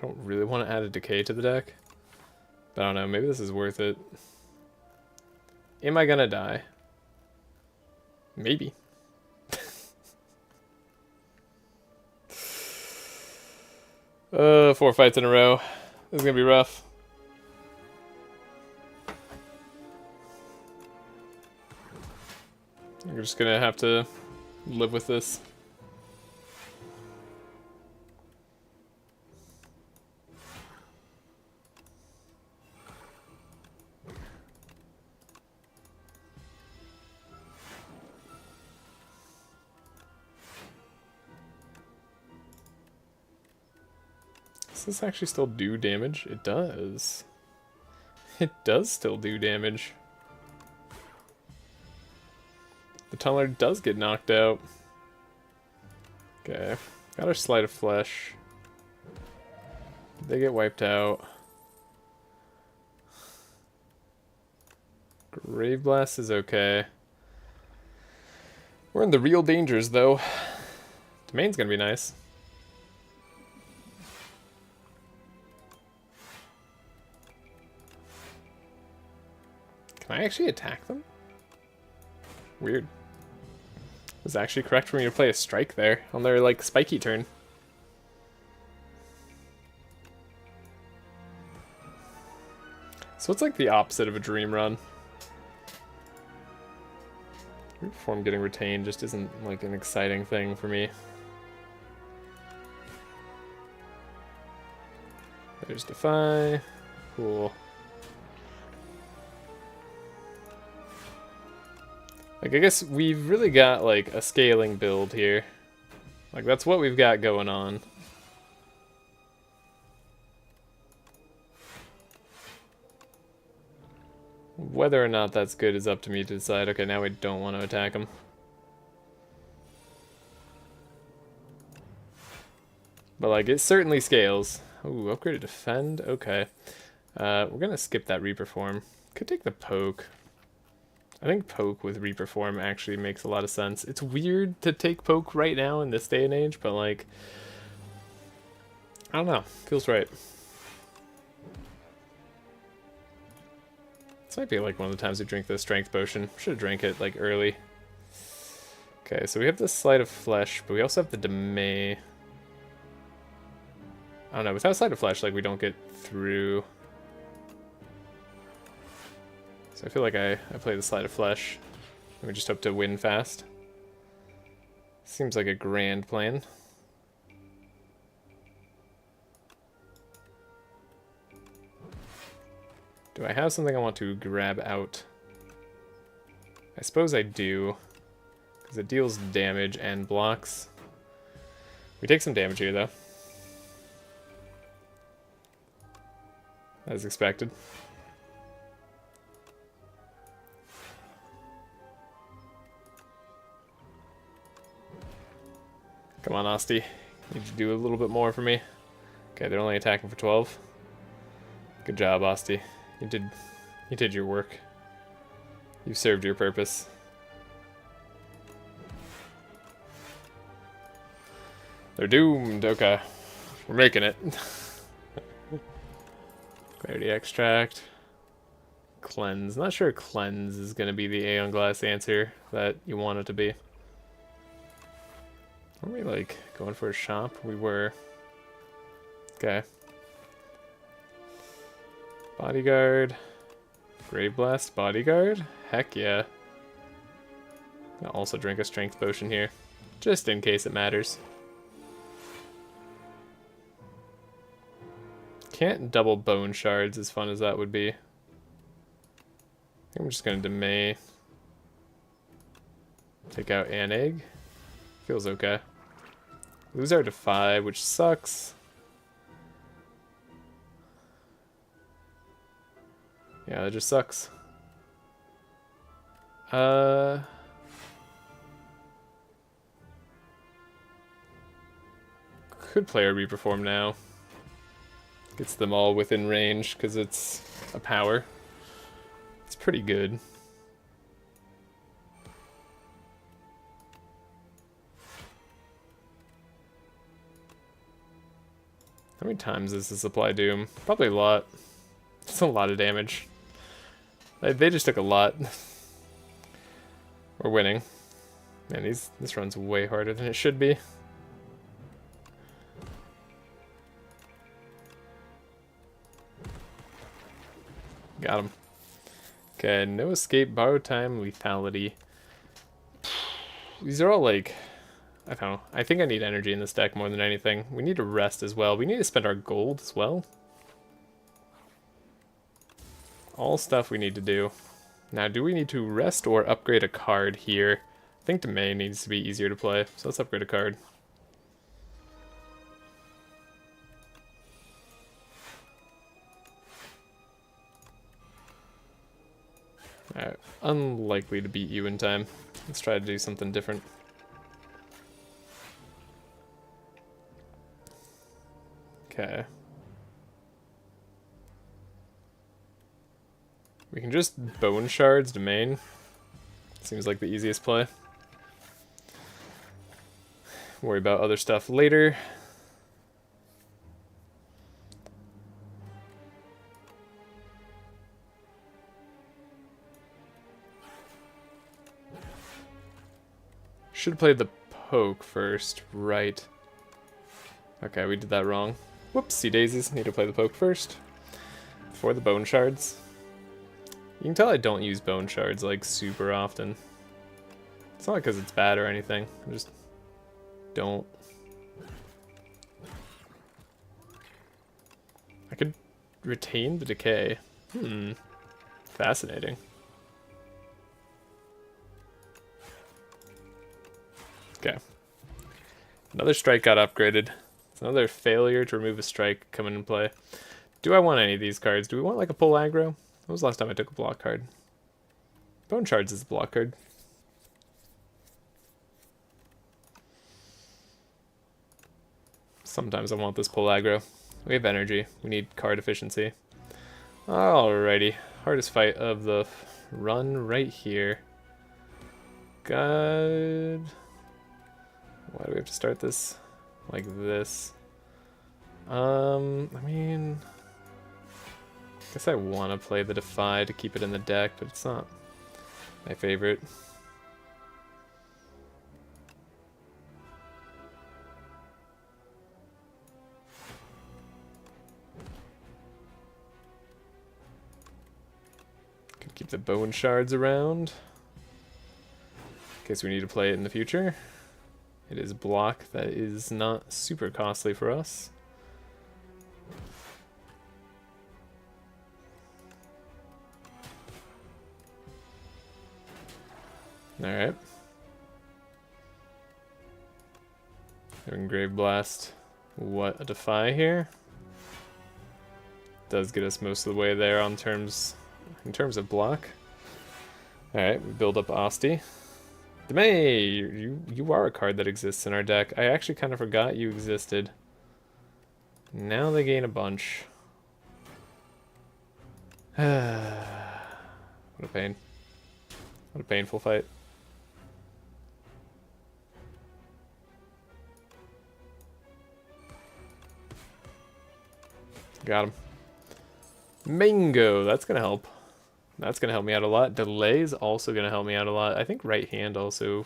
A: don't really want to add a decay to the deck. But I don't know, maybe this is worth it. Am I gonna die? Maybe. 4 fights in a row. This is gonna be rough. We're just gonna have to live with this. Does this actually still do damage? It does. It does still do damage. The tunneler does get knocked out. Okay. Got our Sleight of Flesh. They get wiped out. Grave Blast is okay. We're in the real dangers, though. Domain's gonna be nice. Can I actually attack them? Weird. It was actually correct for me to play a strike there on their, like, spiky turn. So it's like the opposite of a dream run. Form getting retained just isn't, like, an exciting thing for me. There's Defy. Cool. Like, I guess we've really got, like, a scaling build here. Like, that's what we've got going on. Whether or not that's good is up to me to decide. Okay, now we don't want to attack him. But, like, it certainly scales. Ooh, upgraded defend. Okay. We're gonna skip that Reaper form. Could take the poke. I think poke with Reaper form actually makes a lot of sense. It's weird to take poke right now in this day and age, but, like, I don't know. Feels right. This might be like one of the times we drink the strength potion. Should have drank it like early. Okay, so we have the Sleight of Flesh, but we also have the Demay. I don't know, without Sleight of Flesh, like, we don't get through. So I feel like I play the Sleight of Flesh, and we just hope to win fast. Seems like a grand plan. Do I have something I want to grab out? I suppose I do, because it deals damage and blocks. We take some damage here, though. As expected. Come on, Asti. Need you to do a little bit more for me. Okay, they're only attacking for 12. Good job, Asti. You did your work. You served your purpose. They're doomed. Okay. We're making it. Clarity extract. Cleanse. Not sure cleanse is going to be the Aeon Glass answer that you want it to be. Were we, like, going for a shop? We were. Okay. Bodyguard. Grave Blast Bodyguard? Heck yeah. I'll also drink a strength potion here, just in case it matters. Can't double bone shards as fun as that would be. I think I'm just gonna Demay. Take out an egg. Feels okay. Lose our Defy, which sucks. Yeah, that just sucks. Could play a Reaper form now. Gets them all within range because it's a power. It's pretty good. How many times does this apply Doom? Probably a lot. It's a lot of damage. They just took a lot. We're winning. Man, this run's way harder than it should be. Got him. Okay, no escape, borrow time, lethality. These are all like, I don't know. I think I need energy in this deck more than anything. We need to rest as well. We need to spend our gold as well. All stuff we need to do. Now, do we need to rest or upgrade a card here? I think Demay needs to be easier to play, so let's upgrade a card. Alright, unlikely to beat you in time. Let's try to do something different. Okay. We can just Bone Shards Domain. Seems like the easiest play. Worry about other stuff later. Should have played the poke first, right. Okay, we did that wrong. Whoopsie daisies, need to play the poke first. Before the Bone Shards. You can tell I don't use Bone Shards, like, super often. It's not because it's bad or anything, I just don't. I could retain the decay. Fascinating. Okay. Another strike got upgraded. It's another failure to remove a strike coming in play. Do I want any of these cards? Do we want like a pull aggro? When was the last time I took a block card? Bone Shards is a block card. Sometimes I want this pull aggro. We have energy. We need card efficiency. Alrighty. Hardest fight of the run right here. God. Why do we have to start this like this? I mean, I guess I want to play the Defy to keep it in the deck, but it's not my favorite. Could keep the Bone Shards around in case we need to play it in the future. It is block that is not super costly for us. Alright. Having Grave Blast. What a Defy here. Does get us most of the way there in terms of block. Alright, we build up Asti. Demay, you are a card that exists in our deck. I actually kind of forgot you existed. Now they gain a bunch. What a pain. What a painful fight. Got him. Mango, that's gonna help. That's gonna help me out a lot. Delay is also gonna help me out a lot. I think right hand also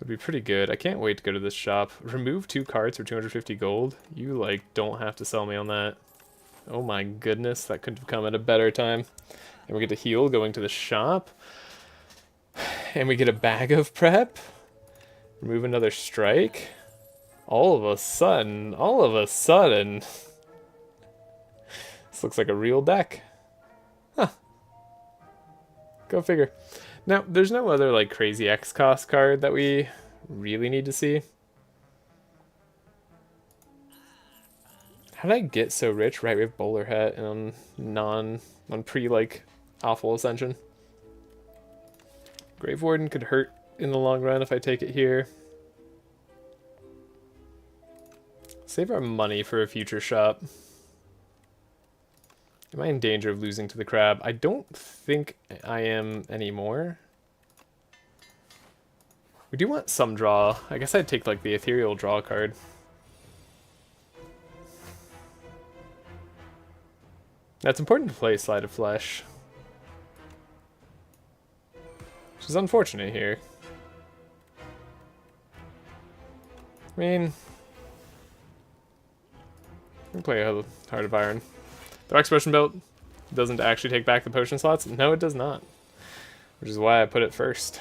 A: would be pretty good. I can't wait to go to this shop. Remove 2 cards for 250 gold. You like don't have to sell me on that. Oh my goodness, that couldn't have come at a better time. And we get to heal going to the shop. And we get a bag of prep. Remove another strike. All of a sudden. This looks like a real deck. Huh. Go figure. Now, there's no other like crazy X cost card that we really need to see. How did I get so rich? Right, we have Bowler Hat and on pre like awful Ascension. Grave Warden could hurt in the long run if I take it here. Save our money for a future shop. Am I in danger of losing to the crab? I don't think I am anymore. We do want some draw. I guess I'd take like the ethereal draw card. That's important to play Slide of Flesh. Which is unfortunate here. I mean, we can play a Heart of Iron. The Expression Belt doesn't actually take back the potion slots? No, it does not. Which is why I put it first.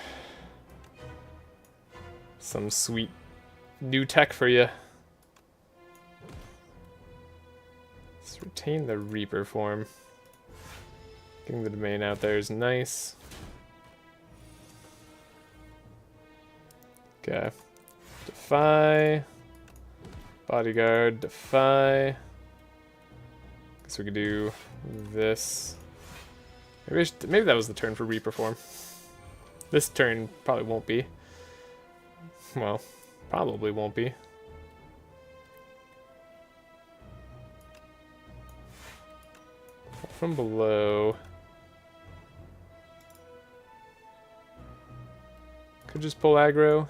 A: Some sweet new tech for you. Let's retain the Reaper form. Getting the domain out there is nice. Okay. Defy. Bodyguard, Defy. Guess we could do this. Maybe that was the turn for Reaper form. This turn probably won't be. Well, probably won't be. From below. Could just pull aggro.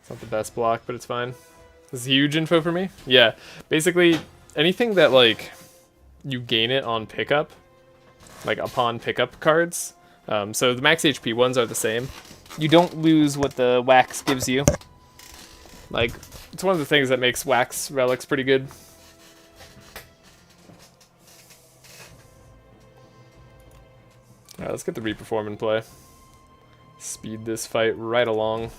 A: It's not the best block, but it's fine. This is huge info for me. Yeah, basically anything that like you gain it on pickup, like upon pickup cards. So the max HP ones are the same. You don't lose what the wax gives you. Like, it's one of the things that makes wax relics pretty good. Alright, let's get the Reaper form in play. Speed this fight right along.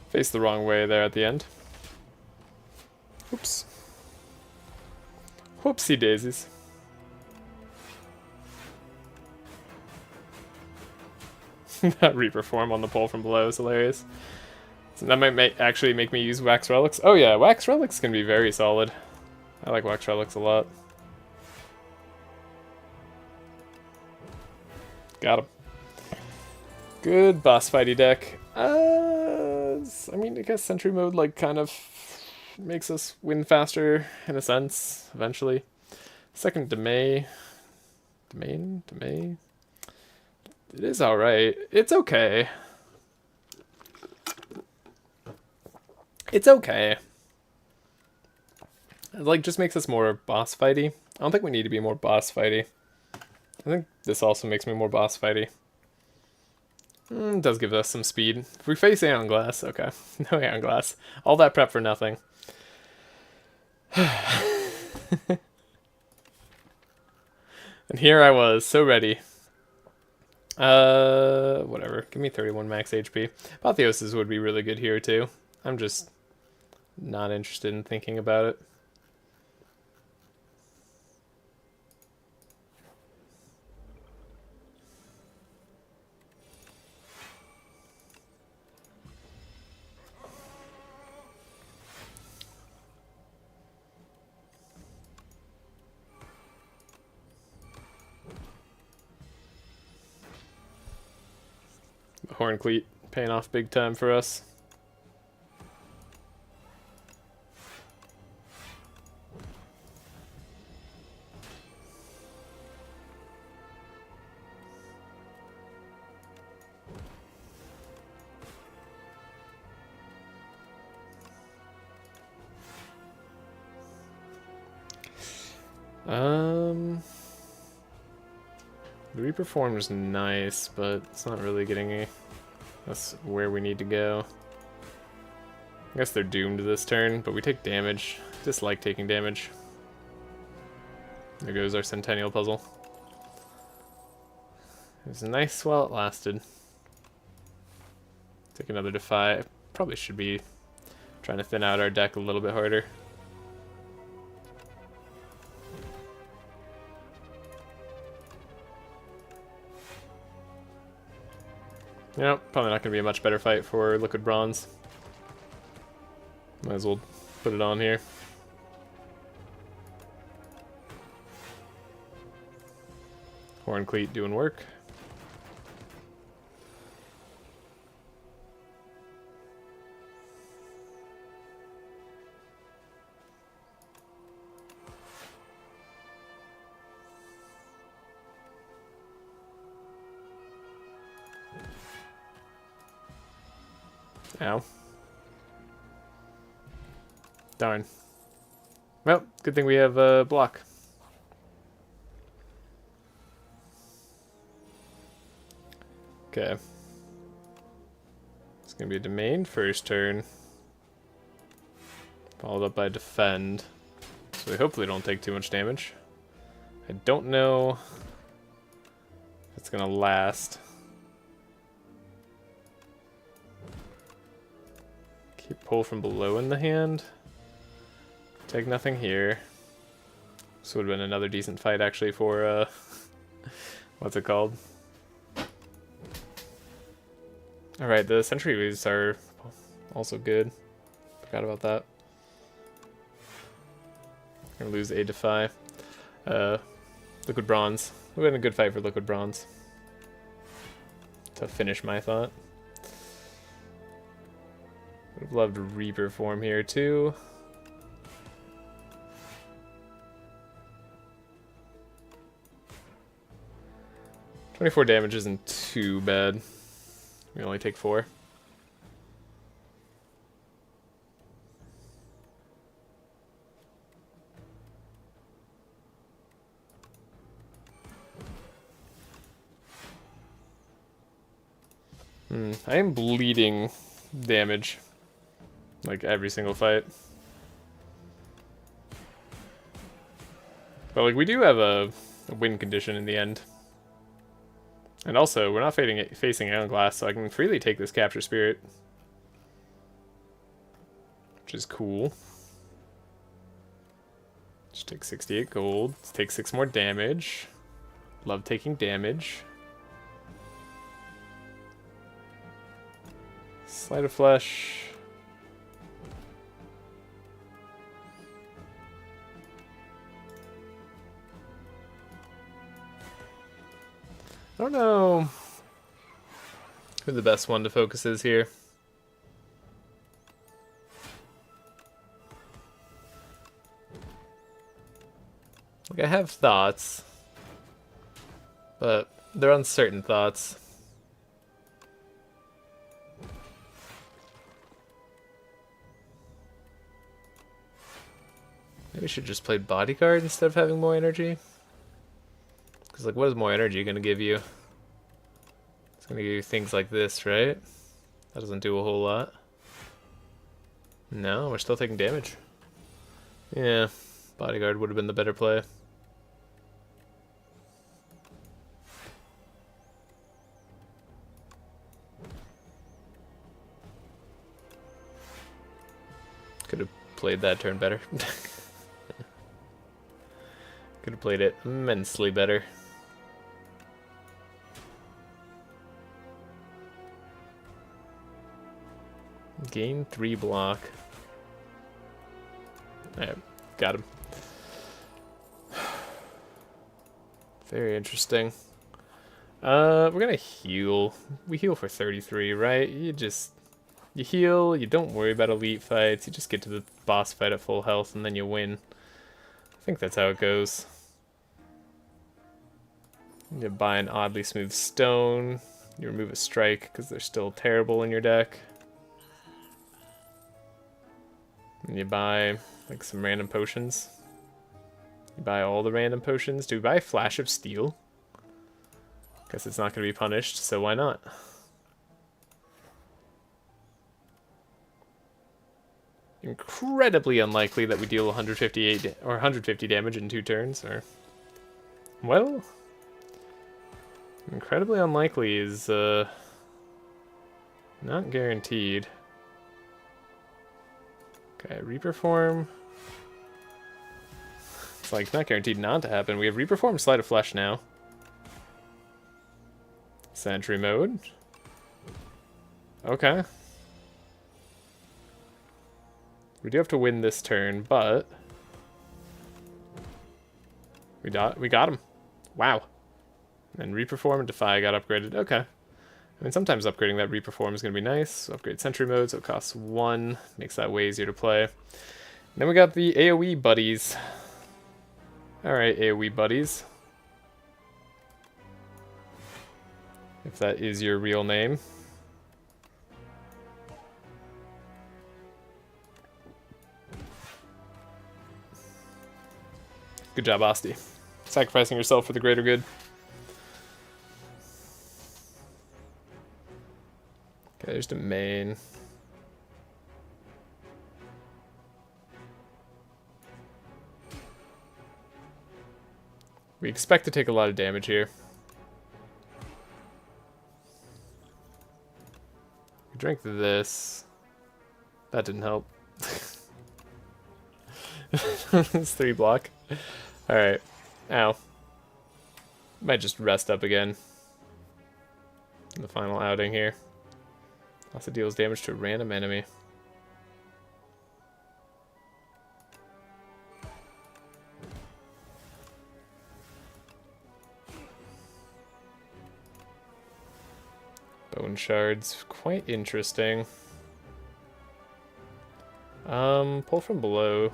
A: Faced the wrong way there at the end. Oops. Whoopsie daisies. That Reaper form on the pole from below is hilarious. So that might actually make me use Wax Relics. Oh yeah, Wax Relics can be very solid. I like Wax Relics a lot. Got him. Good boss fighty deck. I mean, I guess Sentry Mode like kind of makes us win faster in a sense, eventually. Second Demay. Demay? It is alright. It's okay. It's okay. It like just makes us more boss fighty. I don't think we need to be more boss fighty. I think this also makes me more boss fighty. It does give us some speed. If we face Aeon Glass, okay. No Aeon Glass. All that prep for nothing. And here I was, so ready. Whatever. Give me 31 max HP. Apotheosis would be really good here too. I'm just not interested in thinking about it. Horn Cleat paying off big time for us. The Reaper form is nice, but it's not really getting us where we need to go. I guess they're doomed this turn, but we take damage. Dislike taking damage. There goes our Centennial puzzle. It was nice while it lasted. Take another Defy. Probably should be trying to thin out our deck a little bit harder. Yep, probably not going to be a much better fight for Liquid Bronze. Might as well put it on here. Horn Cleat doing work. Ow. Darn. Well, good thing we have a block. Okay. It's gonna be a Domain first turn. Followed up by Defend. So we hopefully don't take too much damage. I don't know if it's gonna last. Keep pull from below in the hand. Take nothing here. This would have been another decent fight actually for what's it called? Alright, the Sentry Weaves are also good. Forgot about that. Gonna lose a Defy. Liquid Bronze. Would have been a good fight for Liquid Bronze. To finish my thought. Would have loved Reaper form here too. $24 damage isn't too bad. We only take 4. I am bleeding damage. Like every single fight. But like we do have a win condition in the end. And also, we're not facing Aeon Glass, so I can freely take this Capture Spirit. Which is cool. Just take 68 gold. Let's take 6 more damage. Love taking damage. Sleight of Flesh. I don't know who the best one to focus is here. Like, I have thoughts, but they're uncertain thoughts. Maybe we should just play Bodyguard instead of having more energy. Because, like, what is more energy going to give you? It's going to give you things like this, right? That doesn't do a whole lot. No, we're still taking damage. Yeah, Bodyguard would have been the better play. Could have played that turn better. Could have played it immensely better. Gain 3 block. Alright, got him. Very interesting. We're gonna heal. We heal for 33, right? You heal, you don't worry about elite fights, you just get to the boss fight at full health and then you win. I think that's how it goes. You buy an oddly smooth stone, you remove a strike because they're still terrible in your deck. And you buy like some random potions. You buy all the random potions. Do we buy Flash of Steel? Guess it's not going to be punished, so why not? Incredibly unlikely that we deal 158 or 150 damage in 2 turns, or well, incredibly unlikely is not guaranteed. Okay, Reaper Form. It's like not guaranteed not to happen. We have Reaper Form, Sleight of Flesh now. Sentry mode. Okay. We do have to win this turn, but we got him. Wow. And Reaper Form and Defy got upgraded. Okay. I mean, sometimes upgrading that Reaper Form is going to be nice. So upgrade Sentry mode, so it costs 1. Makes that way easier to play. And then we got the AoE buddies. Alright, AoE buddies. If that is your real name. Good job, Asti. Sacrificing yourself for the greater good. Okay, there's the main. We expect to take a lot of damage here. We drank this. That didn't help. It's 3 block. Alright. Ow. Might just rest up again. In the final outing here. Also deals damage to a random enemy. Bone shards, quite interesting. Pull from below.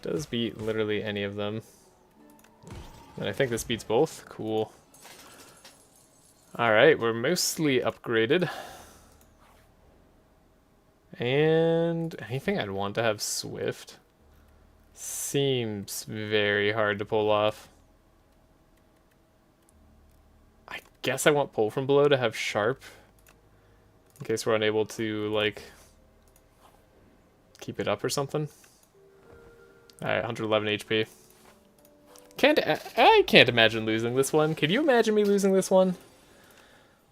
A: Does beat literally any of them. And I think this beats both. Cool. Alright, we're mostly upgraded. And anything I'd want to have Swift seems very hard to pull off. I guess I want Pull from Below to have Sharp, in case we're unable to, like, keep it up or something. Alright, 111 HP. I can't imagine losing this one. Can you imagine me losing this one?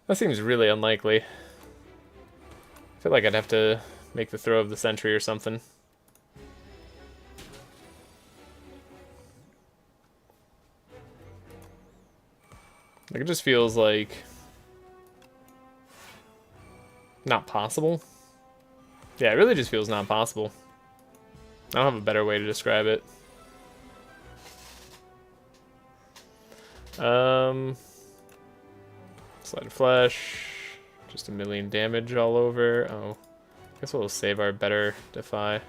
A: That seems really unlikely. I feel like I'd have to make the throw of the sentry or something. Like, it just feels like not possible. Yeah, it really just feels not possible. I don't have a better way to describe it. Slide of Flesh. Just a million damage all over. Oh, I guess we'll save our better Defy.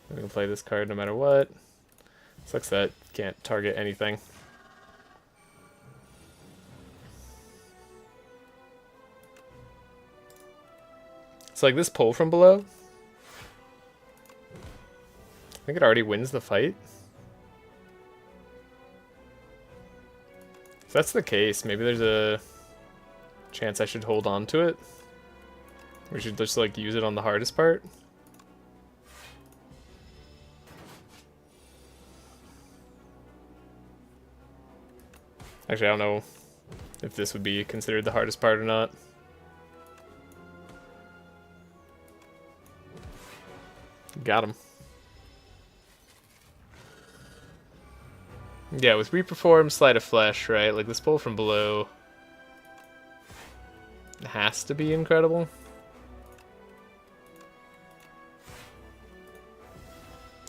A: We can play this card no matter what. Sucks that can't target anything. So like this pull from below, I think it already wins the fight. If that's the case, maybe there's a chance I should hold on to it. We should just like use it on the hardest part. Actually, I don't know if this would be considered the hardest part or not. Got him. Yeah, with Reperform, Sleight of Flesh, right? Like this pull from below has to be incredible.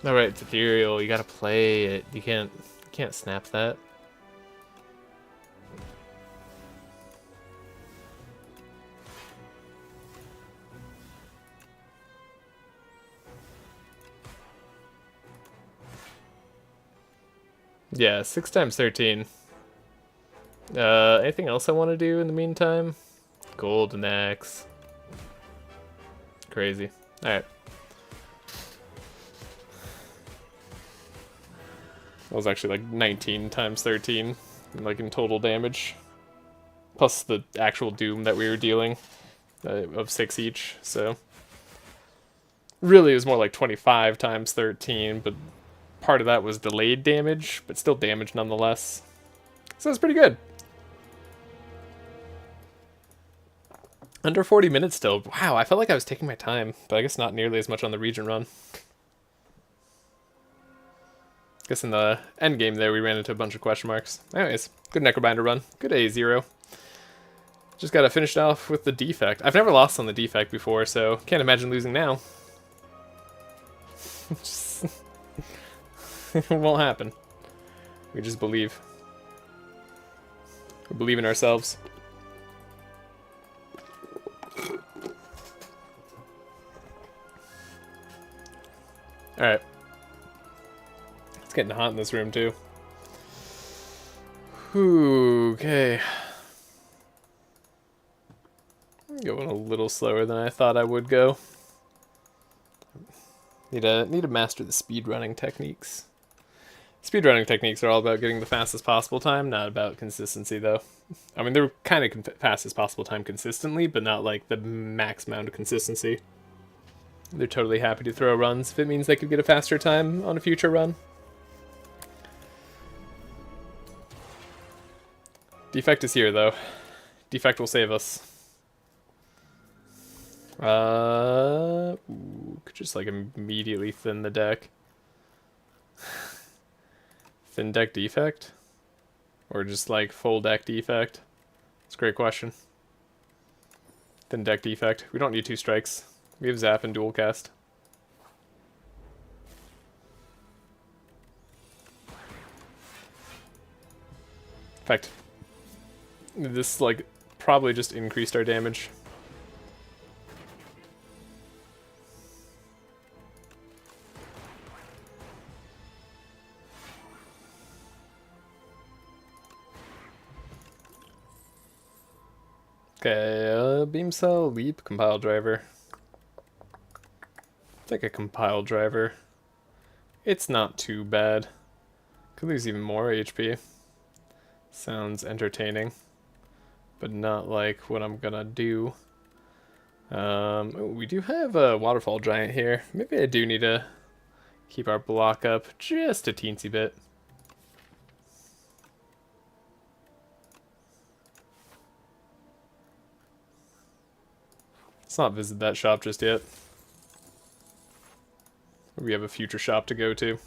A: Alright, it's ethereal. You gotta play it. You can't snap that. Yeah, 6 times 13. Anything else I want to do in the meantime? Golden Axe. Crazy. Alright. That was actually like 19 times 13, like in total damage. Plus the actual doom that we were dealing of 6 each, so. Really, it was more like 25 times 13, but part of that was delayed damage, but still damage nonetheless. So it's pretty good. Under 40 minutes still. Wow, I felt like I was taking my time, but I guess not nearly as much on the region run. Guess in the end game there we ran into a bunch of question marks. Anyways, good Necrobinder run. Good A0. Just gotta finish it off with the defect. I've never lost on the defect before, so can't imagine losing now. It won't happen. We just believe. We believe in ourselves. Alright. It's getting hot in this room too. Whew, okay. I'm going a little slower than I thought I would go. Need to master the speedrunning techniques. Speedrunning techniques are all about getting the fastest possible time, not about consistency though. I mean, they're kind of fastest possible time consistently, but not like the max amount of consistency. They're totally happy to throw runs if it means they could get a faster time on a future run. Defect is here though. Defect will save us. Could just like immediately thin the deck. Thin deck defect? Or just like full deck defect? It's a great question. Thin deck defect. We don't need 2 strikes. We have Zap and Dual Cast. In fact, this like probably just increased our damage. Okay, Beam Cell, Leap, Compile Driver. Take a Compile Driver. It's not too bad. Could lose even more HP. Sounds entertaining, but not like what I'm gonna do. We do have a Waterfall Giant here. Maybe I do need to keep our block up just a teensy bit. Let's not visit that shop just yet. We have a future shop to go to.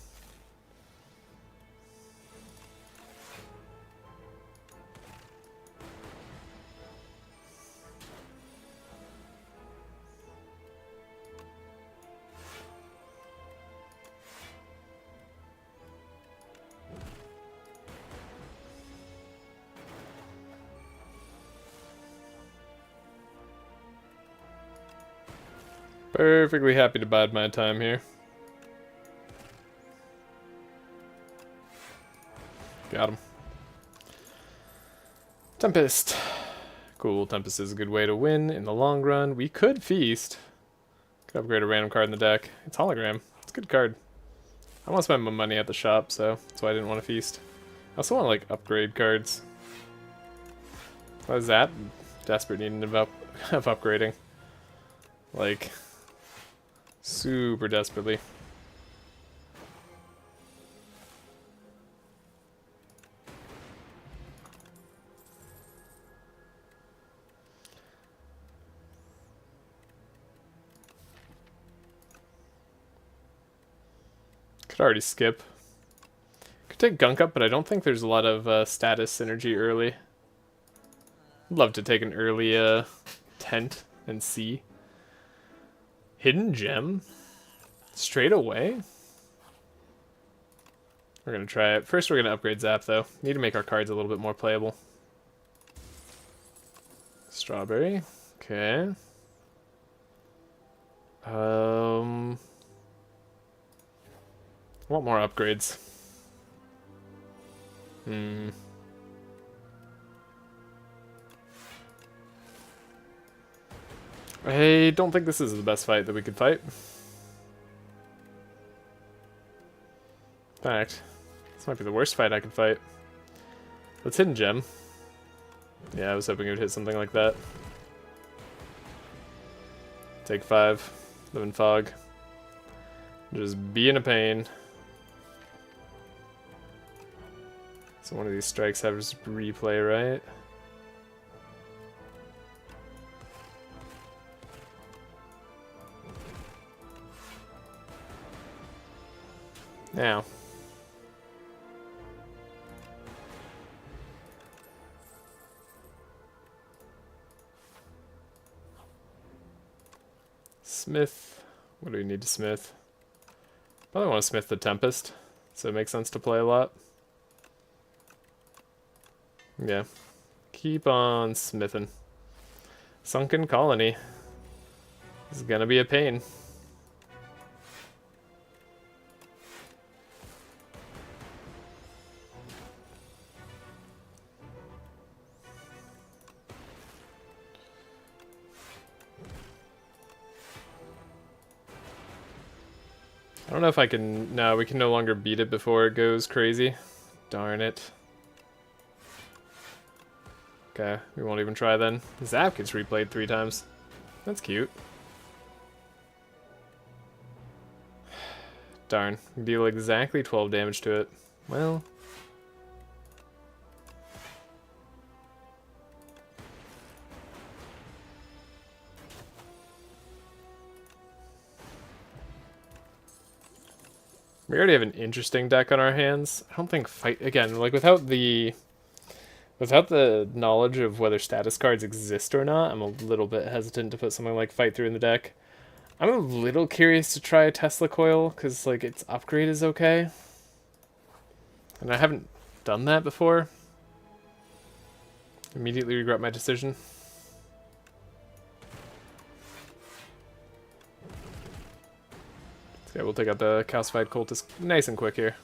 A: Perfectly happy to bide my time here. Got him. Tempest. Cool, Tempest is a good way to win in the long run. We could feast. Could upgrade a random card in the deck. It's hologram. It's a good card. I want to spend my money at the shop, so that's why I didn't want to feast. I also want to, like, upgrade cards. What is that? Desperate needing of upgrading. Like, super desperately. Could already skip. Could take Gunk up, but I don't think there's a lot of status synergy early. I'd love to take an early tent and see. Hidden gem? Straight away? We're gonna try it. First we're gonna upgrade Zap though. Need to make our cards a little bit more playable. Strawberry. Okay. I want more upgrades. I don't think this is the best fight that we could fight. In fact, this might be the worst fight I could fight. Let's Hidden Gem. Yeah, I was hoping it would hit something like that. Take 5. Live in Fog. Just be in a pain. So one of these strikes has replay, right? Now. Smith. What do we need to smith? Probably want to smith the Tempest, so it makes sense to play a lot. Yeah. Keep on smithing. Sunken Colony. This is gonna be a pain. I don't know if I can... No, we can no longer beat it before it goes crazy. Darn it. Okay, we won't even try then. Zap gets replayed 3 times. That's cute. Darn. Deal exactly 12 damage to it. Well... We already have an interesting deck on our hands. I don't think fight... Again, like, without the knowledge of whether status cards exist or not, I'm a little bit hesitant to put something like Fight Through in the deck. I'm a little curious to try a Tesla Coil, because, like, its upgrade is okay. And I haven't done that before. Immediately regret my decision. Okay, we'll take out the Calcified Cultist nice and quick here.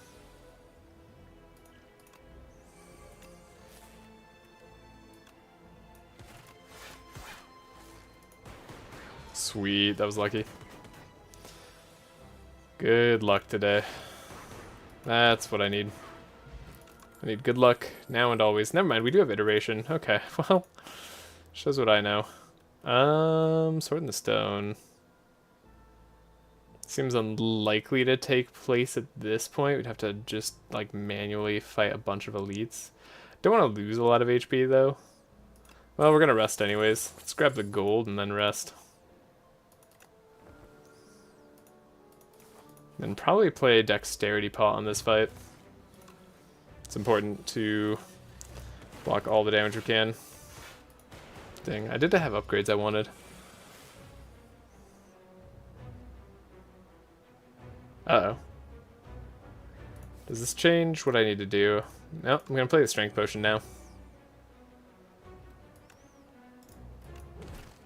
A: Sweet, that was lucky. Good luck today. That's what I need. I need good luck now and always. Never mind, we do have iteration. Okay, well, shows what I know. Sword in the Stone. Seems unlikely to take place at this point. We'd have to just, like, manually fight a bunch of elites. Don't want to lose a lot of HP, though. Well, we're gonna rest anyways. Let's grab the gold and then rest. And probably play Dexterity Pot on this fight. It's important to block all the damage we can. Dang, I did have upgrades I wanted. Uh-oh. Does this change what I need to do? No, I'm gonna play the Strength Potion now.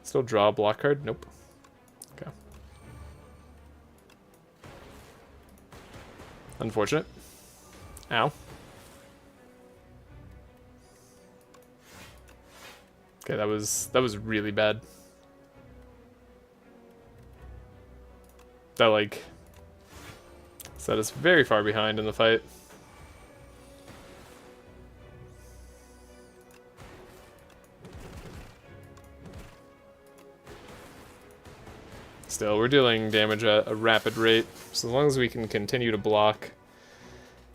A: Still draw a block card? Nope. Okay. Unfortunate. Ow. Okay, that was really bad. That, like, set us very far behind in the fight. Still, we're dealing damage at a rapid rate, so as long as we can continue to block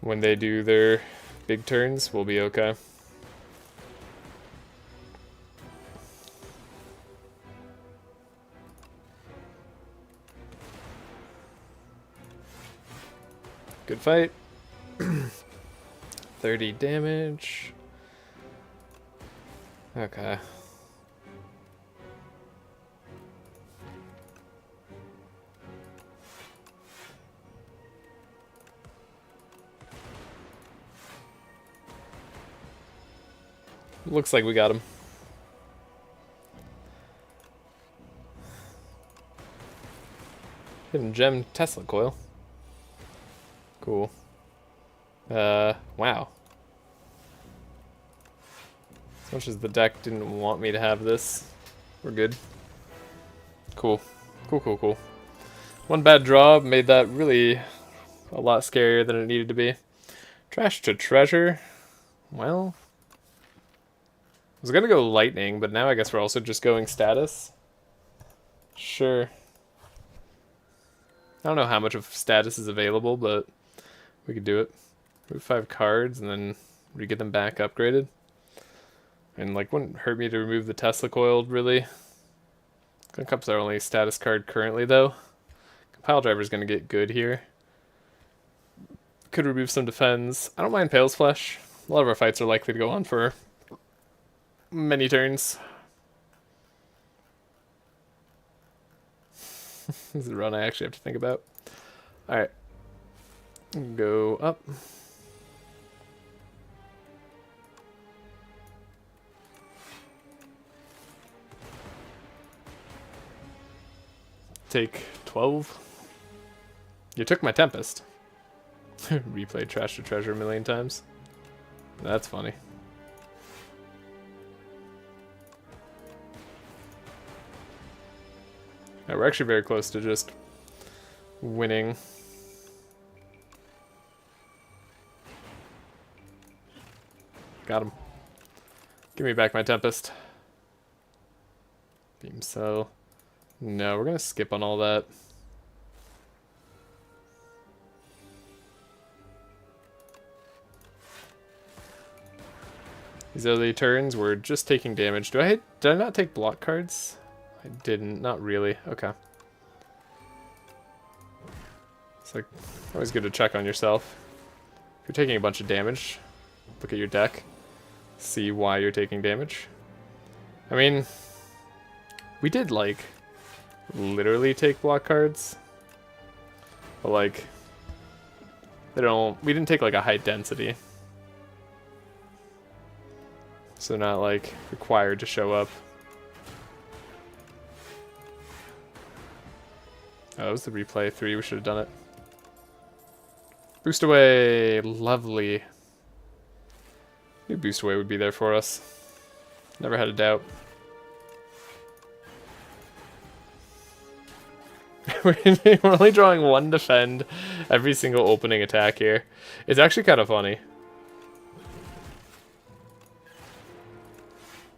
A: when they do their big turns, we'll be okay. Good fight. 30 damage. Okay. Looks like we got him. Hidden gem Tesla coil. Cool. Wow. As much as the deck didn't want me to have this, we're good. Cool. Cool. One bad draw made that really a lot scarier than it needed to be. Trashe to treasure. Well, I was gonna go lightning, but now I guess we're also just going status. Sure. I don't know how much of status is available, but we could do it. Move 5 cards and then re-get them back upgraded. And, like, wouldn't hurt me to remove the Tesla coil, really. Gun Cup's our only status card currently, though. Pile Driver's gonna get good here. Could remove some defense. I don't mind Pale's Flesh. A lot of our fights are likely to go on for many turns. This is a run I actually have to think about. Alright. Go up. Take 12. You took my Tempest. Replay Trashe to treasure a million times. That's funny. Yeah, we're actually very close to just winning. Got him. Give me back my Tempest. Beam Cell. No, we're gonna skip on all that. These early turns, we're just taking damage. Did I not take block cards? I didn't, not really. Okay. It's like always good to check on yourself. If you're taking a bunch of damage, look at your deck. See why you're taking damage. I mean, we did like literally take block cards. But like we didn't take like a high density. So not like required to show up. Oh, that was the replay 3, we should have done it. Boost away, lovely. Knew boost away would be there for us. Never had a doubt. We're only drawing 1 defend every single opening attack here. It's actually kind of funny.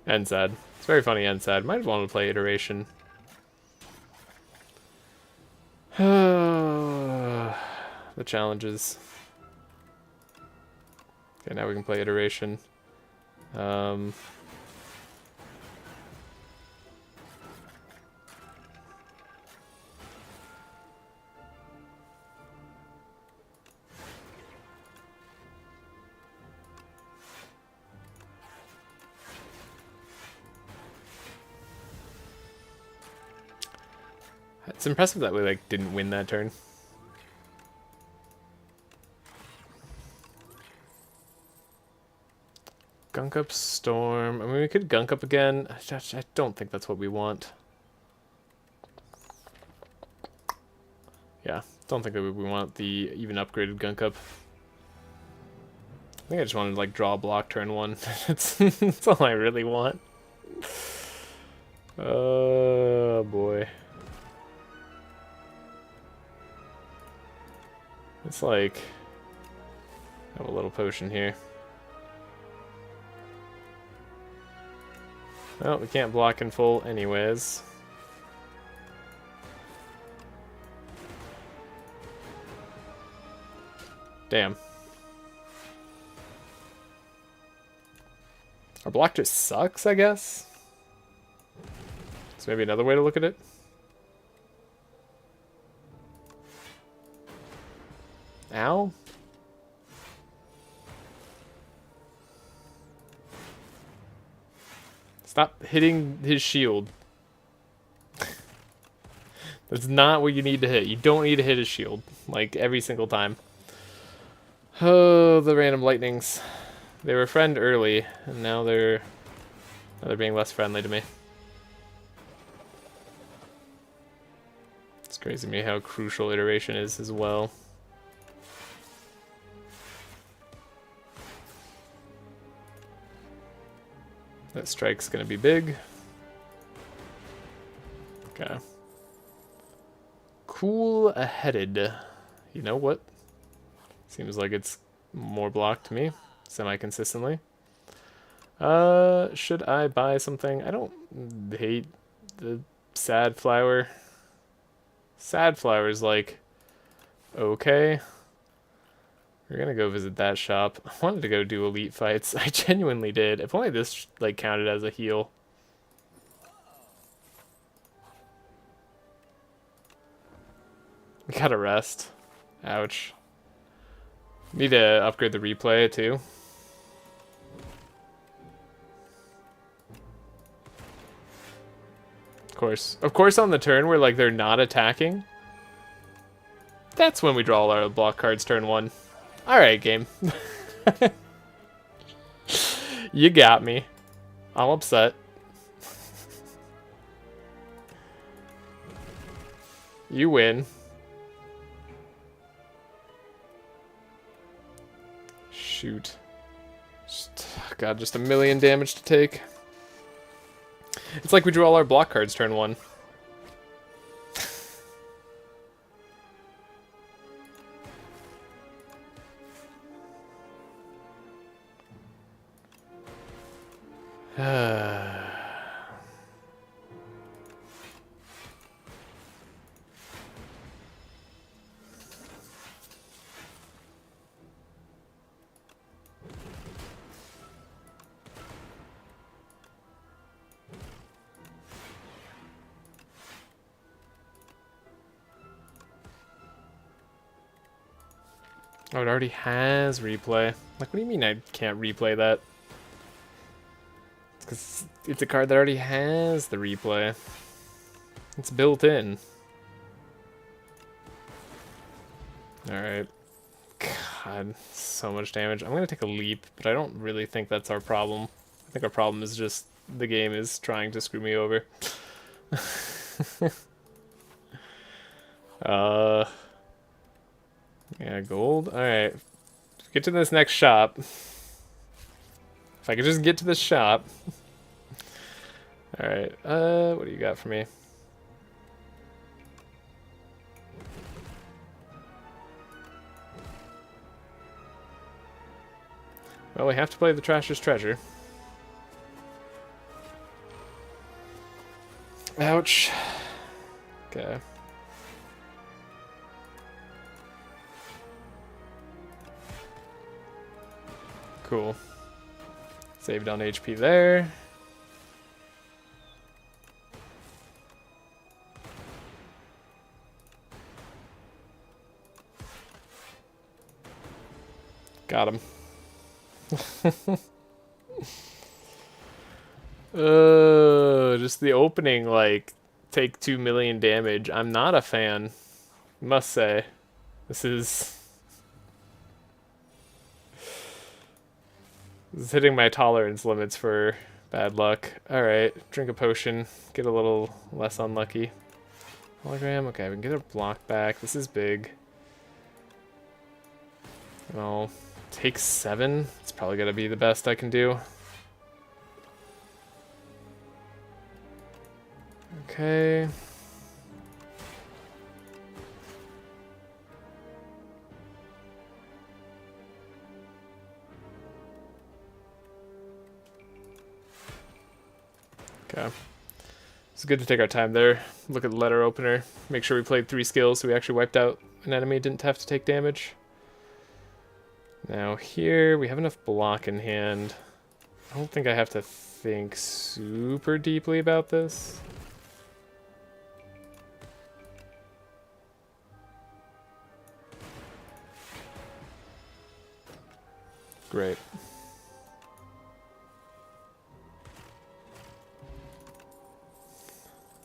A: And sad. It's very funny and sad. Might want to play iteration. The challenges. Okay, now we can play iteration. It's impressive that we like didn't win that turn. Gunk up Storm. I mean, we could gunk up again. I don't think that's what we want. Yeah, Don't think that we want the even upgraded gunk up. I think I just wanted to like draw a block turn 1. That's all I really want. Oh boy. It's like I have a little potion here. Well, we can't block in full anyways. Damn. Our block just sucks, I guess? So maybe another way to look at it? Ow? Stop hitting his shield. That's not what you need to hit. You don't need to hit his shield, like, every single time. Oh, the random lightnings. They were friend early, and now they're being less friendly to me. It's crazy to me how crucial iteration is as well. That strike's gonna be big. Okay. Cool-headed. You know what? Seems like it's more blocked to me, semi-consistently. Should I buy something? I don't hate the sad flower. Sad flower's like, okay. We're gonna go visit that shop. I wanted to go do elite fights. I genuinely did. If only this like counted as a heal. We gotta rest. Ouch. Need to upgrade the replay too. Of course on the turn where like they're not attacking, that's when we draw all our block cards turn 1. Alright, game. You got me. I'm upset. You win. Shoot. God, just a million damage to take. It's like we drew all our block cards turn 1. Oh, it already has replay. Like, what do you mean I can't replay that? It's because it's a card that already has the replay. It's built in. Alright. God, so much damage. I'm gonna take a leap, but I don't really think that's our problem. I think our problem is just the game is trying to screw me over. Yeah, gold. Alright. Get to this next shop. If I could just get to this shop. Alright, what do you got for me? Well, we have to play the Trashe's Treasure. Ouch. Okay. Cool. Saved on HP there. Got him. Just the opening, like, take 2 million damage. I'm not a fan, must say. This is hitting my tolerance limits for bad luck. Alright, drink a potion, get a little less unlucky. Hologram, okay, we can get our block back. This is big. And I'll take 7. It's probably gonna be the best I can do. Okay. Okay. It's good to take our time there. Look at the letter opener. Make sure we played 3 skills so we actually wiped out an enemy, didn't have to take damage. Now here, we have enough block in hand. I don't think I have to think super deeply about this. Great.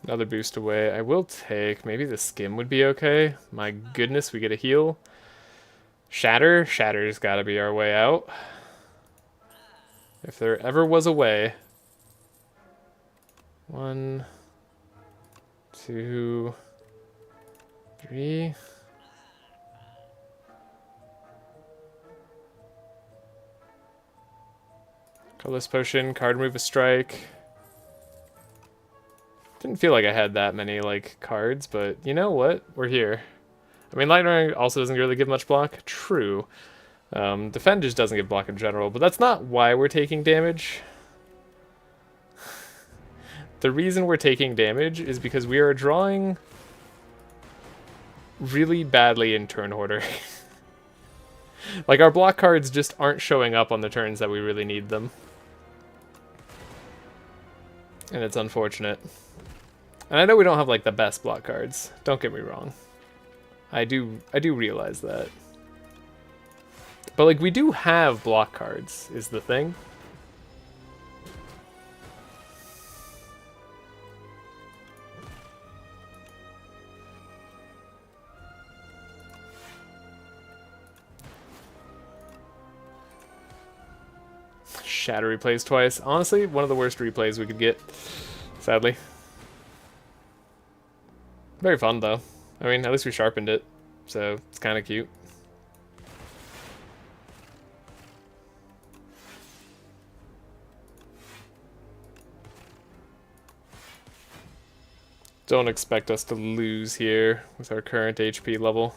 A: Another boost away. I will take, maybe the skim would be okay. My goodness, we get a heal. Shatter? Shatter's gotta be our way out. If there ever was a way. 1, 2, 3. Colorless potion, card remove a strike. Didn't feel like I had that many, like, cards, but you know what? We're here. I mean, Lightning also doesn't really give much block. True. Defend just doesn't give block in general, but that's not why we're taking damage. The reason we're taking damage is because we are drawing really badly in turn order. Like, our block cards just aren't showing up on the turns that we really need them. And it's unfortunate. And I know we don't have, like, the best block cards. Don't get me wrong. I do realize that. But, like, we do have block cards, is the thing. Shatter replays twice. Honestly, one of the worst replays we could get, sadly. Very fun, though. I mean, at least we sharpened it, so it's kind of cute. Don't expect us to lose here with our current HP level.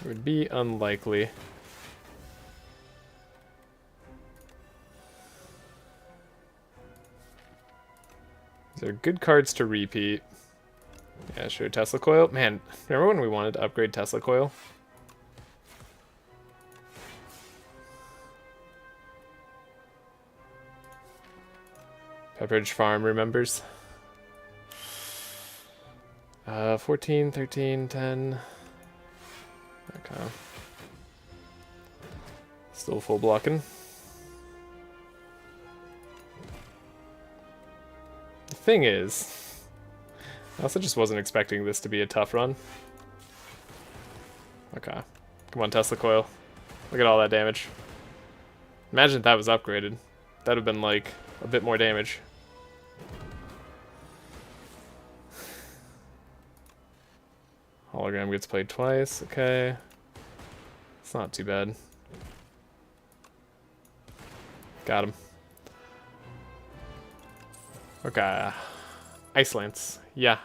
A: It would be unlikely. These are good cards to repeat. Yeah, sure, Tesla Coil. Man, remember when we wanted to upgrade Tesla Coil? Pepperidge Farm remembers. 14, 13, 10. Okay. Still full blocking. The thing is, I also just wasn't expecting this to be a tough run. Okay. Come on, Tesla Coil. Look at all that damage. Imagine if that was upgraded. That would have been like a bit more damage. Hologram gets played twice, okay. It's not too bad. Got him. Okay. Ice Lance. Yeah.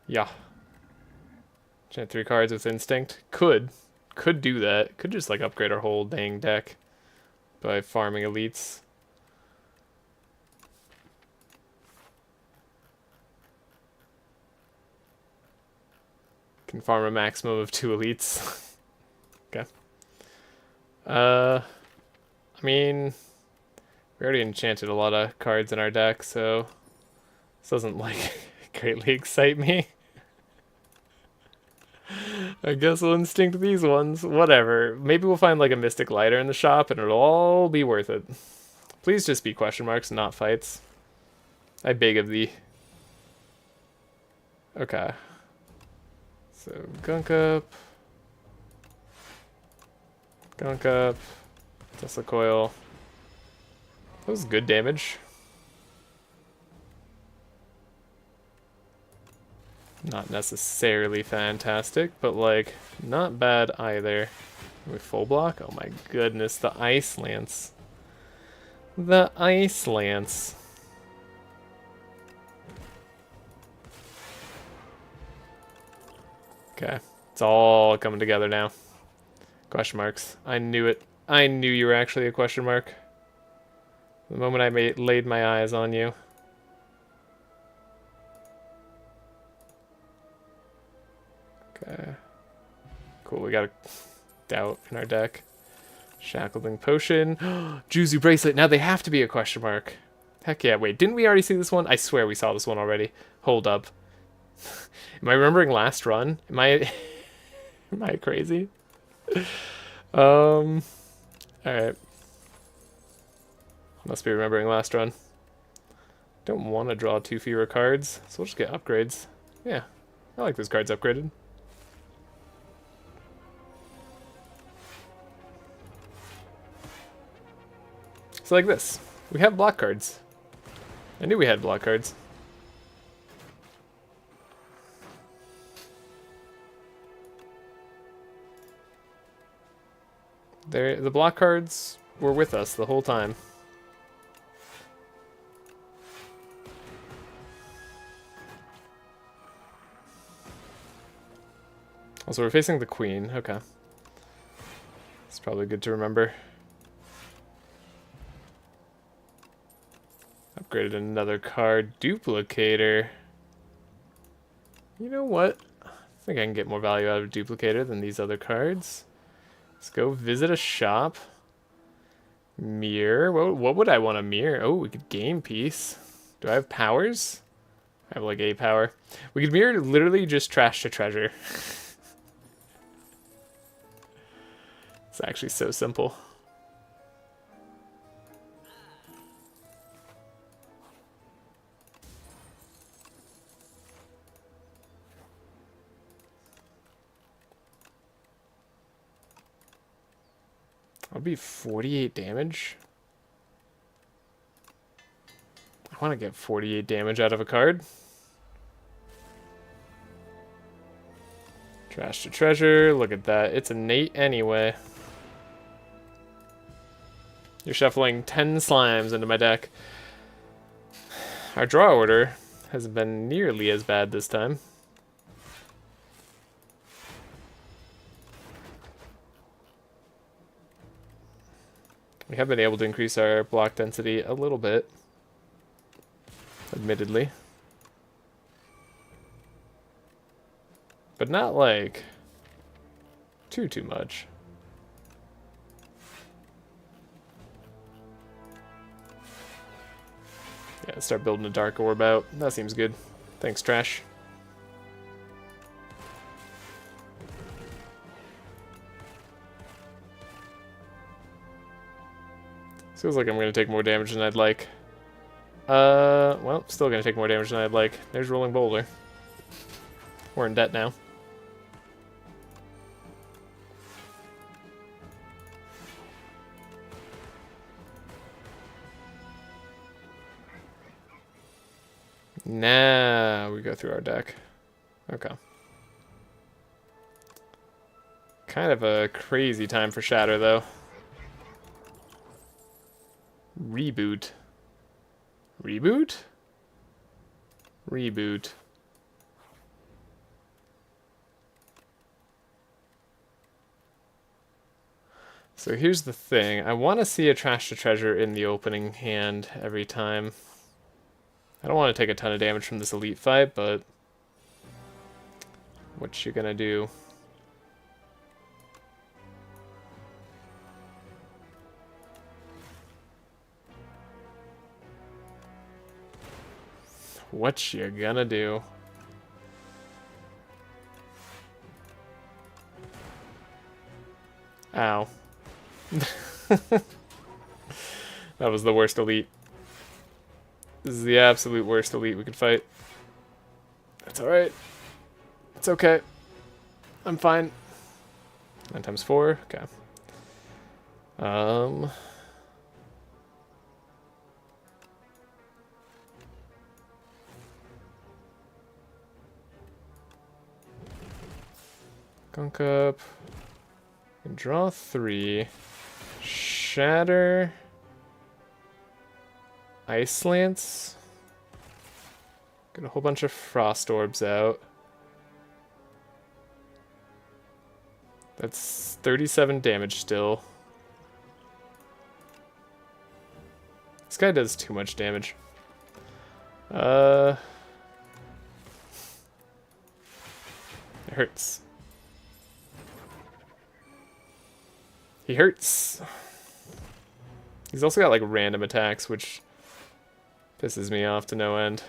A: Yeah. Chant 3 cards with Instinct. Could do that. Could just like upgrade our whole dang deck by farming elites. Can farm a maximum of 2 elites. Okay. I mean, we already enchanted a lot of cards in our deck, so this doesn't like greatly excite me. I guess we'll instinct these ones. Whatever. Maybe we'll find like a Mystic Lighter in the shop and it'll all be worth it. Please just be question marks, not fights. I beg of thee. Okay. So, Gunk Up. Gunk Up. Tesla Coil. That was good damage. Not necessarily fantastic, but like not bad either. With full block? Oh my goodness, the Ice Lance. The Ice Lance. Okay, it's all coming together now. Question marks. I knew it. I knew you were actually a question mark. The moment I laid my eyes on you. Okay. Cool, we got a doubt in our deck. Shackling Potion. Juzu Bracelet. Now they have to be a question mark. Heck yeah, wait, didn't we already see this one? I swear we saw this one already. Hold up. Am I remembering last run? Am I am I crazy? Alright. Must be remembering last run. Don't want to draw 2 fewer cards, so we'll just get upgrades. Yeah, I like those cards upgraded. So like this. We have block cards. I knew we had block cards. The block cards were with us the whole time. Also, we're facing the queen. Okay. It's probably good to remember. Upgraded another card. Duplicator. You know what? I think I can get more value out of a Duplicator than these other cards. Let's go visit a shop. Mirror. What would I want to mirror? Oh, we could game piece. Do I have powers? I have like a power. We could mirror literally just trash to treasure. It's actually so simple. I'll be 48 damage. I want to get 48 damage out of a card. Trash to treasure. Look at that. It's innate anyway. You're shuffling 10 slimes into my deck. Our draw order hasn't been nearly as bad this time. We have been able to increase our block density a little bit, admittedly. But not like too much. Yeah, start building a dark orb out. That seems good. Thanks, Trashe. Feels like I'm going to take more damage than I'd like. Well, still going to take more damage than I'd like. There's Rolling Boulder. We're in debt now. Now we go through our deck. Okay. Kind of a crazy time for Shatter, though. Reboot. Reboot? Reboot. So here's the thing. I want to see a Trash to Treasure in the opening hand every time. I don't want to take a ton of damage from this elite fight, but what you gonna do? What you gonna do? Ow. That was the worst elite. This is the absolute worst elite we could fight. That's alright. It's okay. I'm fine. 9 times 4. Okay. Gunk up. And draw 3. Shatter. Ice Lance. Get a whole bunch of Frost Orbs out. That's 37 damage still. This guy does too much damage. It hurts. He hurts. He's also got like random attacks, which pisses me off to no end.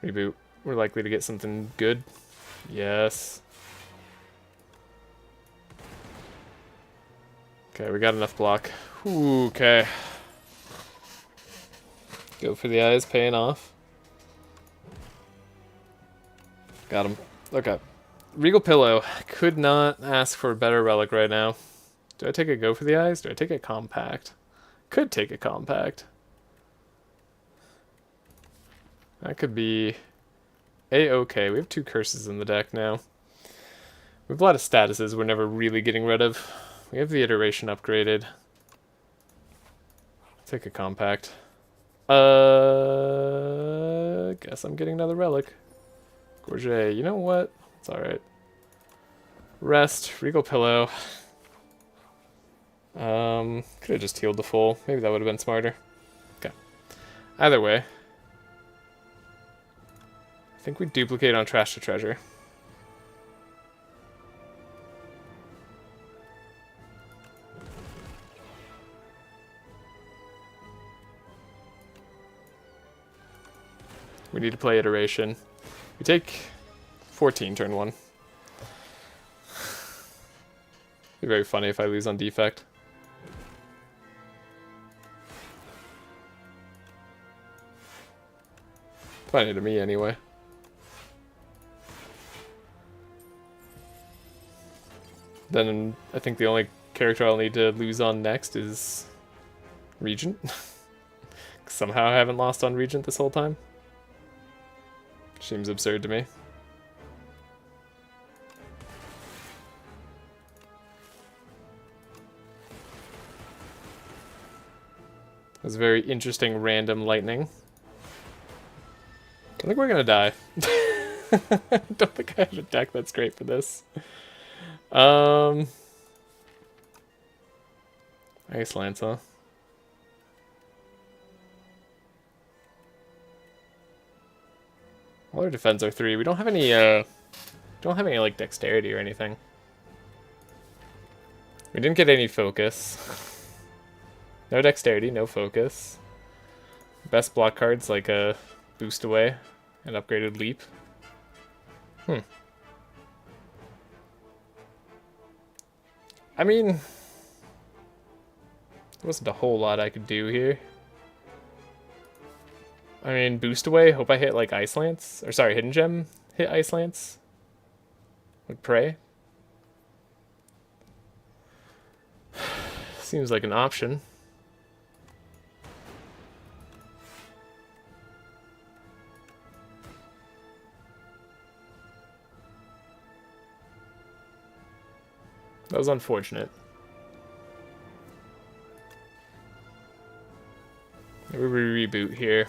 A: Reboot. We're likely to get something good. Yes. Okay, we got enough block. Ooh, okay. Go for the eyes, paying off. Got him. Okay. Regal Pillow. Could not ask for a better relic right now. Do I take a go for the eyes? Do I take a compact? Could take a compact. That could be A-okay. We have 2 curses in the deck now. We have a lot of statuses we're never really getting rid of. We have the iteration upgraded. Take a compact. Guess I'm getting another relic. Gorget. You know what? It's alright. Rest. Regal Pillow. Could have just healed the full. Maybe that would have been smarter. Okay. Either way. I think we duplicate on Trash to Treasure. We need to play iteration. We take 14 turn 1. Be very funny if I lose on defect. Funny to me anyway. Then I think the only character I'll need to lose on next is Regent. Somehow I haven't lost on Regent this whole time. Seems absurd to me. It was very interesting random lightning. I think we're gonna die. I don't think I have a deck that's great for this. Ice Lance, huh? All our defense are 3. We don't have any like dexterity or anything. We didn't get any focus. No dexterity, no focus. Best block cards like a boost away and upgraded leap. I mean, there wasn't a whole lot I could do here. I mean, boost away, hope I hit like Ice Lance. Or sorry, Hidden Gem hit Ice Lance. Like Prey. Seems like an option. That was unfortunate. Maybe we reboot here.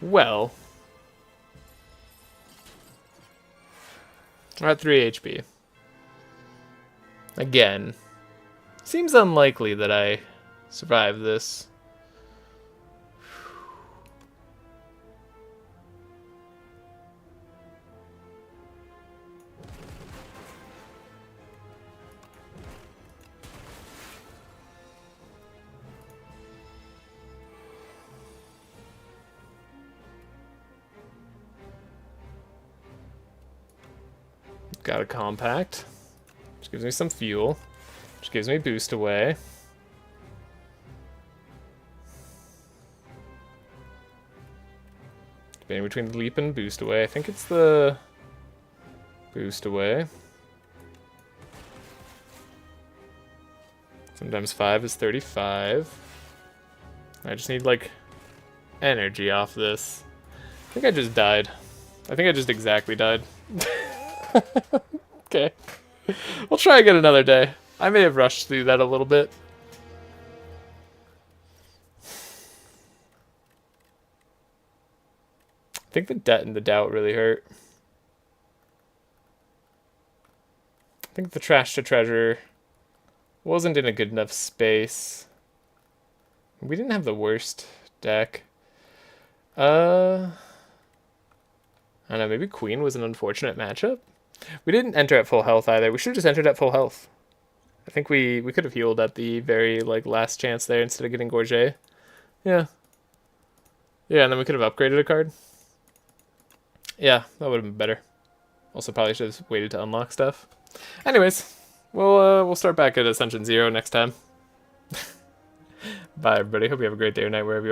A: Well. We're at 3 HP. Again. Seems unlikely that I survive this. Got a compact, which gives me some fuel, which gives me boost away. Debating between the leap and boost away. I think it's the boost away. Sometimes 5 is 35. I just need like energy off this. I think I just died. I think I just exactly died. Okay. We'll try again another day. I may have rushed through that a little bit. I think the debt and the doubt really hurt. I think the trash to treasure wasn't in a good enough space. We didn't have the worst deck. I don't know, maybe Queen was an unfortunate matchup. We didn't enter at full health either. We should have just entered at full health. I think we could have healed at the very like last chance there instead of getting Gorget. Yeah. Yeah, and then we could have upgraded a card. Yeah, that would have been better. Also probably should have waited to unlock stuff. Anyways, we'll start back at Ascension 0 next time. Bye everybody. Hope you have a great day or night wherever you are.